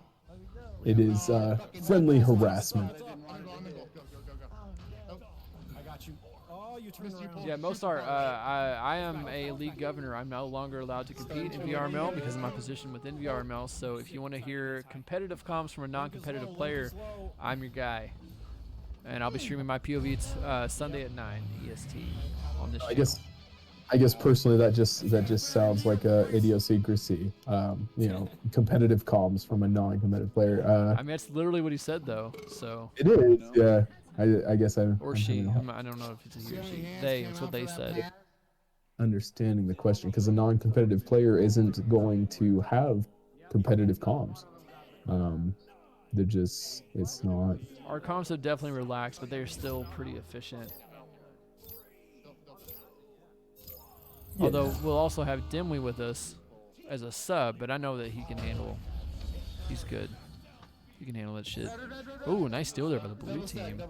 It is friendly harassment. I got you. Oh, you turned around. Yeah, Mostar, I am a league governor. I'm no longer allowed to compete in VRML because of my position within VRML. So if you want to hear competitive comms from a non-competitive player, I'm your guy. And I'll be streaming my POV Sunday at 9 EST on this channel. I guess personally that just sounds like a idiosyncrasy. Competitive comms from a non-competitive player. I mean, that's literally what he said, though. So it is, yeah. I guess or she. I don't know if it's a he or she. They. That's what they said. Understanding the question, because a non-competitive player isn't going to have competitive comms. It's not. Our comms have definitely relaxed, but they're still pretty efficient. Yeah. Although we'll also have Dimly with us as a sub, but I know that he can handle. He's good. He can handle that shit. Ooh, nice steal there by the blue team.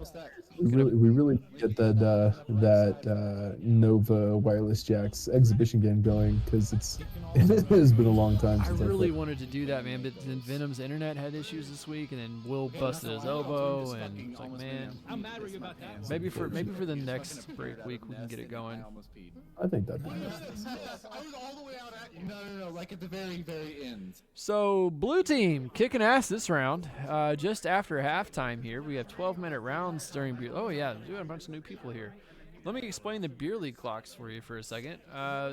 We really get that Nova Wireless Jacks exhibition game going, because it has been a long time since I really wanted to do that, man, but then Venom's internet had issues this week, and then Will busted his elbow, and it's like, man, maybe for the next break week we can get it going. I think that'd be I was all the way out at you. No, like at the very, very end. So, blue team kicking ass this round. Just after halftime here, we have 12-minute rounds during beer. Oh yeah, we have a bunch of new people here. Let me explain the beer league clocks for you for a second.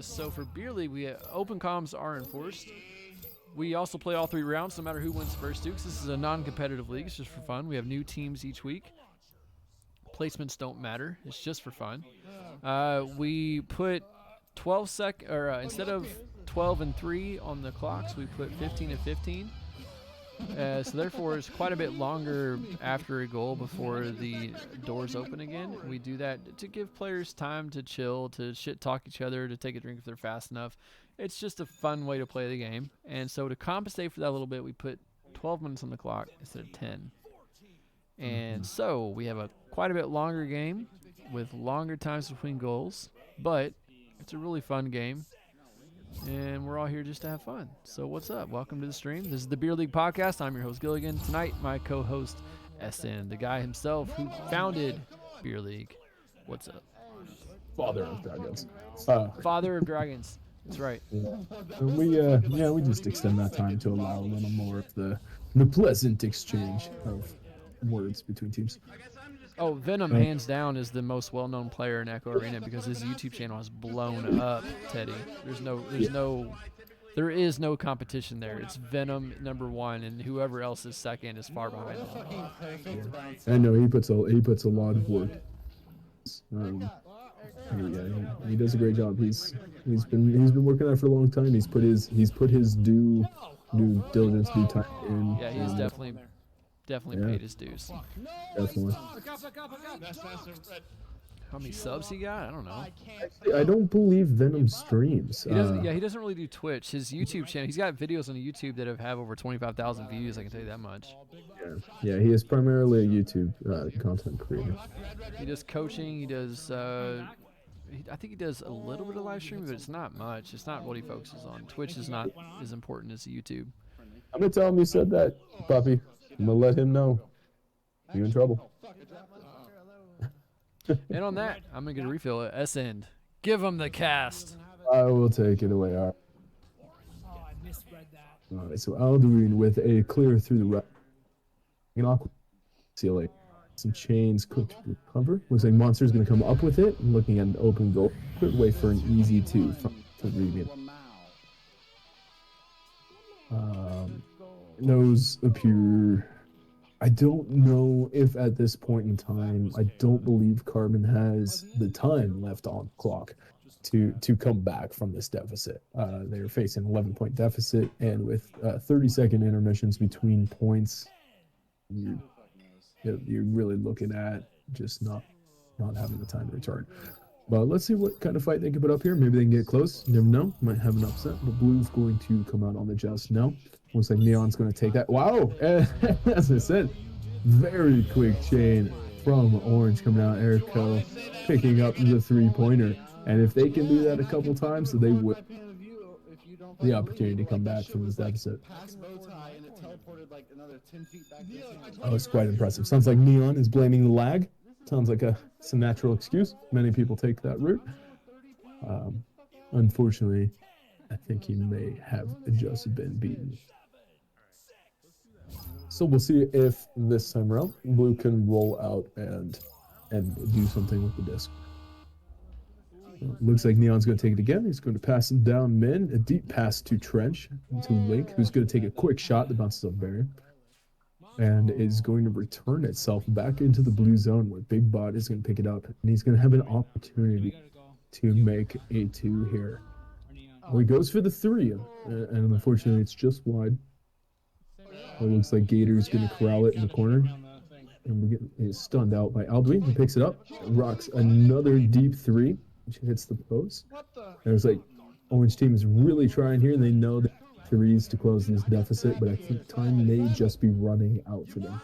So for beer league, open comms are enforced. We also play all 3 rounds, no matter who wins first. Dukes. This is a non-competitive league. It's just for fun. We have new teams each week. Placements don't matter. It's just for fun. We put 12 instead of 12 and 3 on the clocks, we put 15 and 15. So therefore, it's quite a bit longer after a goal before the doors open again. We do that to give players time to chill, to shit talk each other, to take a drink if they're fast enough. It's just a fun way to play the game. And so to compensate for that a little bit, we put 12 minutes on the clock instead of 10. And so we have quite a bit longer game with longer times between goals, but it's a really fun game. And we're all here just to have fun. So what's up? Welcome to the stream. This is the Beer League Podcast. I'm your host, Giligin. Tonight, my co-host, Esend, the guy himself who founded Beer League. What's up? Father of Dragons. Father of Dragons. That's right. Yeah. We just extend that time to allow a little more of the pleasant exchange of words between teams. Oh, Venom, hands down, is the most well-known player in Echo Arena because his YouTube channel has blown up, Teddy. There is no competition there. It's Venom _1, and whoever else is second is far behind him. I know he puts a lot of work. He does a great job. He's been working on it for a long time. He's put his due diligence, due time in. Yeah, he's definitely paid his dues. Definitely. How many subs he got? I don't know. I don't believe Venom streams. He doesn't really do Twitch. His YouTube channel, he's got videos on YouTube that have over 25,000 views. I can tell you that much. Yeah. He is primarily a YouTube content creator. He does coaching. He does. I think he does a little bit of live streaming, but it's not much. It's not what he focuses on. Twitch is not as important as YouTube. I'm gonna tell him you said that, puppy. I'm gonna let him know. You in trouble. And on that, I'm gonna get a refill at Esend. Give him the cast. I will take it away. All right, so Alduin with a clear through the right. Seal some chains cooked with cover. Looks like Monster's gonna come up with it. I'm looking at an open goal. Good way for an easy 2 from Regan. Nose appear. I don't know if at this point in time, I don't believe Carbon has the time left on the clock to come back from this deficit. They're facing an 11-point deficit, and with 30-second intermissions between points, you're really looking at just not having the time to return. But let's see what kind of fight they can put up here. Maybe they can get close. You never know. Might have an upset. But Blue's going to come out on the just now. Looks like Neon's going to take that. Wow! As I said, very quick chain from Orange coming out. Jericho picking up the 3-pointer. And if they can do that a couple times, so they would. If you don't the opportunity to come back from this deficit. Past bow tie and it teleported like another 10 feet back to the team. Oh, it's quite impressive. Sounds like Neon is blaming the lag. Sounds like it's a natural excuse. Many people take that route. Unfortunately, I think he may have just been beaten. So we'll see if this time around Blue can roll out and do something with the disc. Looks like Neon's going to take it again. He's going to pass it down mid. A deep pass to Trench, to Link, who's going to take a quick shot that bounces off barrier. And is going to return itself back into the blue zone where Big Bot is going to pick it up. And he's going to have an opportunity to make a 2 here. Well, he goes for the 3. And unfortunately, it's just wide. It looks like Gator's going to corral it in the corner. And he's stunned out by Alduin. He picks it up. Rocks another deep 3. Which hits the post. And it was like, Orange team is really trying here. And they know that 3s to close this deficit, but I think time may just be running out for them.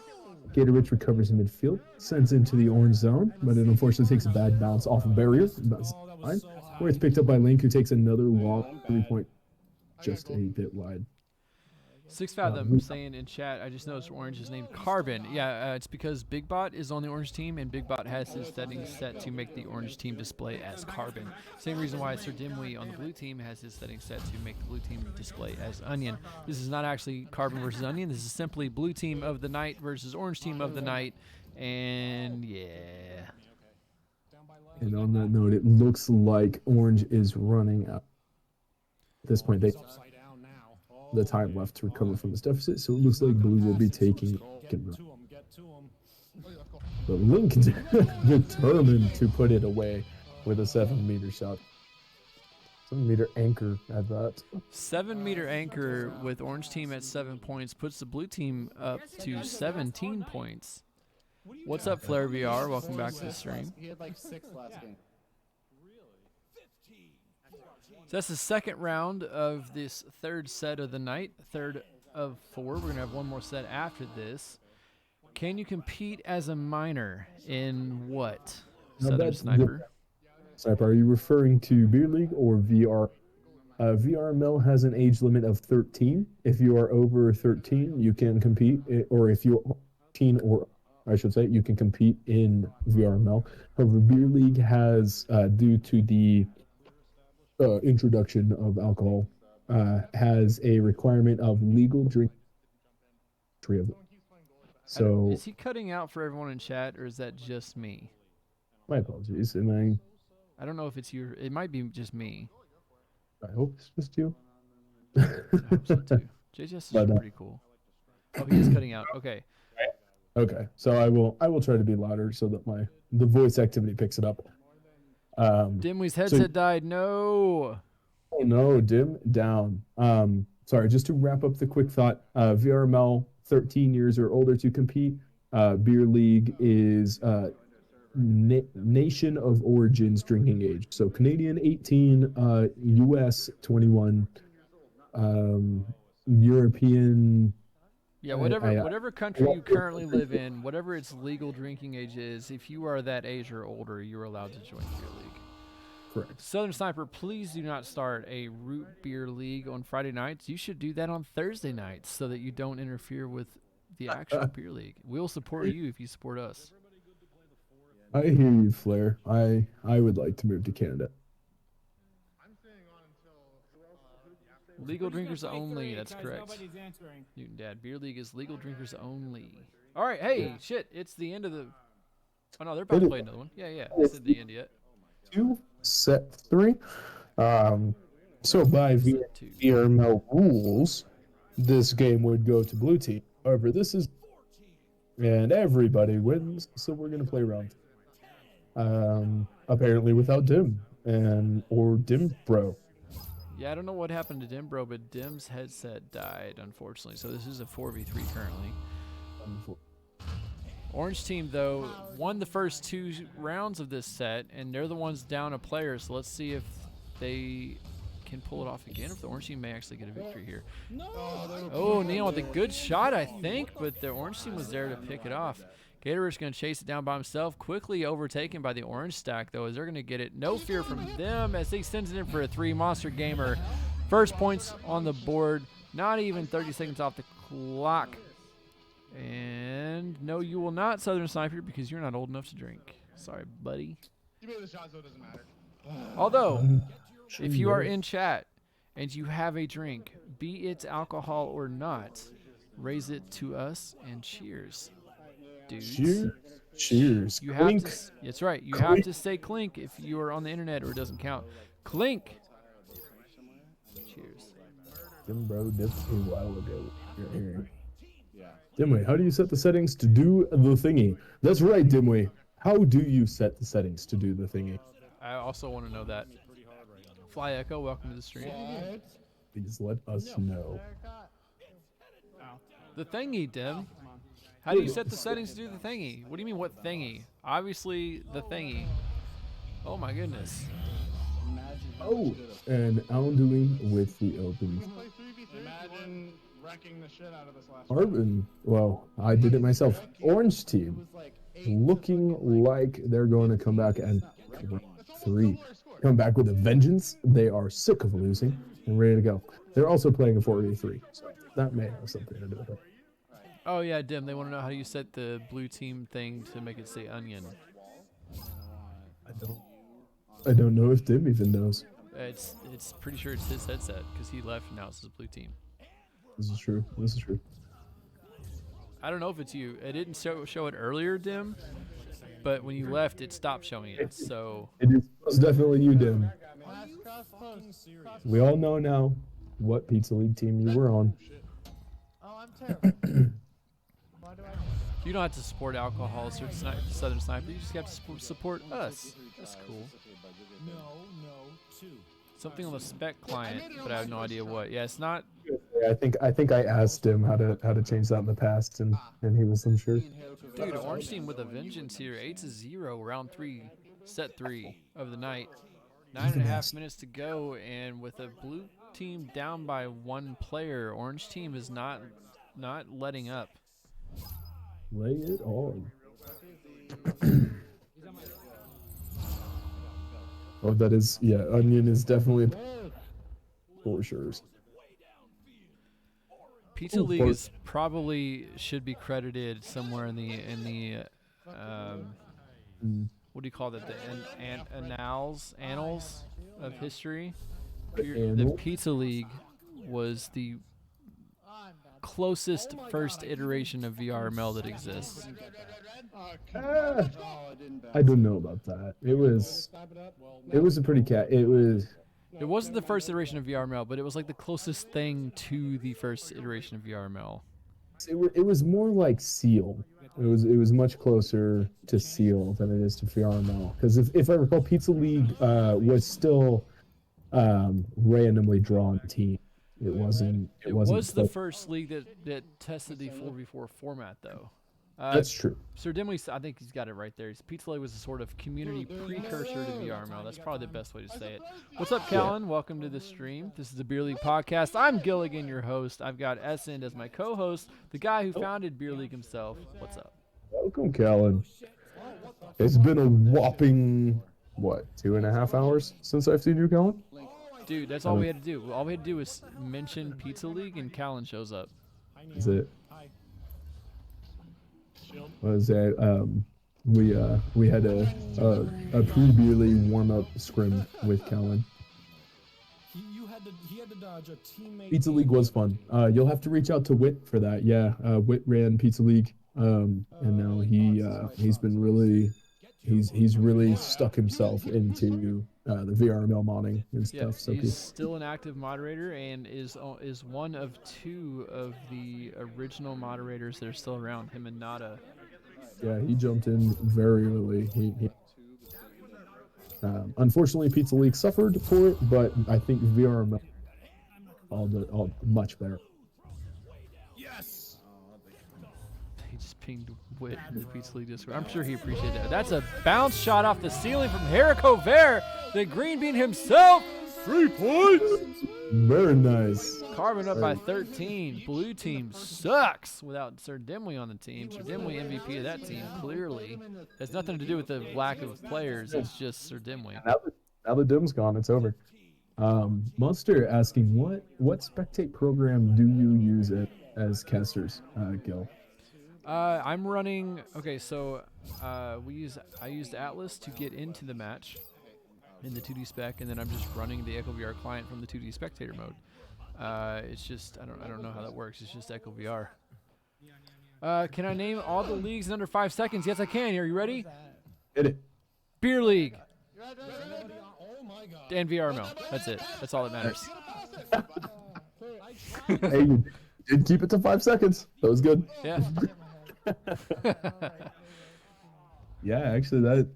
Gator Rich recovers in midfield, sends into the orange zone, but it unfortunately takes a bad bounce off a barrier. Where it's picked up by Link, who takes another long 3-point, just a bit wide. Six Fathom saying in chat, I just noticed Orange is named Carbon. Yeah, it's because Big Bot is on the Orange team, and Big Bot has his settings set to make the Orange team display as Carbon. Same reason why Sir Dimwee on the Blue team has his settings set to make the Blue team display as Onion. This is not actually Carbon versus Onion. This is simply Blue team of the night versus Orange team of the night. And yeah. And on that note, it looks like Orange is running out. At this point, the time left to recover from this deficit, so it looks like Blue will be taking. But Link determined to put it away with a 7-meter shot. 7-meter anchor at that. 7-meter anchor with Orange team at 7 points puts the Blue team up to 17 points. What's up, Flare VR? Welcome back to the stream. He had like 6 last game. So that's the second round of this third set of the night, third of 4. We're going to have one more set after this. Can you compete as a minor in what? Southern Sniper? Sniper, are you referring to Beer League or VR? VRML has an age limit of 13. If you are over 13, you can compete, or if you're 18 or I should say, you can compete in VRML. However, Beer League has, due to the introduction of alcohol, has a requirement of legal drink. So is he cutting out for everyone in chat, or is that just me? My apologies. I don't know if it's you. It might be just me. I hope it's just you. I hope so too. JJS is pretty cool. Oh, he is cutting out. Okay. Okay. So I will try to be louder so that the voice activity picks it up. Dimwee's headset died. No. Oh no, Dim down. Sorry, just to wrap up the quick thought. VRML 13 years or older to compete. Beer League is nation of origins drinking age. So Canadian 18, US 21, European. Yeah, whatever country you currently live in, whatever its legal drinking age is, if you are that age or older, you're allowed to join Beer League. Correct. Southern Sniper, please do not start a root beer league on Friday nights. You should do that on Thursday nights so that you don't interfere with the actual beer league. We'll support you if you support us. I hear you, Flair. I would like to move to Canada. Legal drinkers only. That's correct. Newton Dad, Beer League is legal drinkers only. All right, hey, shit, it's the end of the. Oh no, they're about to play another one. Yeah, it's at the end yet. 2, set 3. So by VRML rules, this game would go to Blue team. However, this is, and everybody wins, so we're gonna play round. Apparently without Dim or Dim Bro. Yeah, I don't know what happened to Dim Bro, but Dim's headset died, unfortunately. So this is a 4v3 currently. Orange team, though, won the first 2 rounds of this set, and they're the ones down a player. So let's see if they can pull it off again, if the Orange team may actually get a victory here. Oh, Neon with a good shot, I think, but the Orange team was there to pick it off. Gator's going to chase it down by himself, quickly overtaken by the Orange stack, though, as they're going to get it. No fear from them as he sends it in for a 3. Monster Gamer First points on the board. Not even 30 seconds off the clock. And no, you will not Southern Sniper because you're not old enough to drink. Sorry, buddy. Give me the shot so it doesn't matter. Although, if you are in chat and you have a drink, be it alcohol or not, raise it to us and cheers, dudes. Cheers. You Clink. have to. That's right. You have to say clink if you are on the internet or it doesn't count. Clink. Cheers. Tim bro dipped a while ago. You're here. Dimway, how do you set the settings to do the thingy? That's right, Dimway. How do you set the settings to do the thingy? I also want to know that. Fly Echo, welcome to the stream. Please let us know. The thingy, Dim. How do you set the settings to do the thingy? What do you mean, what thingy? Obviously, the thingy. Oh my goodness. Oh, and undoing with the open. Imagine wrecking the shit out of this last Arvin, well, I did it myself. Orange team, looking like they're going to come back and 3. Come back with a vengeance. They are sick of losing and ready to go. They're also playing a 4v3, so that may have something to do with it. Oh yeah, Dim, they want to know how you set the blue team thing to make it say onion. I don't know if Dim even knows. It's pretty sure it's his headset because he left and now it's his blue team. This is true. This is true. I don't know if it's you. It didn't show it earlier, Dim, but when you left, it stopped showing it. So It is most definitely you, Dim. We all know now what Pizza League team you were on. Oh, I'm terrible. you don't have to support alcohol or Southern Sniper. You just have to support us. That's cool. Something on the spec client, but I have no idea what. Yeah, it's not. Yeah, I think I asked him how to change that in the past, and he was unsure. Dude, Orange team with a vengeance here. 8-0, round 3, set 3 of the night. 9.5 minutes to go, and with a blue team down by 1 player, Orange team is not letting up. Lay it on. Oh, that is, yeah, Onion is definitely for sure. Pizza League is probably should be credited somewhere in the what do you call that? The annals of history. The Pizza League was the closest first iteration of VRML that exists. I don't know about that. It was a pretty It wasn't the first iteration of VRML, but it was like the closest thing to the first iteration of VRML. It was more like Seal. It was much closer to Seal than it is to VRML. Because if I recall, Pizza League was still randomly drawn team. It wasn't. It was the first league that tested the 4v4 format, though. That's true. Sir Dimwee, I think he's got it right there. Pizza League was a sort of community precursor to VRML. That's probably the best way to say it. What's up, Callan? Welcome to the stream. This is the Beer League podcast. I'm Giligin, your host. I've got Esend as my co-host, the guy who founded Beer League himself. What's up? Welcome, Callan. It's been a whopping, 2.5 hours since I've seen you, Callan? Dude, that's all we had to do. All we had to do was mention Pizza League, and Callan shows up. That's it. Was that we had a pre-beer league warm-up scrim with Callan. He had to dodge a teammate. Pizza League was fun. You'll have to reach out to Wit for that. Yeah, Wit ran Pizza League, and now he's been really he's really stuck himself into the VRML modding and stuff. Yeah, so he's still an active moderator and is one of 2 of the original moderators that are still around. Him and Nada. Yeah, he jumped in very early. Unfortunately, Pizza League suffered for it, but I think VRML all much better. Yes. He just pinged Wit in the Pizza League Discord. I'm sure he appreciated that. That's a bounce shot off the ceiling from Jericho Ver, the green bean himself. 3 points. Very nice. Carving up by 13. Blue team sucks without Sir Dimwee on the team. Sir Dimwee MVP of that team, clearly. Has nothing to do with the lack of players. It's just Sir Dimwee. Now that Dim's gone, it's over. Monster asking what spectate program do you use as casters, Gil? I'm running. Okay, so I used Atlas to get into the match in the 2D spec, and then I'm just running the Echo VR client from the 2D spectator mode. It's just I don't know how that works. It's just Echo VR. Can I name all the leagues in under 5 seconds? Yes, I can. Are you ready? Hit it. Beer League Oh my god. and VRML. That's it. That's all that matters. Hey, you did keep it to 5 seconds. That was good. Yeah. Yeah, actually,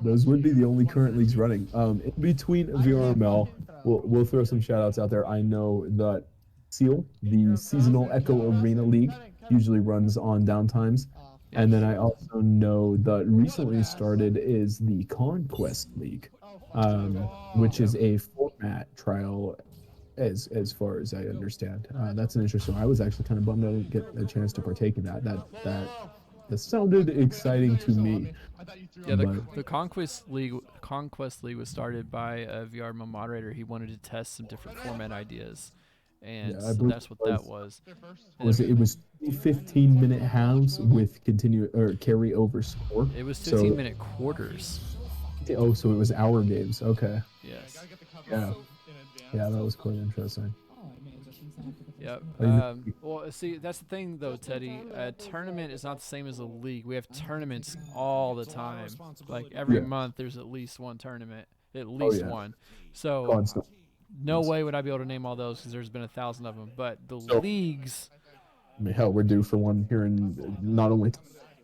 those would be the only current leagues running. In between VRML, we'll throw some shout outs out there. I know that Seal, the seasonal Echo Arena League, usually runs on downtimes. And then I also know that recently started is the Conquest League, which is a format trial as far as I understand. That's an interesting one. I was actually kind of bummed I didn't get a chance to partake in that. That sounded exciting to me. Yeah, the Conquest League was started by a VRML moderator. He wanted to test some different format ideas. And Yeah, so that's what that was. It was 15-minute halves with carry over score. It was 15-minute quarters. Oh, so it was hour games. Okay. Yes. Yeah, that was quite interesting. Yep. Well, see, that's the thing, though, Teddy. A tournament is not the same as a league. We have tournaments all the time. Like every month, there's at least one tournament, at least one. So Constant. no way would I be able to name all those because there's been 1,000 of them. But the leagues. I mean, hell, we're due for one here in not only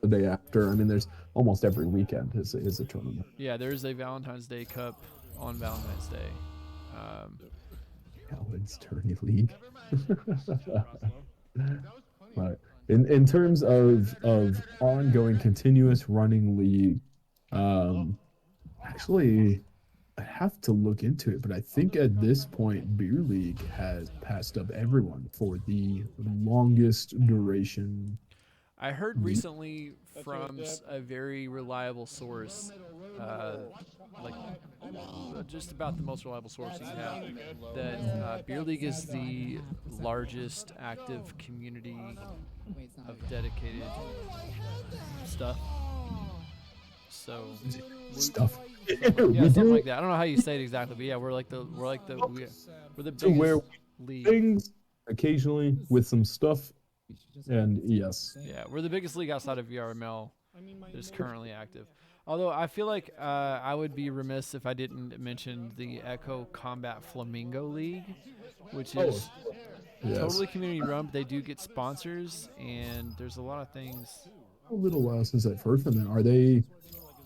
the day after. I mean, there's almost every weekend is a tournament. Yeah, there's a Valentine's Day Cup on Valentine's Day. Valentine's Tourney League. But in terms of ongoing continuous running league, actually I have to look into it, but I think at this point Beer League has passed up everyone for the longest duration. I heard recently from a very reliable source, just about the most reliable source you can have, that Beer League is the largest active community of dedicated stuff. So Stuff. Yeah, something like that. I don't know how you say it exactly, but yeah, we're the biggest league. Things occasionally with some stuff, and yes. Yeah, we're the biggest league outside of VRML that is currently active. Although I feel like I would be remiss if I didn't mention the Echo Combat Flamingo League, which is totally community run, but they do get sponsors, and there's a lot of things. A little while since I've heard from them.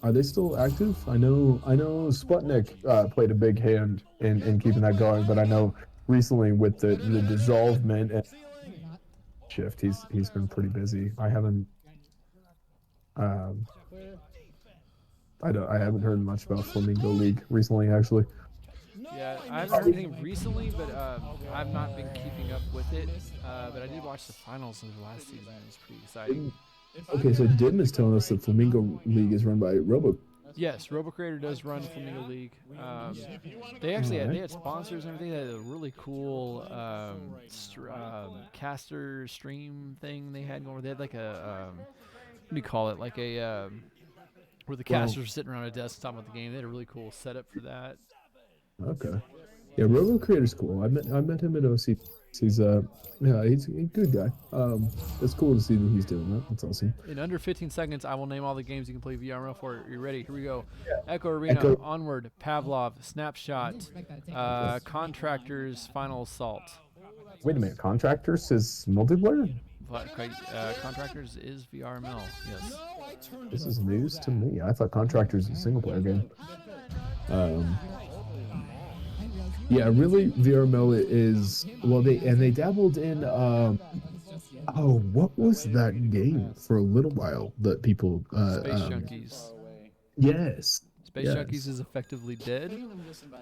Are they still active? I know Sputnik played a big hand in keeping that going, but I know recently with the dissolvement and shift, he's been pretty busy. I haven't heard much about Flamingo League recently, actually. Yeah, I haven't heard anything recently, but I've not been keeping up with it. But I did watch the finals of the last season. It was pretty exciting. Okay, so Dim is telling us that Flamingo League is run by Robo. Yes, RoboCreator does run Flamingo League. They actually had sponsors and everything. They had a really cool caster stream thing they had going. They had like a what do you call it? Like a where the casters were sitting around a desk talking about the game. They had a really cool setup for that. Okay. Yeah, RoboCreator's cool. I met him at OC. He's a good guy. It's cool to see that he's doing that. That's awesome. In under 15 seconds, I will name all the games you can play VRML for. Are you ready? Here we go. Yeah. Echo Arena, Onward, Pavlov, Snapshot, Contractors, Final Assault. Wait a minute, Contractors is multiplayer? Contractors is VRML, yes. This is news to me. I thought Contractors was a single player game. Yeah, really, VRML is they dabbled in what was that game for a little while that people Space Junkies. Yes. Space Junkies is effectively dead.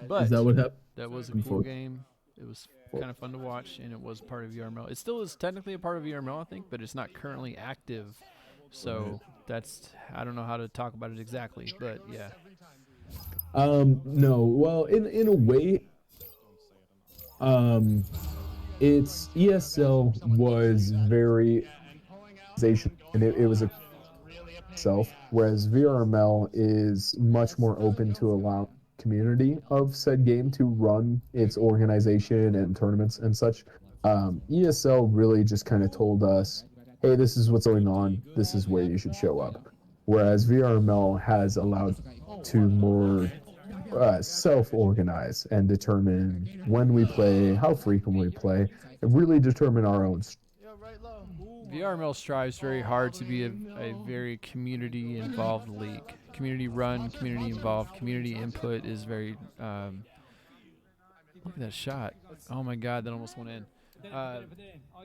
But is that what happened? That was a cool game. It was kind of fun to watch, and it was part of VRML. It still is technically a part of VRML, I think, but it's not currently active. So I don't know how to talk about it exactly, but yeah. No. Well, in a way, um, it's ESL was very organization, and it was a self, whereas VRML is much more open to allow community of said game to run its organization and tournaments and such. ESL really just kind of told us, hey, this is what's going on, this is where you should show up. Whereas VRML has allowed to more self-organize and determine when we play, how frequently we play, and really determine our own. VRML strives very hard to be a very community-involved league. Community-run, community-involved, community input is very. Look at that shot! Oh my God, that almost went in.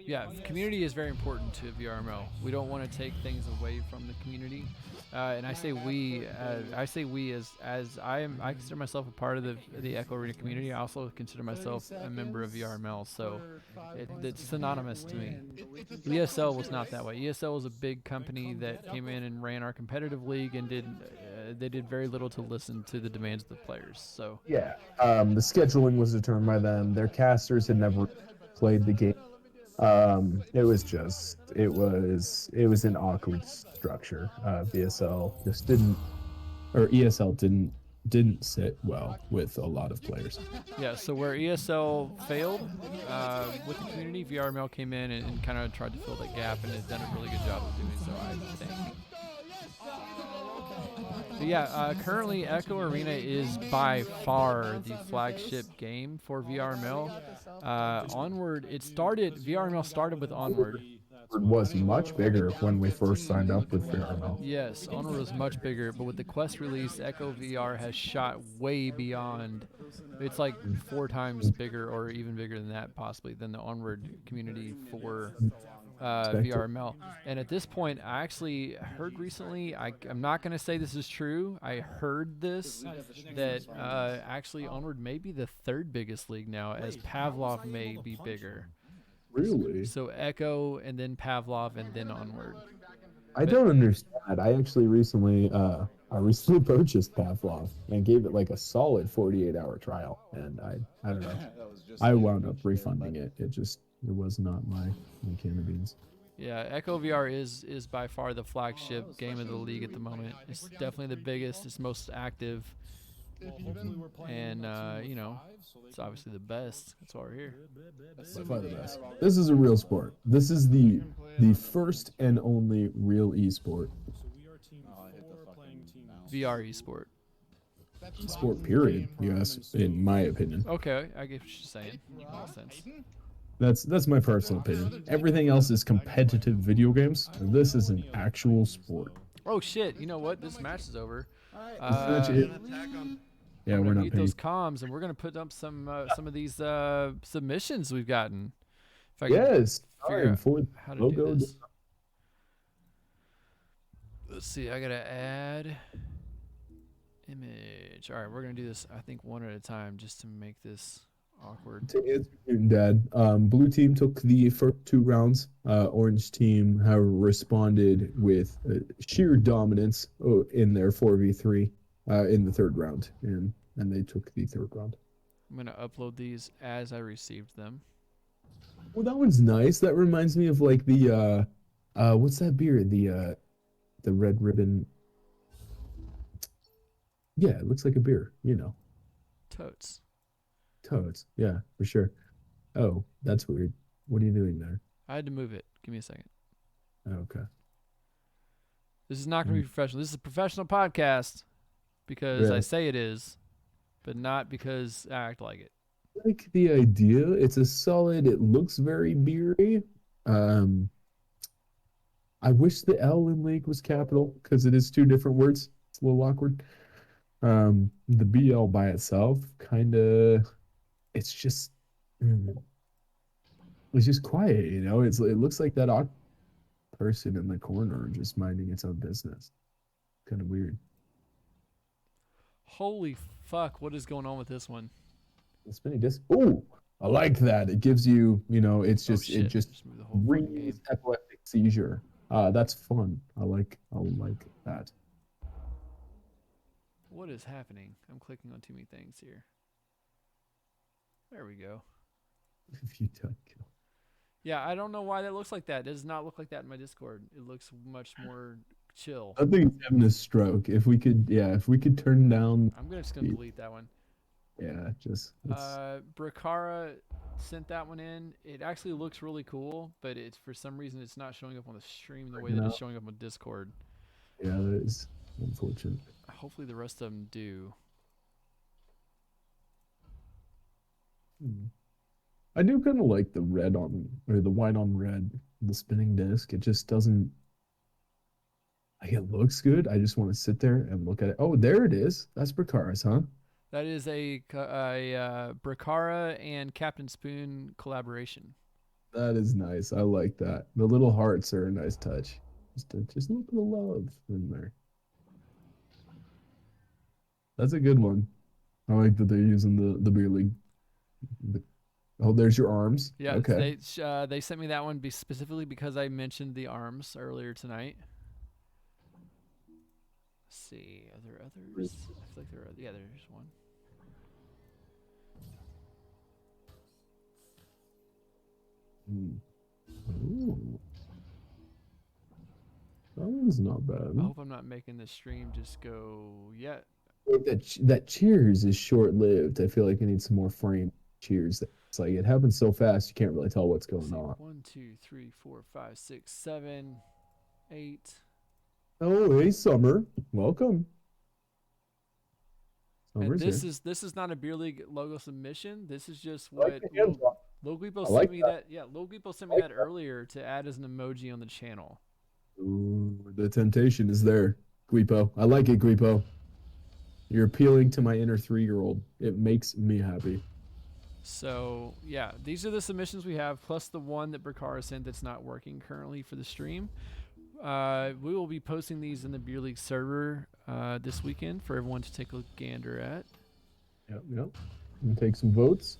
Yeah, community is very important to VRML. We don't want to take things away from the community, and I say we. I consider myself a part of the Echo Arena community. I also consider myself a member of VRML, so it's synonymous to me. ESL was not that way. ESL was a big company that came in and ran our competitive league and they did very little to listen to the demands of the players. So yeah, the scheduling was determined by them. Their casters had never played the game. It was an awkward structure. VSL just didn't, or ESL didn't sit well with a lot of players. Yeah, so where ESL failed with the community, VRML came in and kind of tried to fill that gap and has done a really good job of doing so, I think. But yeah, currently Echo Arena is by far the flagship game for VRML. Onward, VRML started with Onward. Was much bigger when we first signed up with VRML. Yes, Onward was much bigger, but with the Quest release, Echo VR has shot way beyond. It's like 4 times bigger, or even bigger than that, possibly, than the Onward community for VRML. And at this point, I actually heard recently, I'm not going to say this is true, I heard this, that actually Onward may be the 3rd biggest league now, as Pavlov may be bigger. Really? So Echo, and then Pavlov, and then Onward. I don't understand. I actually recently purchased Pavlov and gave it like a solid 48-hour trial, and I don't know. I wound up refunding it. It was not my can of beans. Yeah, Echo VR is by far the flagship game of the league at the moment. It's definitely the biggest. It's most active. And it's obviously the best. That's why we're here. By far the best. This is a real sport. This is the first and only real esport. VR esport. Sport period, yes, in my opinion. Okay, I get what you're saying. Makes sense. That's my personal opinion. Everything else is competitive video games. This is an actual sport. Oh shit! You know what? This match is over. Yeah, we're not mute those comms, and we're gonna put up some of these submissions we've gotten. If I can figure out how to do this. Let's see. I gotta add image. All right, we're gonna do this. I think one at a time, just to make this awkward. To answer your dad, blue team took the first 2 rounds. Orange team have responded with sheer dominance in their 4v3 in the 3rd round, and they took the 3rd round. I'm gonna upload these as I received them. Well, that one's nice. That reminds me of like the what's that beer? The Red Ribbon. Yeah, it looks like a beer. Totes. Yeah, for sure. Oh, that's weird. What are you doing there? I had to move it. Give me a second. Okay. This is not going to be professional. This is a professional podcast because I say it is, but not because I act like it. I like the idea. It's a solid. It looks very beery. I wish the L in Lake was capital because it is 2 different words. It's a little awkward. The BL by itself, kind of. It's just quiet, it looks like that person in the corner just minding its own business. Kind of weird. Holy fuck, what is going on with this one? The spinning disc. Oh, I like that. It gives you, it's just it just brings epileptic seizure. That's fun. I like that. What is happening? I'm clicking on too many things here. There we go. If you don't kill. Yeah, I don't know why that looks like that. It does not look like that in my Discord. It looks much more chill. I think he's having a stroke. If we could turn down. I'm just gonna delete that one. Yeah, just. Brakara sent that one in. It actually looks really cool, but it's for some reason it's not showing up on the stream the way that it's showing up on Discord. Yeah, that is unfortunate. Hopefully the rest of them do. I do kind of like the red on, or the white on red, the spinning disc. It just doesn't. Like, it looks good. I just want to sit there and look at it. Oh, there it is. That's Brakara's, huh? That is a Brakara and Captain Spoon collaboration. That is nice. I like that. The little hearts are a nice touch. Just a little bit of love in there. That's a good one. I like that they're using the beer league. Oh, there's your arms. Yeah, okay. They sent me that one specifically because I mentioned the arms earlier tonight. Let's see, are there others? I feel like there are. Yeah, there's one. Ooh. That one's not bad. I hope I'm not making the stream just go yet. That cheers is short-lived. I feel like I need some more frame cheers. It's like it happens so fast you can't really tell what's going on. 1, 2, 3, 4, 5, 6, 7, 8. Oh, hey, Summer. Welcome. And this is not a beer league logo submission. This is just what Lil Guipo like sent me that. Yeah, Lil Guipo sent me that earlier to add as an emoji on the channel. Ooh, the temptation is there, Guipo. I like it, Guipo. You're appealing to my inner 3-year-old. It makes me happy. So, yeah, these are the submissions we have, plus the one that Brakara sent that's not working currently for the stream. We will be posting these in the Beer League server this weekend for everyone to take a gander at. Yep. And take some votes.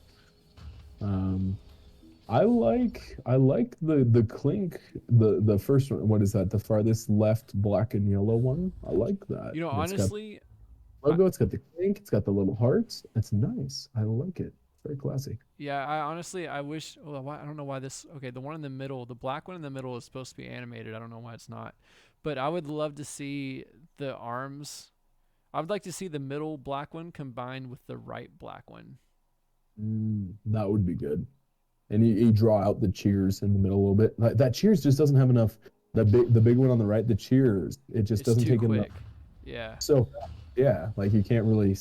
I like the Clink, the first one. What is that? The farthest left black and yellow one. I like that. You know, honestly, logo. It's got the Clink. It's got the little hearts. It's nice. I like it. Very classy. Yeah, I wish. Well, I don't know why this. Okay, the one in the middle, the black one in the middle is supposed to be animated. I don't know why it's not. But I would love to see the arms. I would like to see the middle black one combined with the right black one. That would be good. And you draw out the cheers in the middle a little bit. Like, that cheers just doesn't have enough. The big one on the right, the cheers, it just doesn't take enough. Yeah. So, yeah, like you can't really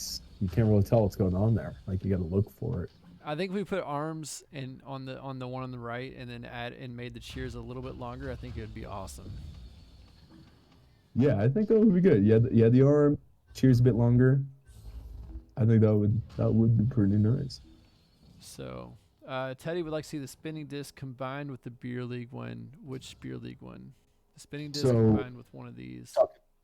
tell what's going on there. Like, you got to look for it. I think if we put arms on the one on the right and then made the cheers a little bit longer, I think it would be awesome. Yeah, I think that would be good. Yeah, the arm cheers a bit longer. I think that would be pretty nice. So, Teddy would like to see the spinning disc combined with the beer league one. Which beer league one? The spinning disc combined with one of these.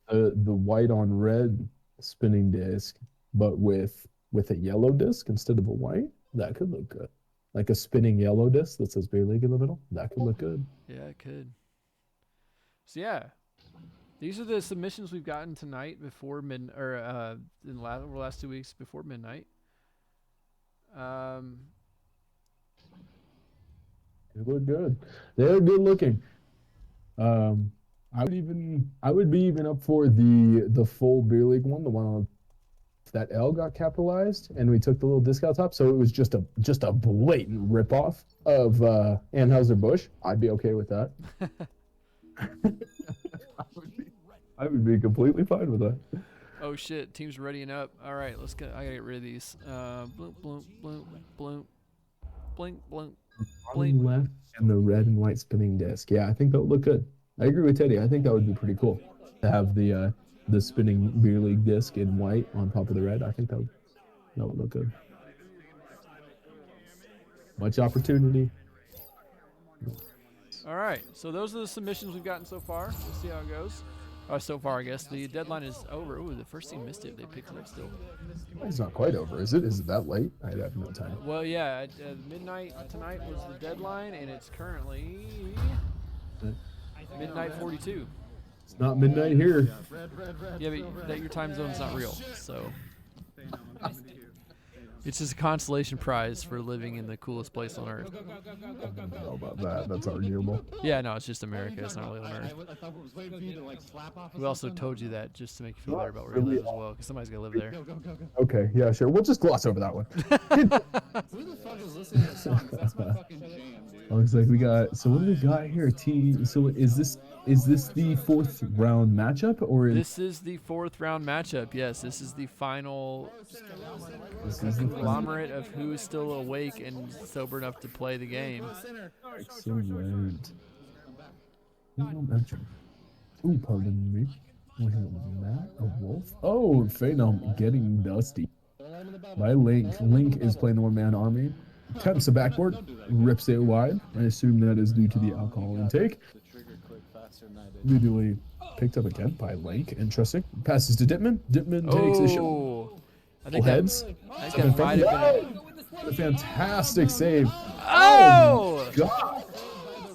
The white on red spinning disc, but with a yellow disc instead of a white. That could look good. Like a spinning yellow disc that says beer league in the middle. That could look good. Yeah, it could. So yeah, these are the submissions we've gotten tonight before in the last 2 weeks before midnight. They look good. They're good looking. I would be even up for the full beer league one, the one on that L got capitalized, and we took the little disc out top, so it was just a blatant ripoff of Anheuser-Busch. I'd be okay with that. I would be completely fine with that. Oh shit, team's readying up. All right, let's get. I gotta get rid of these. Bloop, bloop, bloop, bloop, blink, blink, blink. Left and the red and white spinning disc. Yeah, I think that would look good. I agree with Teddy. I think that would be pretty cool to have the spinning beer league disc in white on top of the red. I think that would look good. Much opportunity. All right, so those are the submissions we've gotten so far. We'll see how it goes. So far, I guess the deadline is over. Ooh, the first team missed it. They picked it up still. It's not quite over, is it? Is it that late? I have no time. Well, yeah. Midnight tonight was the deadline, and it's currently midnight 42. It's not midnight here. Yeah, but that your time zone's not real, so it's just a consolation prize for living in the coolest place on earth. I don't know about that. That's arguable. Yeah, no, it's just America. It's not really on earth. We also told you that just to make you feel better about where you live as well, because somebody's gonna live there. Okay, yeah, sure. We'll just gloss over that one. Who the fuck is listening to songs? That's my fucking jam, dude. Looks like we got. So what do we got here? So is this the fourth round matchup or This is the fourth round matchup. Yes, this is the final this is the conglomerate of who is still awake and sober enough to play the game. Excellent. Ooh, pardon me. We have Matt, a wolf. Oh, Phenom getting dusty. By Link. Link is playing the one-man army. Attempts a backboard, rips it wide. I assume that is due to the alcohol intake. Immediately picked up again by Link. Interesting. Passes to Dipman. Dipman takes a shot. I think Heads. I think that might have been A fantastic save. Oh! God.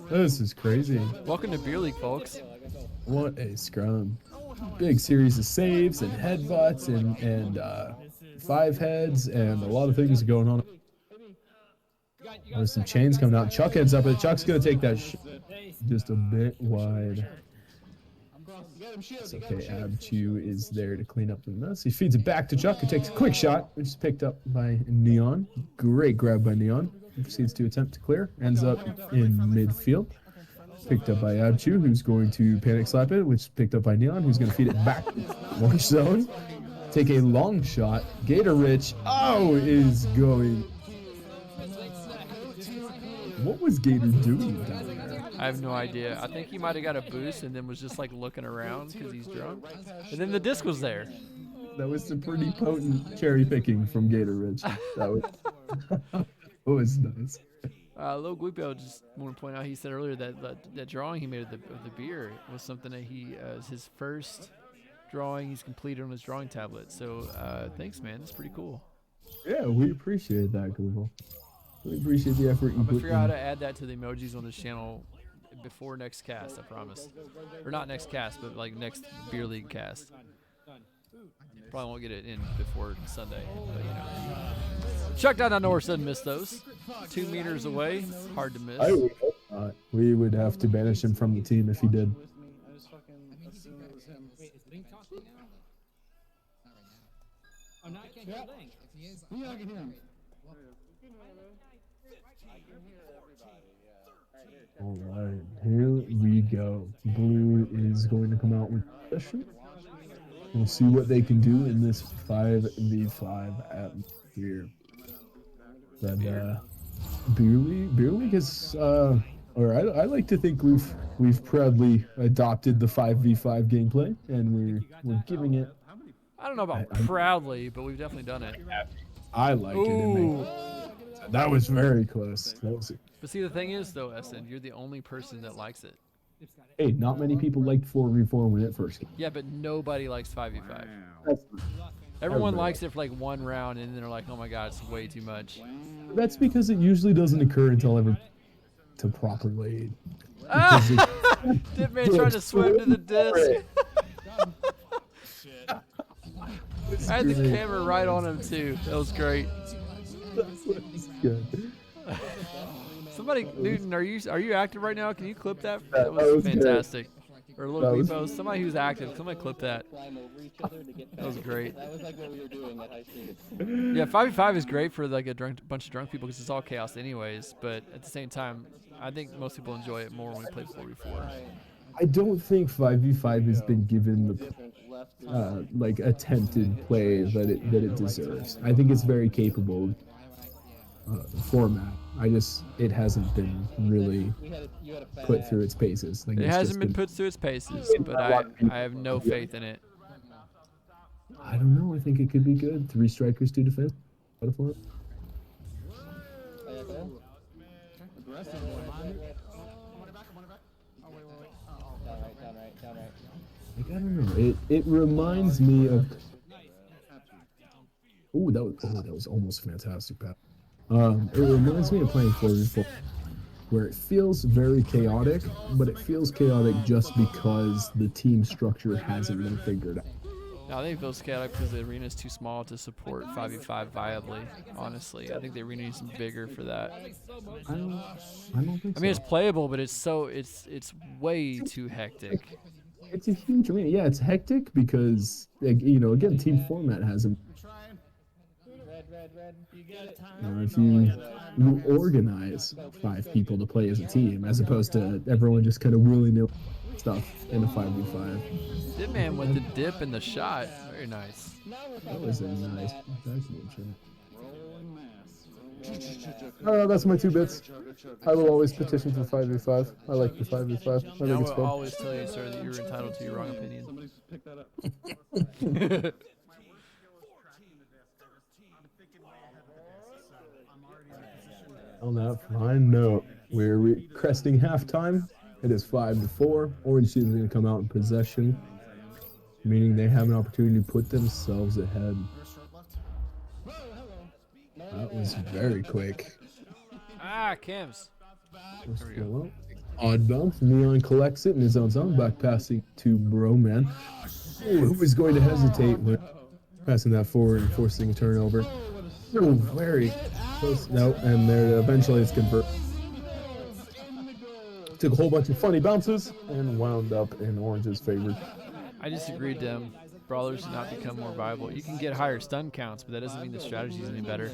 This is crazy. Welcome to Beer League, folks. What a scrum. Big series of saves and headbutts and five heads and a lot of things going on. There's some chains coming out. Chuck heads up, but Chuck's going to take that just a bit wide. It's okay, Abchu is there to clean up the mess. He feeds it back to Chuck, who takes a quick shot, which is picked up by Neon. Great grab by Neon. He proceeds to attempt to clear. Ends up in midfield. Picked up by Abchu, who's going to panic slap it, which is picked up by Neon, who's going to feed it back launch zone. Take a long shot. Gator Rich, is going. What was Gator doing down there? I have no idea. I think he might have got a boost and then was just like looking around because he's drunk. And then the disc was there. That was some pretty potent cherry picking from Gator Rich. That was nice. Lil Guipo, just want to point out, he said earlier that drawing he made of the beer was something that he is his first drawing he's completed on his drawing tablet. So thanks, man. That's pretty cool. Yeah, we appreciate that, Google. We appreciate the effort you I'm put gonna figure out how in. to add that to the emojis on this channel before next cast, I promise. Or not next cast, but like next Beer League cast. Probably won't get it in before Sunday, but you know. Chuck down Norris doesn't miss those. 2 meters away, hard to miss. I would hope not. We would have to banish him from the team if he did. Yeah, I can hear him. All right, here we go. Blue is going to come out with pressure. We'll see what they can do in this 5v5 atmosphere. But Beer League is, or I like to think we've proudly adopted the 5v5 gameplay, and we're giving it. I don't know about proudly, but we've definitely done it. I like Ooh. it. That was very close. But see, the thing is, though, Esend, you're the only person that likes it. Hey, not many people liked 4v4 when it first came. Yeah, but nobody likes 5v5. That's, Everyone likes it for like one round, and then they're like, "Oh my god, it's way too much." that's because it usually doesn't occur until ever to properly. Dipman trying to swim to the disc. I had the camera right on him too. That was great. That's good. Somebody, Newton, are you active right now? Can you clip that? That was fantastic. Or Little Repo, somebody who's active. Somebody clip that. That was great. That was like what we were doing at high school. Yeah, 5v5 is great for like a bunch of drunk people because it's all chaos anyways. But at the same time, I think most people enjoy it more when we play 4v4. I don't think 5v5 has been given the like attempted play that it deserves. I think it's very capable format. It hasn't been really put through its paces. Like, it hasn't been put through its paces, but I have no faith in it. I don't know. I think it could be good. 3 strikers, 2 defense. Aggressive. Like, I don't know. It reminds me of. That was almost fantastic, Pat. It reminds me of playing 4v4. where it feels very chaotic, but it feels chaotic just because the team structure hasn't been figured out. No, I think it feels chaotic because the arena is too small to support 5v5 viably, honestly. I think the arena needs to be bigger for that. I don't think I mean, so. it's playable, but it's way too hectic. It's a huge arena. Yeah, it's hectic because, again, team format hasn't. If you organize 5 people to play as a team, as opposed to everyone just kind of willy-nilly stuff in a 5v5. Dipman with the dip and the shot. Very nice. That was a nice backboard shot. That's my 2 bits. I will always petition for 5v5. I like the 5v5. I think I it's will fun. always tell you, sir, that you're entitled to your wrong opinion. Somebody pick that up. On that fine note, we're cresting halftime. It is 5-4. Orange team is going to come out in possession, meaning they have an opportunity to put themselves ahead. That was very quick. Ah, Kims. There we go. Odd bounce. Neon collects it in his own zone. Back passing to Broman. Who is going to hesitate when passing that forward and forcing a turnover? Oh, very close. No, and there eventually it's converted. Took a whole bunch of funny bounces and wound up in Orange's favor. I disagreed, Dem. Brawlers do not become more viable. You can get higher stun counts, but that doesn't mean the strategy is any better.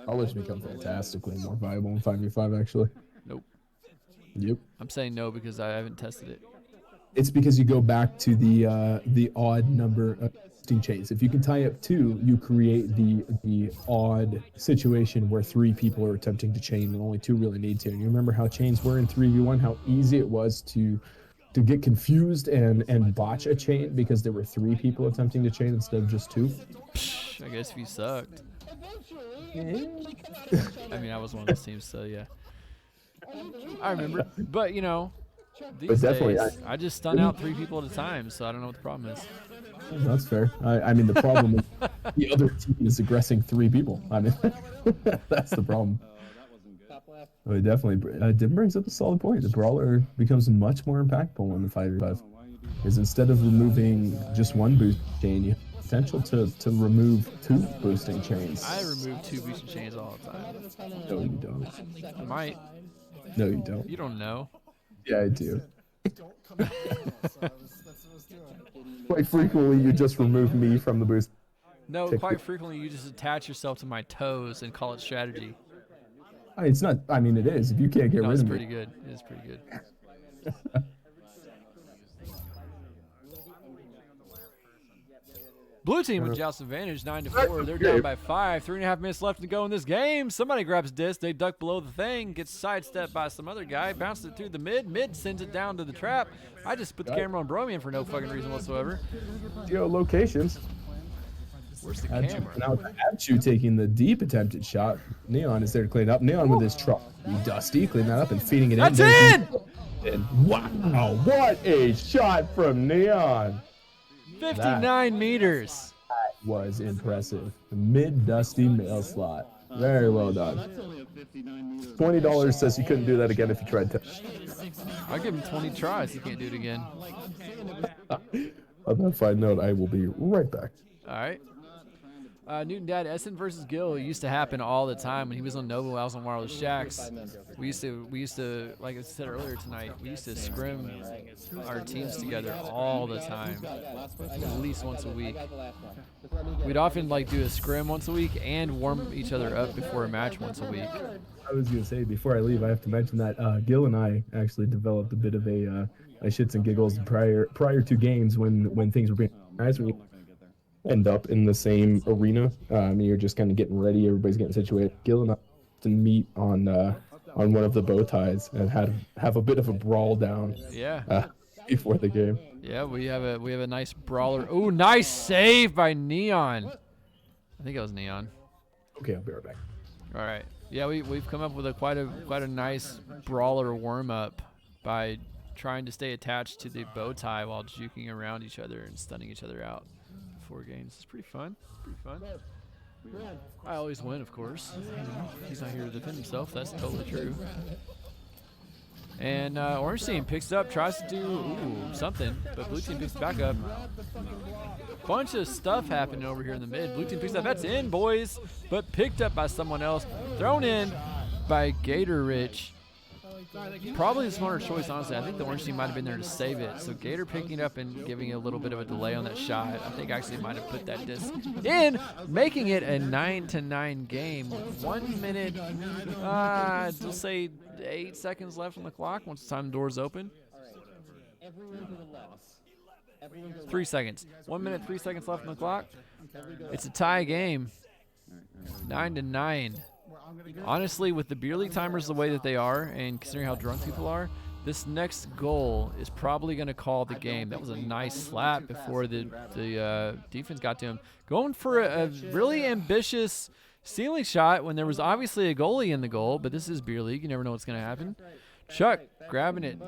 Brawlers become fantastically more viable in 5v5, actually. Nope. Yep. I'm saying no because I haven't tested it. It's because you go back to the odd number of chains. If you can tie up 2, you create the odd situation where 3 people are attempting to chain and only 2 really need to. And you remember how chains were in 3v1, how easy it was to get confused and botch a chain because there were 3 people attempting to chain instead of just 2. Psh, I guess if you sucked. I mean, I was one of those teams, so yeah. I remember. But, these days, I just stun out 3 people at a time, so I don't know what the problem is. That's fair. I mean, the problem is the other team is aggressing 3 people. I mean, that's the problem. Oh, it definitely Dim brings up a solid point. The brawler becomes much more impactful in the 5v5. Is instead of removing just 1 boost chain, you have potential to remove 2 boosting chains. I remove 2 boosting chains all the time. No, you don't. I might. No, you don't. You don't know. Yeah, I do. Quite frequently, you just remove me from the boost. No, quite frequently, you just attach yourself to my toes and call it strategy. It's not. I mean, it is. If you can't get rid of me. It's pretty good. It is pretty good. Blue team with Joust advantage, 9-4. They're down by 5. 3.5 minutes left to go in this game. Somebody grabs disc. They duck below the thing. Gets sidestepped by some other guy. Bounces it through the mid. Mid sends it down to the trap. I just put the camera on Bromian for no fucking reason whatsoever. Locations. Where's the camera? Now at you taking the deep attempted shot. Neon is there to clean up. Neon with his truck. Dusty, clean that up and feeding it That's in. in! Wow, what a shot from Neon. 59 meters. That was impressive. Mid Dusty mail slot. Very well done. $20 says you couldn't do that again if you tried to. I'll give him 20 tries. He can't do it again. On that fine note, I will be right back. All right. Newton Dad, Esend versus Gil used to happen all the time when he was on Nova. I was on Wireless Shacks. We used to, like I said earlier tonight, we used to scrim our teams together all the time, at least once a week. We'd often do a scrim once a week and warm each other up before a match once a week. I was gonna say before I leave, I have to mention that Gil and I actually developed a bit of a shits and giggles prior to games when things were being nice. When you end up in the same arena, you're just kind of getting ready. Everybody's getting situated. Gil and I to meet on one of the bow ties and have a bit of a brawl down. Yeah. Before the game. Yeah, we have a nice brawler. Ooh, nice save by Neon. I think it was Neon. Okay, I'll be right back. All right. Yeah, we've come up with quite a nice brawler warm up by trying to stay attached to the bow tie while juking around each other and stunning each other out before games. It's pretty fun. I always win, of course. He's not here to defend himself. That's totally true. And orange team picks it up, tries to do something, but blue team picks it back up. Bunch of stuff happening over here in the mid. Blue team picks up. That's in, boys, but picked up by someone else. Thrown in by Gator Rich. Probably the smarter choice, honestly. I think the orange team might have been there to save it. So Gator picking it up and giving a little bit of a delay on that shot. I think actually might have put that disc in, making it a 9-9 game. 1 minute, let's say 8 seconds left on the clock once the time doors open. 3 seconds. 1 minute, 3 seconds left on the clock. It's a tie game. 9-9. Honestly, with the beer league timers the way that they are, and considering how drunk people are, this next goal is probably going to call the game. That was a nice slap before the defense got to him. Going for a really ambitious ceiling shot when there was obviously a goalie in the goal, but this is beer league. You never know what's going to happen. Chuck grabbing it.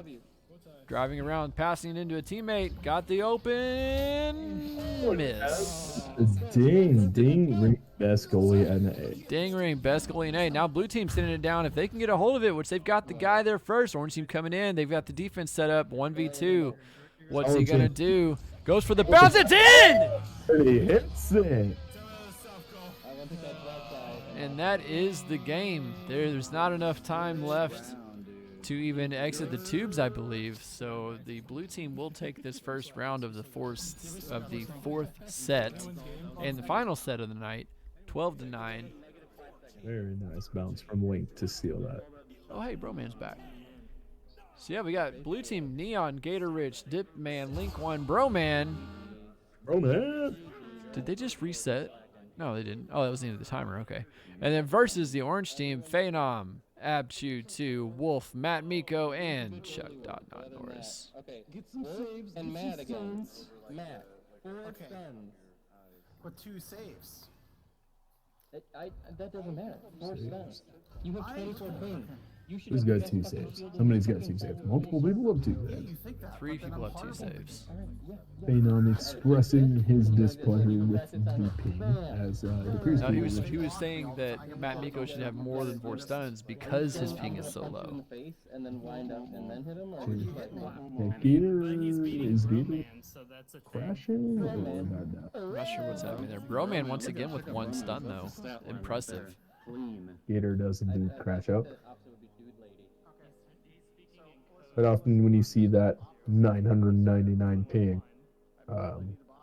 Driving around, passing it into a teammate. Got the open miss. Ding ring, best goalie in A. Ding ring, best goalie in A. Now blue team sending it down. If they can get a hold of it, which they've got the guy there first. Orange team coming in. They've got the defense set up. 1v2. What's he going to do? Goes for the bounce. It's in! He hits it. And that is the game. There's not enough time left to even exit the tubes, I believe. So the blue team will take this first round of the fourth set and the final set of the night, 12-9. Very nice bounce from Link to steal that. Oh, hey, Broman's back. So yeah, we got blue team Neon, Gator Rich, Dipman, Link 1, Broman. Did they just reset? No, they didn't. Oh, that was the end of the timer. Okay. And then versus the orange team, Phenom, Abchu 2, Wolf, Matt Miko, and Chuck Norris. Okay. Get some saves and Matt again. Matt. Okay. But 2 saves. That doesn't matter. 4 stuns. You have 24 ping. Who's got 2 saves? Somebody's got 2 saves. Multiple people have 2 saves. 3 people have 2 saves. Phenom expressing his displeasure with the ping as the previous. No, he was saying that Matt Miko should have more than 4 stuns because his ping is so low. And then wind up and then hit him. Gator is Gator crashing or not? I'm not sure what's happening there. Broman once again with 1 stun though. Impressive. Gator does indeed crash out. But often when you see that 999 ping,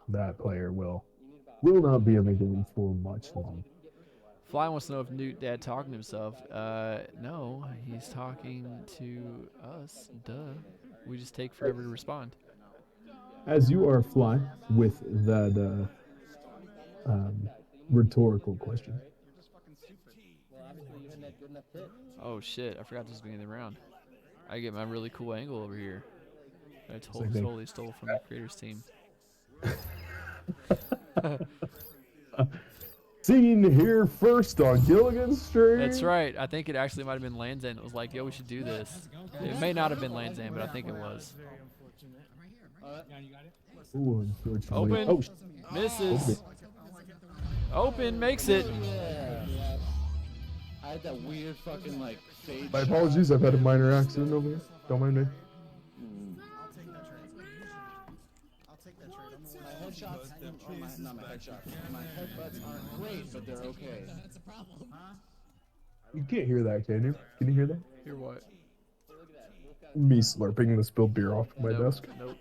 that player will not be in the game for much long. Fly wants to know if Newt Dad talking to himself. No, he's talking to us. Duh. We just take forever to respond. As you are Fly with that rhetorical question. Oh shit! I forgot this was the beginning of the round. I get my really cool angle over here. I totally stole from the creators team. Seen here first on Giligin stream. That's right. I think it actually might have been Lanzan. It was like, yo, we should do this. It may not have been Lanzan, but I think it was. Ooh, unfortunately. Open. Misses. Open. Makes it. I had that weird fucking like fade. My apologies, I've had a minor accident over here. Don't mind me. I'll take that trade. My headshots, not my headshots. My headbutts aren't great, but they're okay. That's a problem. Huh? You can't hear that, can you? Can you hear that? Hear what? Me slurping the spilled beer off my desk. Nope.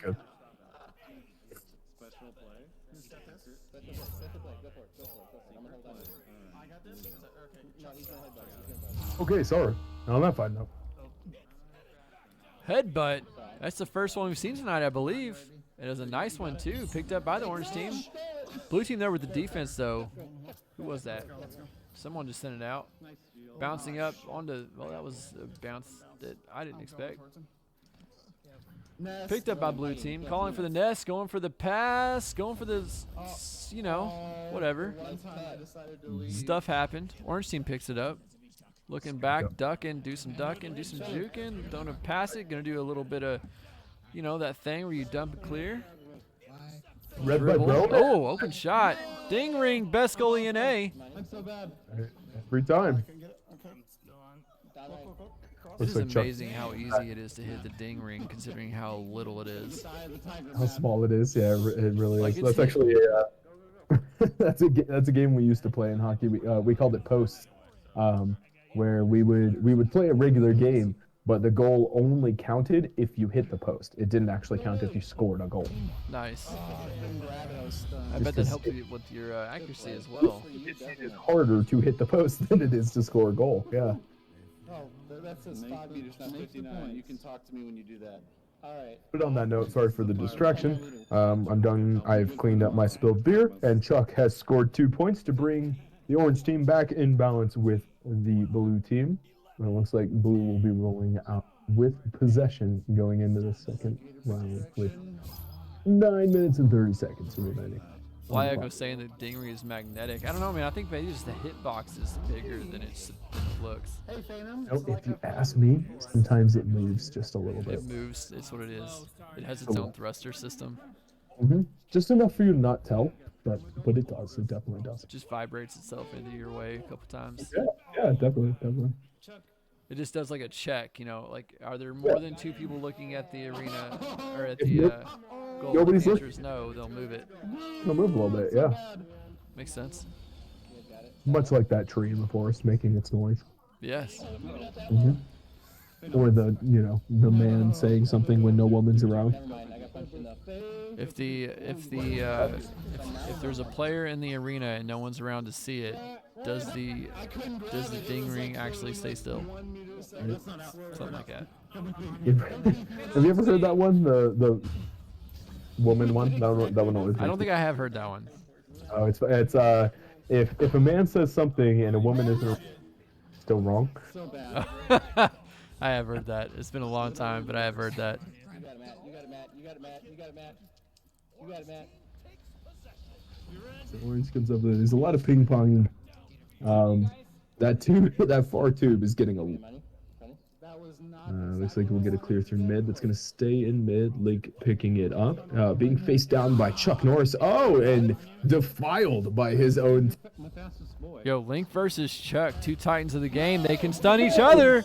Good. Special play. I got this. Okay, sorry. No, I'm not fine now. Headbutt. That's the first one we've seen tonight, I believe. It was a nice one, too. Picked up by the orange team. Blue team there with the defense, though. Who was that? Someone just sent it out. Bouncing up onto... Well, that was a bounce that I didn't expect. Picked up by blue team. Calling for the nest. Going for the pass. Going for the... You know, whatever. Stuff happened. Orange team picks it up. Looking back, ducking, do some juking. Don't pass it. Gonna do a little bit of, you know, that thing where you dump it clear. Red Bud Dribble. Bro. Oh, open shot. Ding ring, best goalie in A. I'm so bad. Every time. It Looks is like Chuck. amazing how easy it is to hit the ding ring, considering how little it is. How small it is. Yeah, it really Like, is. it's That's actually that's a game we used to play in hockey. We called it post, where we would play a regular game, but the goal only counted if you hit the post. It didn't actually count if you scored a goal. Nice. I Just bet that 'cause helped you with your accuracy as well. It is harder to hit the post than it is to score a goal. Yeah. Oh, that's a spot. Meters, not 59. You can talk to me when you do that. All right. But on that note, sorry for the distraction. I'm done. I've cleaned up my spilled beer, and Chuck has scored 2 points to bring the orange team back in balance with the blue team. And it looks like blue will be rolling out with possession going into the second round with 9 minutes and 30 seconds remaining. Flyago saying that ding ring is magnetic. I don't know, man. I think maybe just the hitbox is bigger than it looks. Hey, Phantom. If you ask me, sometimes it moves just a little bit. It moves. It's what it is. It has its own thruster system. Just enough for you to not tell, but it does. It definitely does. It just vibrates itself into your way a couple times. Yeah, definitely. It just does like a check, you know, like are there more than 2 people looking at the arena or at the goal? Nobody's the looking. answer is no, they'll move it. It'll move a little bit, yeah. Makes sense. Much like that tree in the forest making its noise. Yes. Or the man saying something when no woman's around. If there's a player in the arena and no one's around to see it, does the ding ring actually stay still? Something like that. Have you ever heard that one? The woman one? That one always. I don't think I have heard that one. Oh, it's if a man says something and a woman isn't still wrong. So bad. I have heard that. It's been a long time, but I have heard that. You got it, Matt. You got it, Matt. You got it, Matt. You got it, Matt. You got it, Matt. So orange comes up there. There's a lot of ping pong. That far tube is getting a. Looks like we'll get a clear through mid. That's gonna stay in mid. Link picking it up. Being faced down by Chuck Norris. Oh, and defiled by his own. Yo, Link versus Chuck, 2 titans of the game. They can stun each other.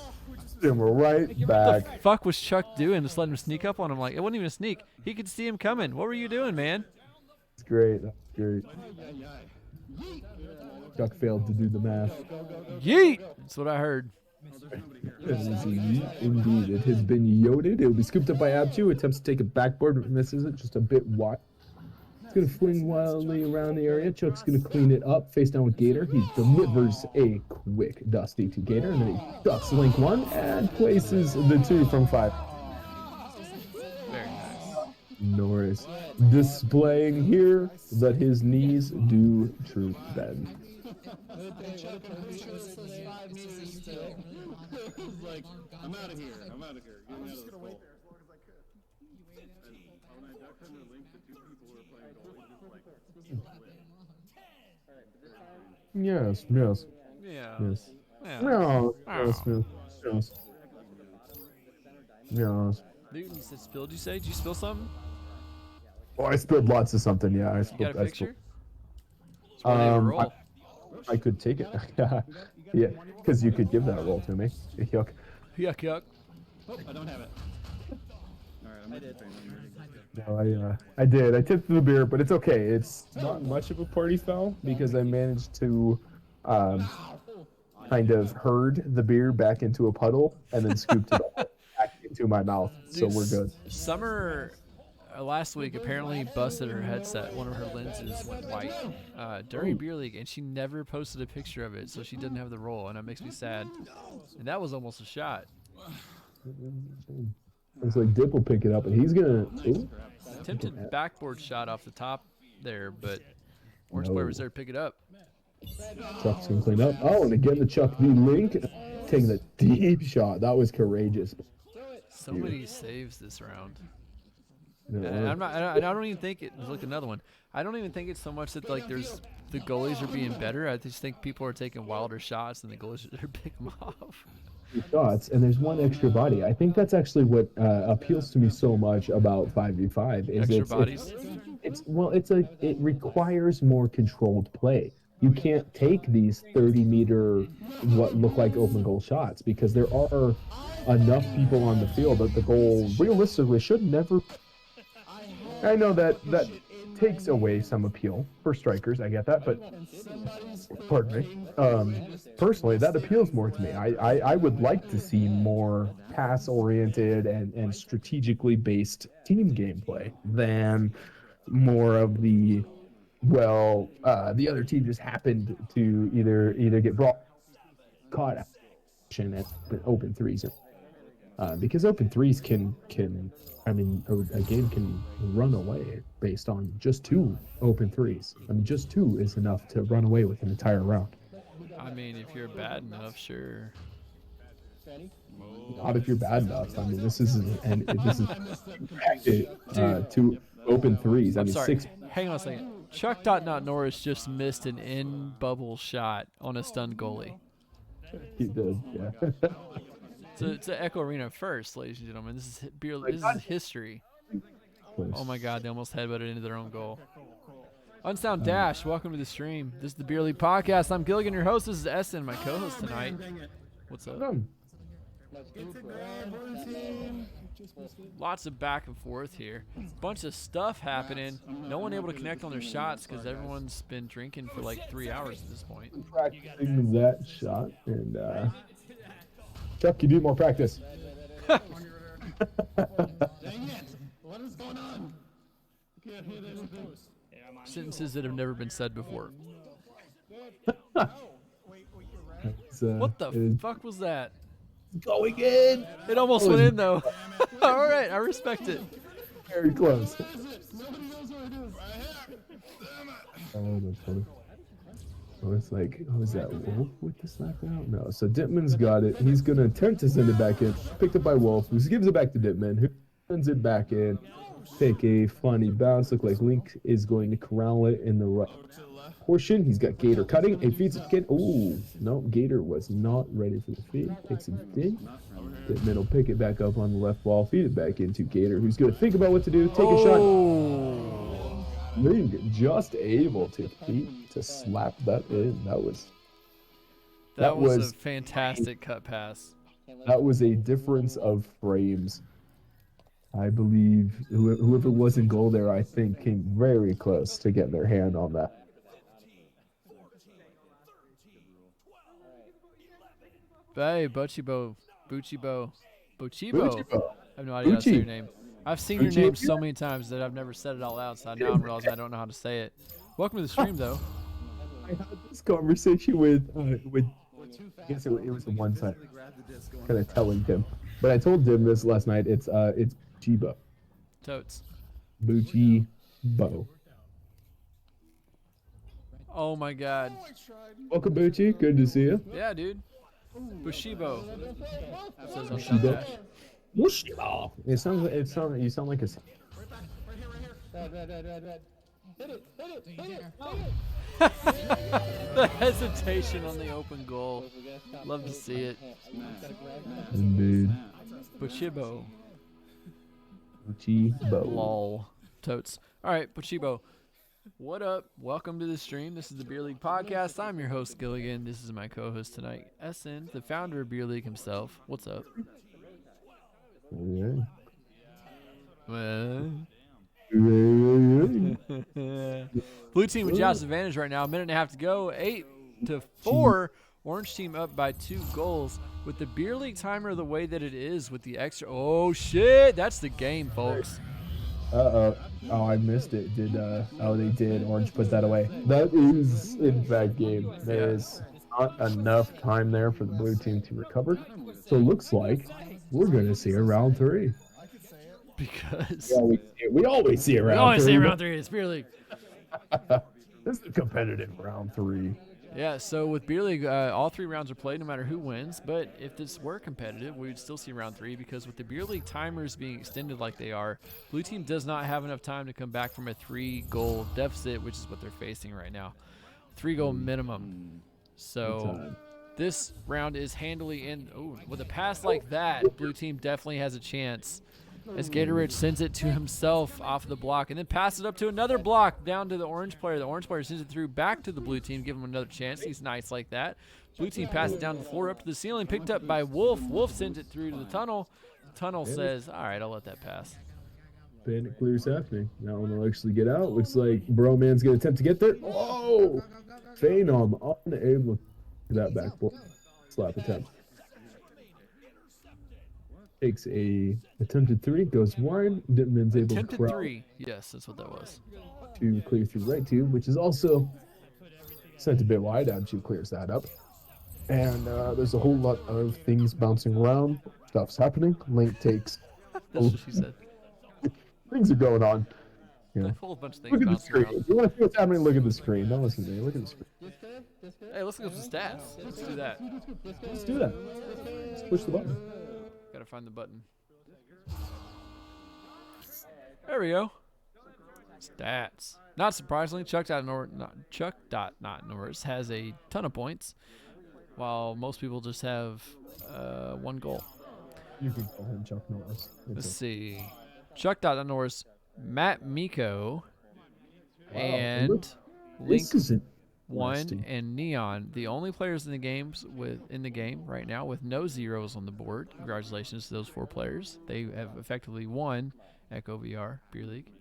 And we're right back. What the fuck was Chuck doing? Just letting him sneak up on him? Like, it wasn't even a sneak. He could see him coming. What were you doing, man? That's great. Chuck failed to do the math. Yeet! That's what I heard. Indeed, it has been yoted. It will be scooped up by Ab2. Attempts to take a backboard, but misses it just a bit wide. It's going to fling wildly around the area. Chuck's going to clean it up. Face down with Gator. He delivers a quick dusty to Gator, and then he ducks Link 1 and places the 2 from 5. Very nice. Norris displaying here that his knees do truth bend. Like, I'm out of here. I'm out of here. Get me out of this hole. Yes. Yeah. Yes. Yeah. No. Yes. Newton, you said spilled, you say? Did you spill something? Oh, I spilled lots of something. Yeah, I You spilled. got a picture? It's one of the roll. I could take it. Yeah, because you could give that roll to me. Yuck. Yuck. Oh, I don't have it. Alright, I'm ready. No, I did. I tipped the beer, but it's okay. It's not much of a party foul because I managed to kind of herd the beer back into a puddle and then scooped it back into my mouth. So we're good. Summer last week apparently busted her headset. One of her lenses went white during beer league, and she never posted a picture of it, so she didn't have the roll, and that makes me sad. And that was almost a shot. It's like Dip will pick it up, and he's gonna. Attempted backboard shot off the top there, but Orange player was there to pick it up. Chuck's gonna clean up. Oh, and again the Chuck the Link taking the deep shot. That was courageous. So many saves this round. Yeah. And I don't even think it. Look, another one. I don't even think it's so much that like there's the goalies are being better. I just think people are taking wilder shots and the goalies are picking them off. Shots, and there's one extra body. I think that's actually what appeals to me so much about 5v5 is It requires more controlled play. You can't take these 30-meter what look like open goal shots because there are enough people on the field that the goal realistically should never. I know that takes away some appeal for strikers. I get that, but pardon me. Personally, that appeals more to me. I would like to see more pass-oriented and strategically based team gameplay than more of the the other team just happened to either get caught action at open threes, because open threes can a game can run away based on just 2 open threes. I mean, just 2 is enough to run away with an entire round. I mean, if you're bad enough, sure. Not if you're bad enough. I mean, this is 2 open threes. I mean, sorry. 6. Hang on a second. Chuck.Norris just missed an in-bubble shot on a stunned goalie. He did, yeah. So it's an Echo Arena first, ladies and gentlemen. This is history. Oh my God, they almost headbutted into their own goal. Unsound Dash, welcome to the stream. This is the Beer League Podcast. I'm Giligin, your host. This is Esend, my co-host tonight. What's up? Lots of back and forth here. Bunch of stuff happening. No one able to connect on their shots because everyone's been drinking for like 3 hours at this point. Practicing that shot, and Chuck, you do more practice. Dang it! What is going on? Can't hear anything. Sentences that have never been said before. What the fuck was that? Going in. It almost went in though. All right, I respect it. Very close. Nobody knows where it is. Oh, that's funny. Oh, it's like, was that Wolf with the slap out? No. So Dittman's got it. He's gonna attempt to send it back in. Picked up by Wolf, who gives it back to Dittman, who sends it back in. Take a funny bounce. Look like Link is going to corral it in the right portion. He's got Gator cutting. He feeds it. Ooh, no, Gator was not ready for the feed. Takes a dig. Dittman will pick it back up on the left wall. Feed it back into Gator, who's going to think about what to do. Take a shot. Link just able to slap that in. That was a fantastic cut pass. That was a difference of frames. I believe whoever was in goal there, I think, came very close to getting their hand on that. Hey, Bochibo. I have no idea how to say your name. I've seen your name so many times that I've never said it out loud, so now I'm realizing I don't know how to say it. Welcome to the stream, though. I had this conversation with I guess it was the one side, kind of telling him, but I told him this last night. It's Chibo. Totes. Bucci-bo. Oh my God. Welcome, Bucci. Good to see you. Yeah, dude. Bushibo. Bushibo. Bushibo. You sound like a. The hesitation on the open goal. Love to see it. Indeed. Bushibo. Bushibo. Lol. Totes. All right, Bushibo. What up? Welcome to the stream. This is the Beer League Podcast. I'm your host, Giligin. This is my co-host tonight, Esend, the founder of Beer League himself. What's up? Yeah. Well. Blue team with Josh's advantage right now. A minute and a half to go. 8-4. Orange team up by 2 goals. With the Beer League timer the way that it is with the extra. Oh, shit. That's the game, folks. Uh-oh. Oh, I missed it. They did. Orange put that away. That is, in fact, game. There's not enough time there for the blue team to recover. So it looks like we're going to see a round 3. Because we always see a round 3. We always see a round 3. It's Beer League. This is a competitive round 3. Yeah, so with Beer League, all 3 rounds are played no matter who wins. But if this were competitive, we would still see round 3 because with the Beer League timers being extended like they are, blue team does not have enough time to come back from a 3-goal deficit, which is what they're facing right now. 3-goal minimum. So this round is handily in. Oh, with a pass like that, blue team definitely has a chance as Gatorich sends it to himself off the block and then passes it up to another block down to the orange player. The orange player sends it through back to the blue team, give him another chance. He's nice like that. Blue team passes it down to the floor, up to the ceiling, picked up by Wolf. Wolf sends it through to the tunnel. Tunnel says, all right, I'll let that pass. Panic clear's happening. That one will actually get out. Looks like Broman's going to attempt to get there. Oh! Phenom unable to that backboard slap attempt. Takes a attempted three, goes wide. Dittman's able Attempted to corral three. Yes, that's what that was. to clear through right tube, which is also sent a bit wide. Abju clears that up. And there's a whole lot of things bouncing around. Stuff's happening. Link takes. That's what she said. Things are going on. You know. A whole bunch of things Look at the bouncing screen. around. If you want to see what's happening, look at the screen. Don't listen to me. Look at the screen. Hey, let's look at some stats. Let's do that. Let's do that. Let's push the button. Gotta find the button. There we go. Stats. Not surprisingly, Chuck.Norris has a ton of points, while most people just have one goal. You can call him Chuck Norris. Let's see. Chuck.Norris, Matt Miko, and Link This is One interesting. and Neon, the only players in the game right now with no zeros on the board. Congratulations to those 4 players. They have effectively won Echo VR Beer League.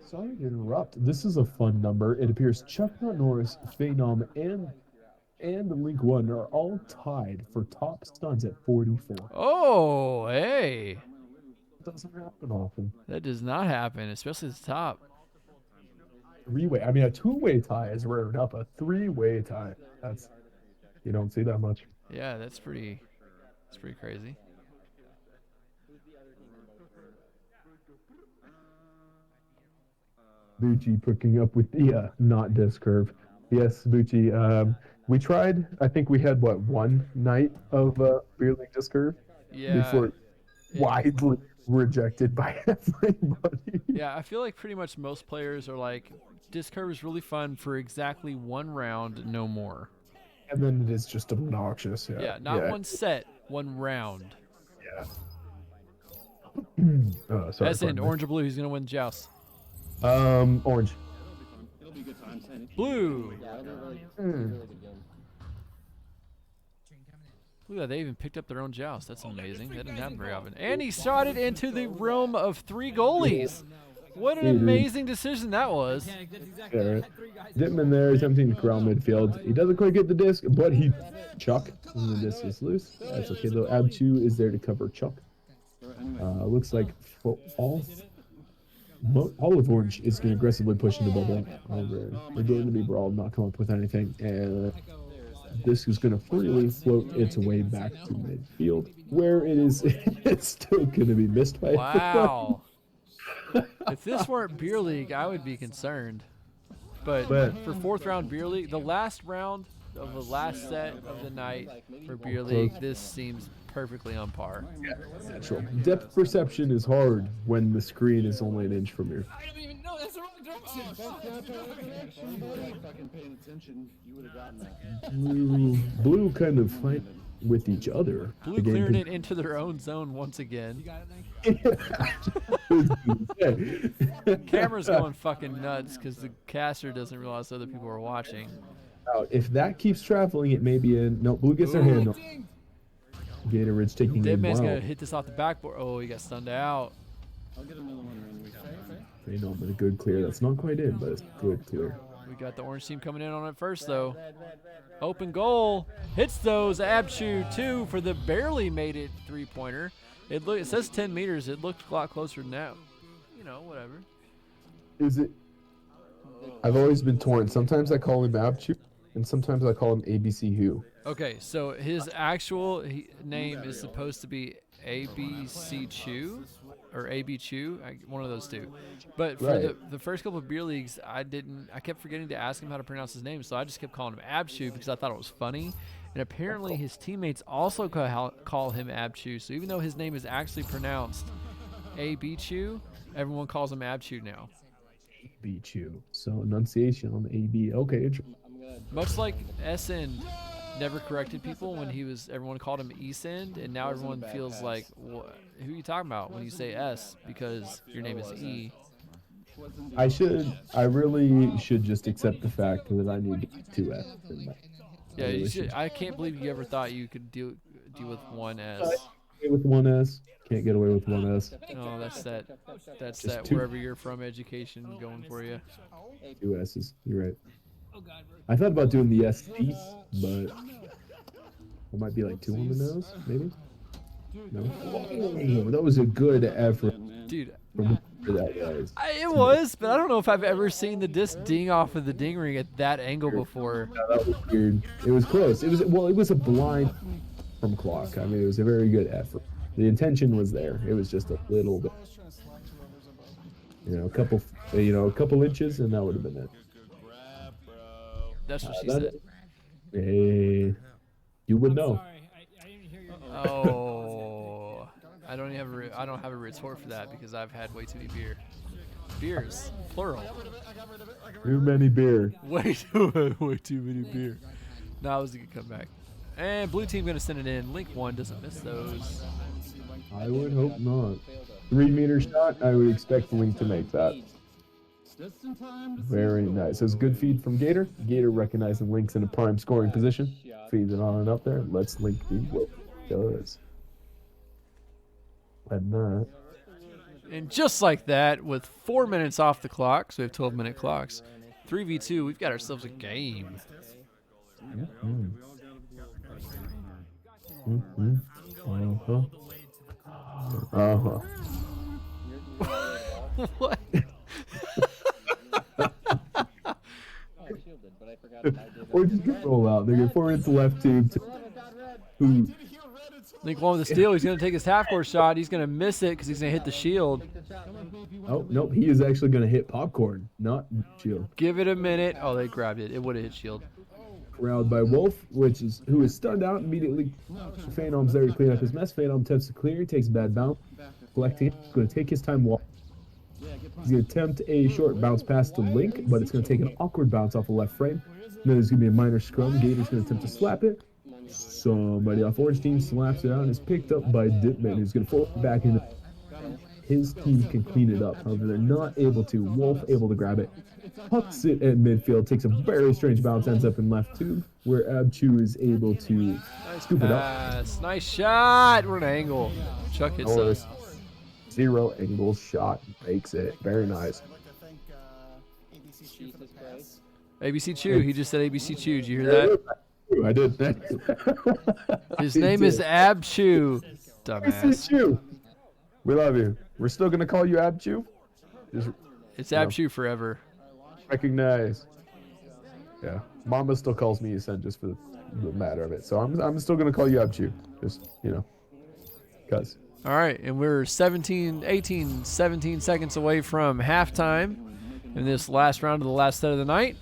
Sorry to interrupt. This is a fun number. It appears Chuck Norris, Phenom, and Link One are all tied for top stuns at 44. Oh, hey. It doesn't happen often. That does not happen, especially at the top. Three-way. I mean, a two-way tie is rare enough. A three-way tie. That's you don't see that much. Yeah, that's pretty crazy. Bucci picking up with the not disc curve. Yes, Bucci. We tried. I think we had one night of Beer League disc curve before widely rejected by everybody. Yeah, I feel like pretty much most players are like, disc curve is really fun for exactly 1 round, no more. And then it is just obnoxious. Yeah, not one set, 1 round. Yeah. Sorry. Esend, orange or blue, who's gonna win the joust? Orange. It'll be good times. Blue. Yeah, it'll be really good game. Look at that, they even picked up their own joust. That's amazing. That didn't happen very often. And he shot it into the realm of 3 goalies. What an amazing decision that was. Yeah, right. Dittman there attempting to corral midfield. He doesn't quite get the disc, but he Chuck. And the disc is loose. That's okay though. Abchu is there to cover Chuck. Looks like for Olive Orange is going to aggressively push into bubble. They're going to be brawled, not come up with anything. And this is going to freely float its way back to midfield, where it is. It's still going to be missed by. Wow. If this weren't Beer League, I would be concerned. But for 4th round Beer League, the last round of the last set of the night for Beer League, this seems perfectly on par. Yeah, natural. Depth perception is hard when the screen is only an inch from you. I don't even know. That's the wrong direction. Fucking paying attention, you would have gotten that. Blue kind of fight with each other. Blue clearing it into their own zone once again. Camera's going fucking nuts because the caster doesn't realize other people are watching. Now, if that keeps traveling, it may be in. No, Blue gets their hand on. Gatorage taking Dead it. man's Wow. gonna hit this off the backboard. Oh, he got stunned out. I'll get another one You know, but a good clear. That's not quite in, but it's good clear. We got the orange team coming in on it first, though. Open goal. Hits those. Abshu, 2 for the barely made it 3-pointer. It says 10 meters. It looked a lot closer than that. You know, whatever. Is it? I've always been torn. Sometimes I call him Abchu, and sometimes I call him ABC Who. Okay, so his actual name is supposed to be ABC Chew or AB Chew, one of those two. But for the first couple of beer leagues, I kept forgetting to ask him how to pronounce his name, so I just kept calling him Abchu because I thought it was funny. And apparently his teammates also call him Abchu, so even though his name is actually pronounced AB Chew, everyone calls him Abchu now. AB Chew. So enunciation on the AB. Okay. Much like Esend never corrected people when everyone called him Esend, and now everyone feels like, who are you talking about when you say S because your name is E? I really should just accept the fact that I need 2S. Yeah, you should. I can't believe you ever thought you could deal with one S. With 1S, can't get away with 1S. No, that's Just that two. wherever you're from education going for you. 2 S's. You're right. I thought about doing the SC, but it might be like 2 on the nose, maybe. No, that was a good effort, dude. From that guys. It was, but I don't know if I've ever seen the disc ding off of the ding ring at that angle before. Yeah, that was weird. It was close. It was a blind from clock. I mean, it was a very good effort. The intention was there. It was just a little bit, a couple inches, and that would have been it. That's what she said. Hey, you would know. Oh, I don't have a retort for that because I've had way too many beers, plural. Too many beer. Way too many beer. No, that was a good comeback. And blue team gonna send it in. Link 1 doesn't miss those. I would hope not. 3-meter shot. I would expect Link to make that. Very nice. That's good feed from Gator. Gator recognizing Link's in a prime scoring position. Feeds it on and up there. Let's Link be what he does. And that. And just like that, with 4 minutes off the clock, so we have 12-minute clocks. 3v2, we've got ourselves a game. What? Or just get roll out. They get 4 minutes left to who. Link 1 with the steal. He's going to take his half-court shot. He's going to miss it because he's going to hit the shield. Oh, nope. He is actually going to hit popcorn, not shield. Give it a minute. Oh, they grabbed it. It would have hit shield. Corralled by Wolf, who is stunned out immediately. Phenom's there to clean up his mess. Phenom attempts to clear. He takes a bad bounce. Collecting it. He's going to take his time walk. He's going to attempt a short bounce pass to Link, but it's going to take an awkward bounce off the left frame. Then there's going to be a minor scrum. Gator's going to attempt to slap it. Somebody off Orange team slaps it out and is picked up by Dipman, who's going to fold it back in. His team can clean it up. However, they're not able to. Wolf able to grab it. Pucks it at midfield. Takes a very strange bounce. Ends up in left tube, where Abchu is able to scoop it up. Nice shot. We're at an angle. Chuck hits us. 0 angle shot. Makes it. Very nice. ABC Chew. He just said ABC Chew. Did you hear that? I did. His name is Abchu. Dumbass. Chew. We love you. We're still going to call you Abchu? It's Abchu forever. Recognize. Yeah. Mama still calls me Esend just for the matter of it. So I'm still going to call you Abchu. Just, because. All right. And we're 17 seconds away from halftime in this last round of the last set of the night.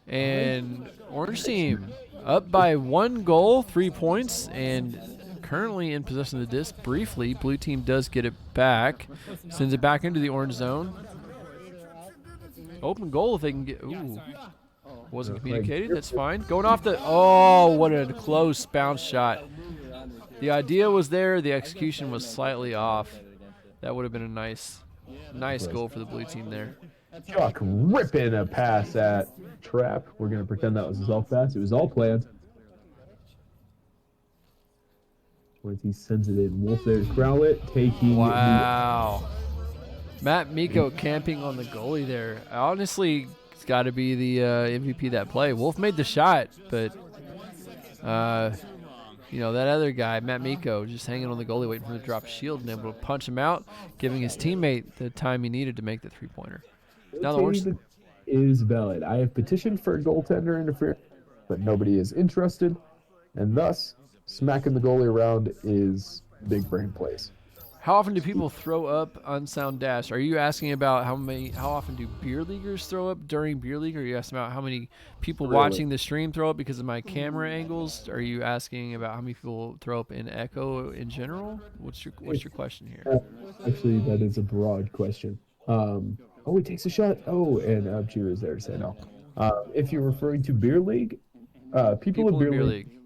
And Orange team up by 1 goal, 3 points, and currently in possession of the disc. Briefly, blue team does get it back, sends it back into the orange zone. Open goal if they can get. Ooh, wasn't communicated. That's fine. Going off the. Oh, what a close bounce shot. The idea was there. The execution was slightly off. That would have been a nice goal for the blue team there. Chuck ripping a pass at Trap. We're going to pretend that was his off pass. It was all planned. He sends it in. Wolf there to corral it. Taking. Wow. Matt Miko camping on the goalie there. Honestly, it's got to be the MVP of that play. Wolf made the shot, but that other guy, Matt Miko, just hanging on the goalie waiting for him to drop a shield and able to punch him out, giving his teammate the time he needed to make the three-pointer. Now the Orange is valid. I have petitioned for goaltender interference, but nobody is interested, and thus smacking the goalie around is big brain plays. How often do people throw up unsound dash? Are you asking about how often do beer leaguers throw up during beer league? Or are you asking about how many people watching the stream throw up because of my camera angles? Are you asking about how many people throw up in echo in general? What's your question here? Actually, that is a broad question. He takes a shot. Oh, and Abchu is there to say no. If you're referring to beer league, People in Beer League. League.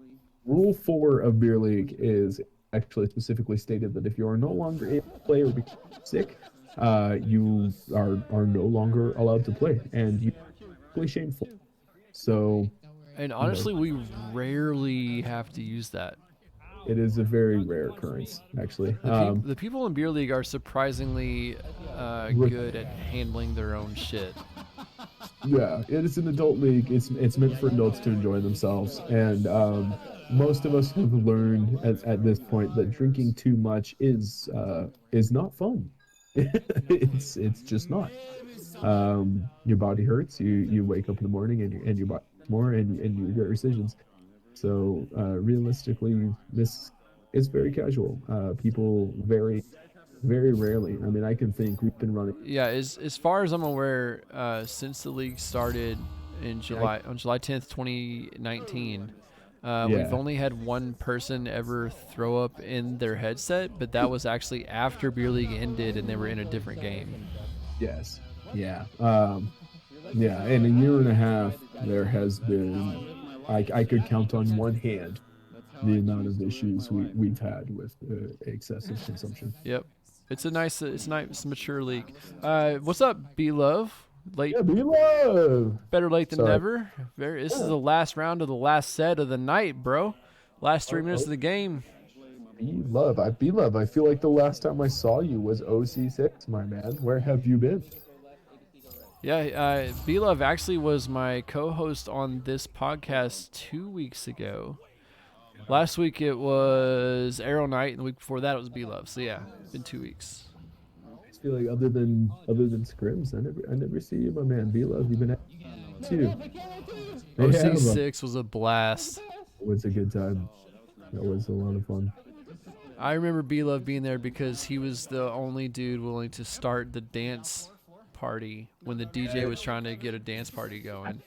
Rule 4 of Beer League is actually specifically stated that if you are no longer able to play or become sick, you are no longer allowed to play, and you are really shameful. So, And honestly, we rarely have to use that. it is a very rare occurrence, actually. The people in Beer League are surprisingly good at handling their own shit. Yeah, it is an adult league. It's meant for adults to enjoy themselves, and most of us have learned at this point that drinking too much is not fun. It's just not. Your body hurts. You wake up in the morning and your body hurts more, and you regret decisions. So realistically, this is very casual. People very rarely. I mean, I can think we've been running. Yeah, as far as I'm aware, since the league started in July 10th, 2019, we've only had one person ever throw up in their headset, but that was actually after Beer League ended and they were in a different game. Yes. Yeah. Yeah. In a year and a half, there has been. I could count on one hand the amount of issues we've had with excessive consumption. Yep. It's a nice mature league. What's up, B-Love? Yeah, B-Love! Better late than never. This is the last round of the last set of the night, bro. Last 3 minutes of the game. B-Love, I feel like the last time I saw you was OC6, my man. Where have you been? Yeah, B-Love actually was my co-host on this podcast 2 weeks ago. Last week it was Arrow Knight, and the week before that it was B-Love. So yeah, been 2 weeks. I just feel like other than scrims, I never see you, my man. B-Love, you've been at too. OC6 was a blast. It was a good time. That was a lot of fun. I remember B-Love being there because he was the only dude willing to start the dance party when the DJ was trying to get a dance party going.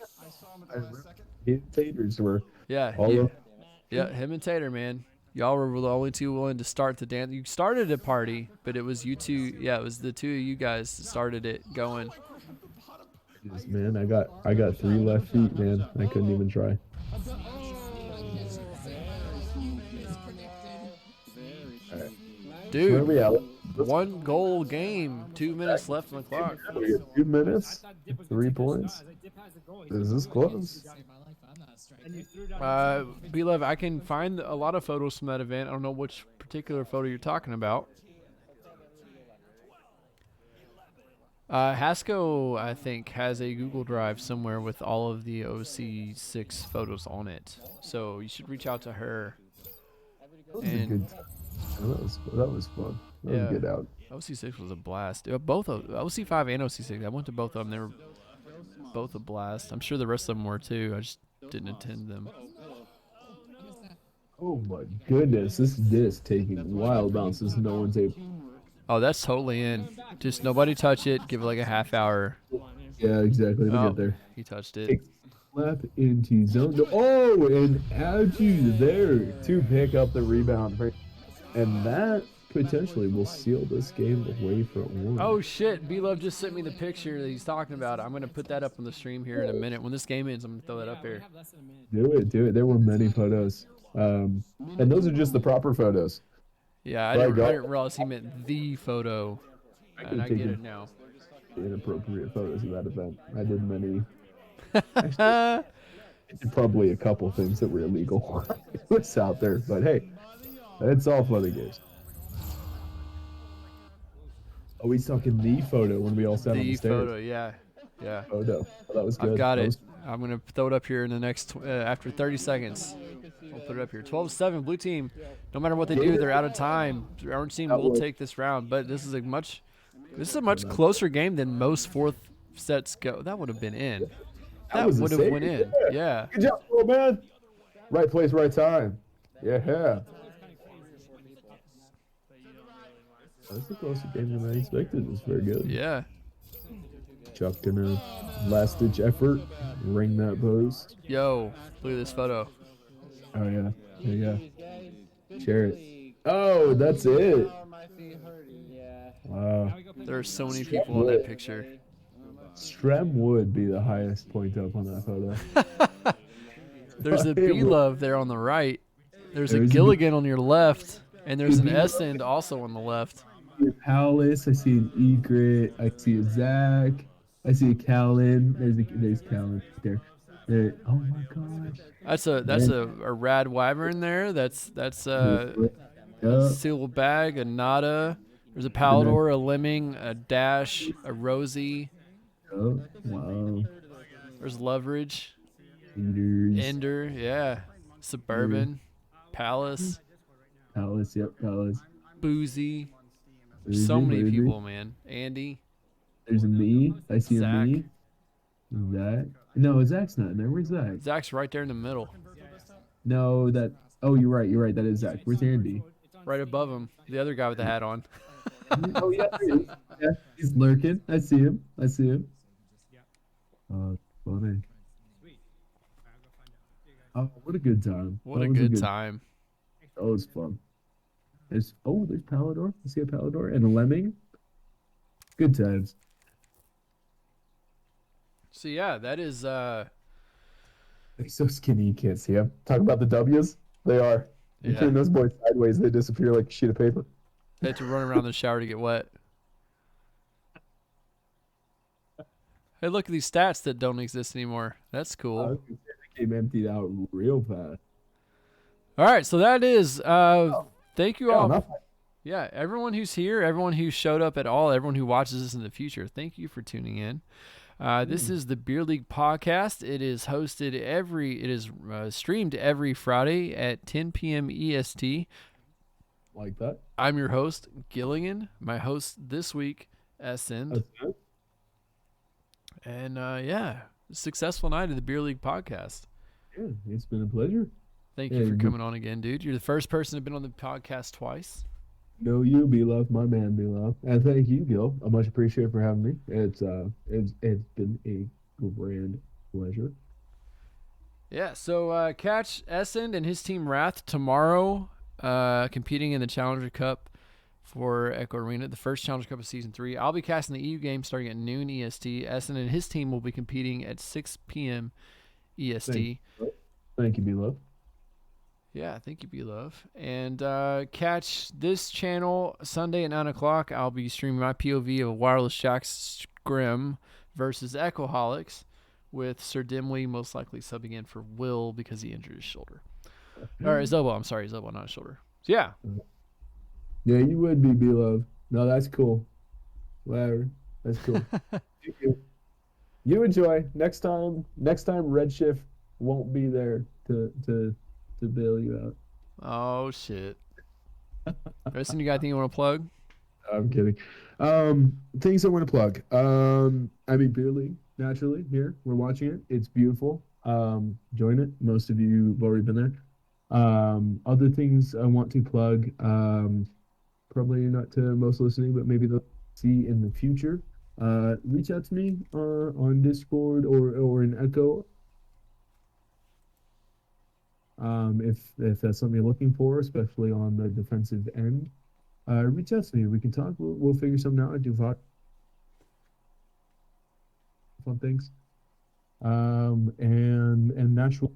Taters were him and Tater, man. Y'all were the only two willing to start the dance. You started a party, but it was you two. Yeah, it was the two of you guys that started it going. Man, I got 3 left feet, man. I couldn't even try. Dude, where are we at? 1 goal game, 2 minutes left on the clock. 2 minutes, 3 points. Is this close? B-Love, I can find a lot of photos from that event. I don't know which particular photo you're talking about. Hasco, I think, has a Google Drive somewhere with all of the OC6 photos on it. So you should reach out to her. That was fun. That was a good out. OC6 was a blast. Both of OC5 and OC6. I went to both of them. They were both a blast. I'm sure the rest of them were too. I just didn't attend them. Oh my goodness, this disc taking wild bounces. No one's able. Oh, that's totally in. Just nobody touch it. Give it like a half hour. Yeah, exactly. It'll get there. He touched it. Slap into zone. Oh, and Ouchie there to pick up the rebound. And that potentially will seal this game away from one. Oh shit, B-Love just sent me the picture that he's talking about. I'm going to put that up on the stream here in a minute. When this game ends, I'm going to throw that up here. Do it. There were many photos. And those are just the proper photos. Yeah, I didn't realize he meant the photo. And I get it now. Inappropriate photos of that event. I did many. Actually, I did probably a couple things that were illegal. It was out there, but hey, it's all fun and games. Oh, he's talking the photo when we all sat on the stairs. The photo, yeah. Photo. Oh, that was good. I've got it. I'm going to throw it up here in the next, after 30 seconds. We'll put it up here. 12-7, blue team. No matter what they do, they're out of time. The orange team will take this round, but this is a much closer game than most fourth sets go. That would have been in. That would have went in. Yeah. Good job, little man. Right place, right time. Yeah. That's a closer game than I expected. It's very good. Yeah. Chuck in a last-ditch effort. Ring that post. Yo, look at this photo. Oh, yeah. There you go. Share it. Oh, that's it. Wow. There are so many people in that picture. Strem would be the highest point up on that photo. There's a Hey, B-Love there on the right. There's a There's a Giligin on your left. And there's an B-Love. Esend also on the left. I see a Palace. I see an Egret. I see a Zach. I see a Callan. There's Callan there. Oh my gosh. That's a rad wyvern there. That's a Yeah. Seal Bag, a Nada. There's a Palador, a Lemming, a Dash, a Rosie. Oh, wow. There's Leverage, Leaders. Ender, yeah, Suburban, Palace, Palace, yep, Palace. Boozy. There's so many people, man. Andy. There's a me. I see Zach. a me. Zach. No, Zach's not in there. Where's Zach? Zach's right there in the middle. No, that. Oh, you're right. You're right. That is Zach. Where's Andy? Right above him. The other guy with the hat on. Oh, yeah, there he is. Yeah, he's lurking. I see him. I see him. Oh, funny. Oh, what a good time. What That a was good time. That was fun. There's Palador. I see a Palador and a Lemming. Good times. So yeah, that is He's so skinny you can't see him. Talk about the W's. They are. You Yeah. turn those boys sideways, they disappear like a sheet of paper. they had to run around the shower to get wet. Hey, look at these stats that don't exist anymore. That's cool. They came emptied out real fast. All right, so that is thank you all. enough. Yeah, everyone who's here, everyone who showed up at all, everyone who watches this in the future, thank you for tuning in. This is the Beer League podcast. It is streamed every Friday at 10 p.m. EST. Like that. I'm your host, Giligin. My host this week, Esend. And successful night of the Beer League podcast. Yeah, it's been a pleasure. Thank you for coming on again, dude. You're the first person to have been on the podcast twice. No, you, B-Love, my man, B-Love. And thank you, Gil. I much appreciate for having me. It's been a grand pleasure. Yeah, so catch Esend and his team Wrath tomorrow, competing in the Challenger Cup for Echo Arena, the first Challenger Cup of Season 3. I'll be casting the EU game starting at noon EST. Esend and his team will be competing at 6 p.m. EST. Thank you, B-Love. Yeah, thank you, B-Love. And catch this channel Sunday at 9 o'clock. I'll be streaming my POV of Wireless Jack's Scrim versus Echoholics with Sir Dimly most likely subbing in for Will because he injured his shoulder. Or his elbow. I'm sorry, his elbow, not his shoulder. So, yeah. Yeah, you would be, B-Love. No, that's cool. Whatever. That's cool. You enjoy. Next time, Redshift won't be there to bail you out. Oh, shit. Anything you got anything you want to plug? I'm kidding. Things I want to plug. I mean, Beer League, naturally, here. We're watching it. It's beautiful. Join it. Most of you have already been there. Other things I want to plug, probably not to most listening, but maybe they'll see in the future. Reach out to me on Discord or in Echo. If that's something you're looking for, especially on the defensive end, reach out to me. We can talk. We'll figure something out. I do fun things. And naturally,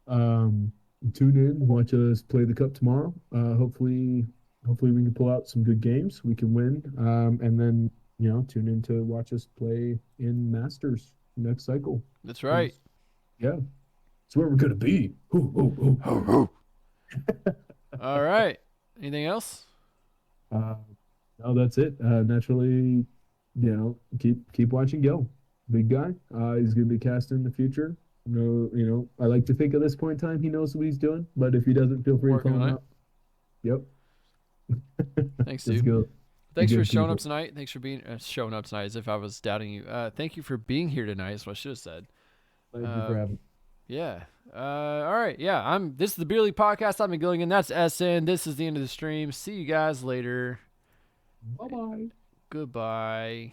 tune in, watch us play the cup tomorrow. Hopefully we can pull out some good games. We can win. And then tune in to watch us play in Masters next cycle. That's right. Yeah. It's where we're gonna be. All right. Anything else? No, that's it. Naturally, keep watching Gil. Big guy. He's gonna be casting in the future. No, I like to think at this point in time he knows what he's doing. But if he doesn't, feel free to call him out. Yep. Thanks, dude. Go. Thanks for Good showing people. up tonight. Thanks for being showing up tonight as if I was doubting you. Thank you for being here tonight. That's what I should have said. Thank you for having me. Yeah. All right. Yeah. This is the Beer League podcast. I'm Giligin. That's SN. This is the end of the stream. See you guys later. Bye-bye. Goodbye.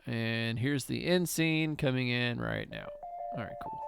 And here's the end scene coming in right now. All right, cool.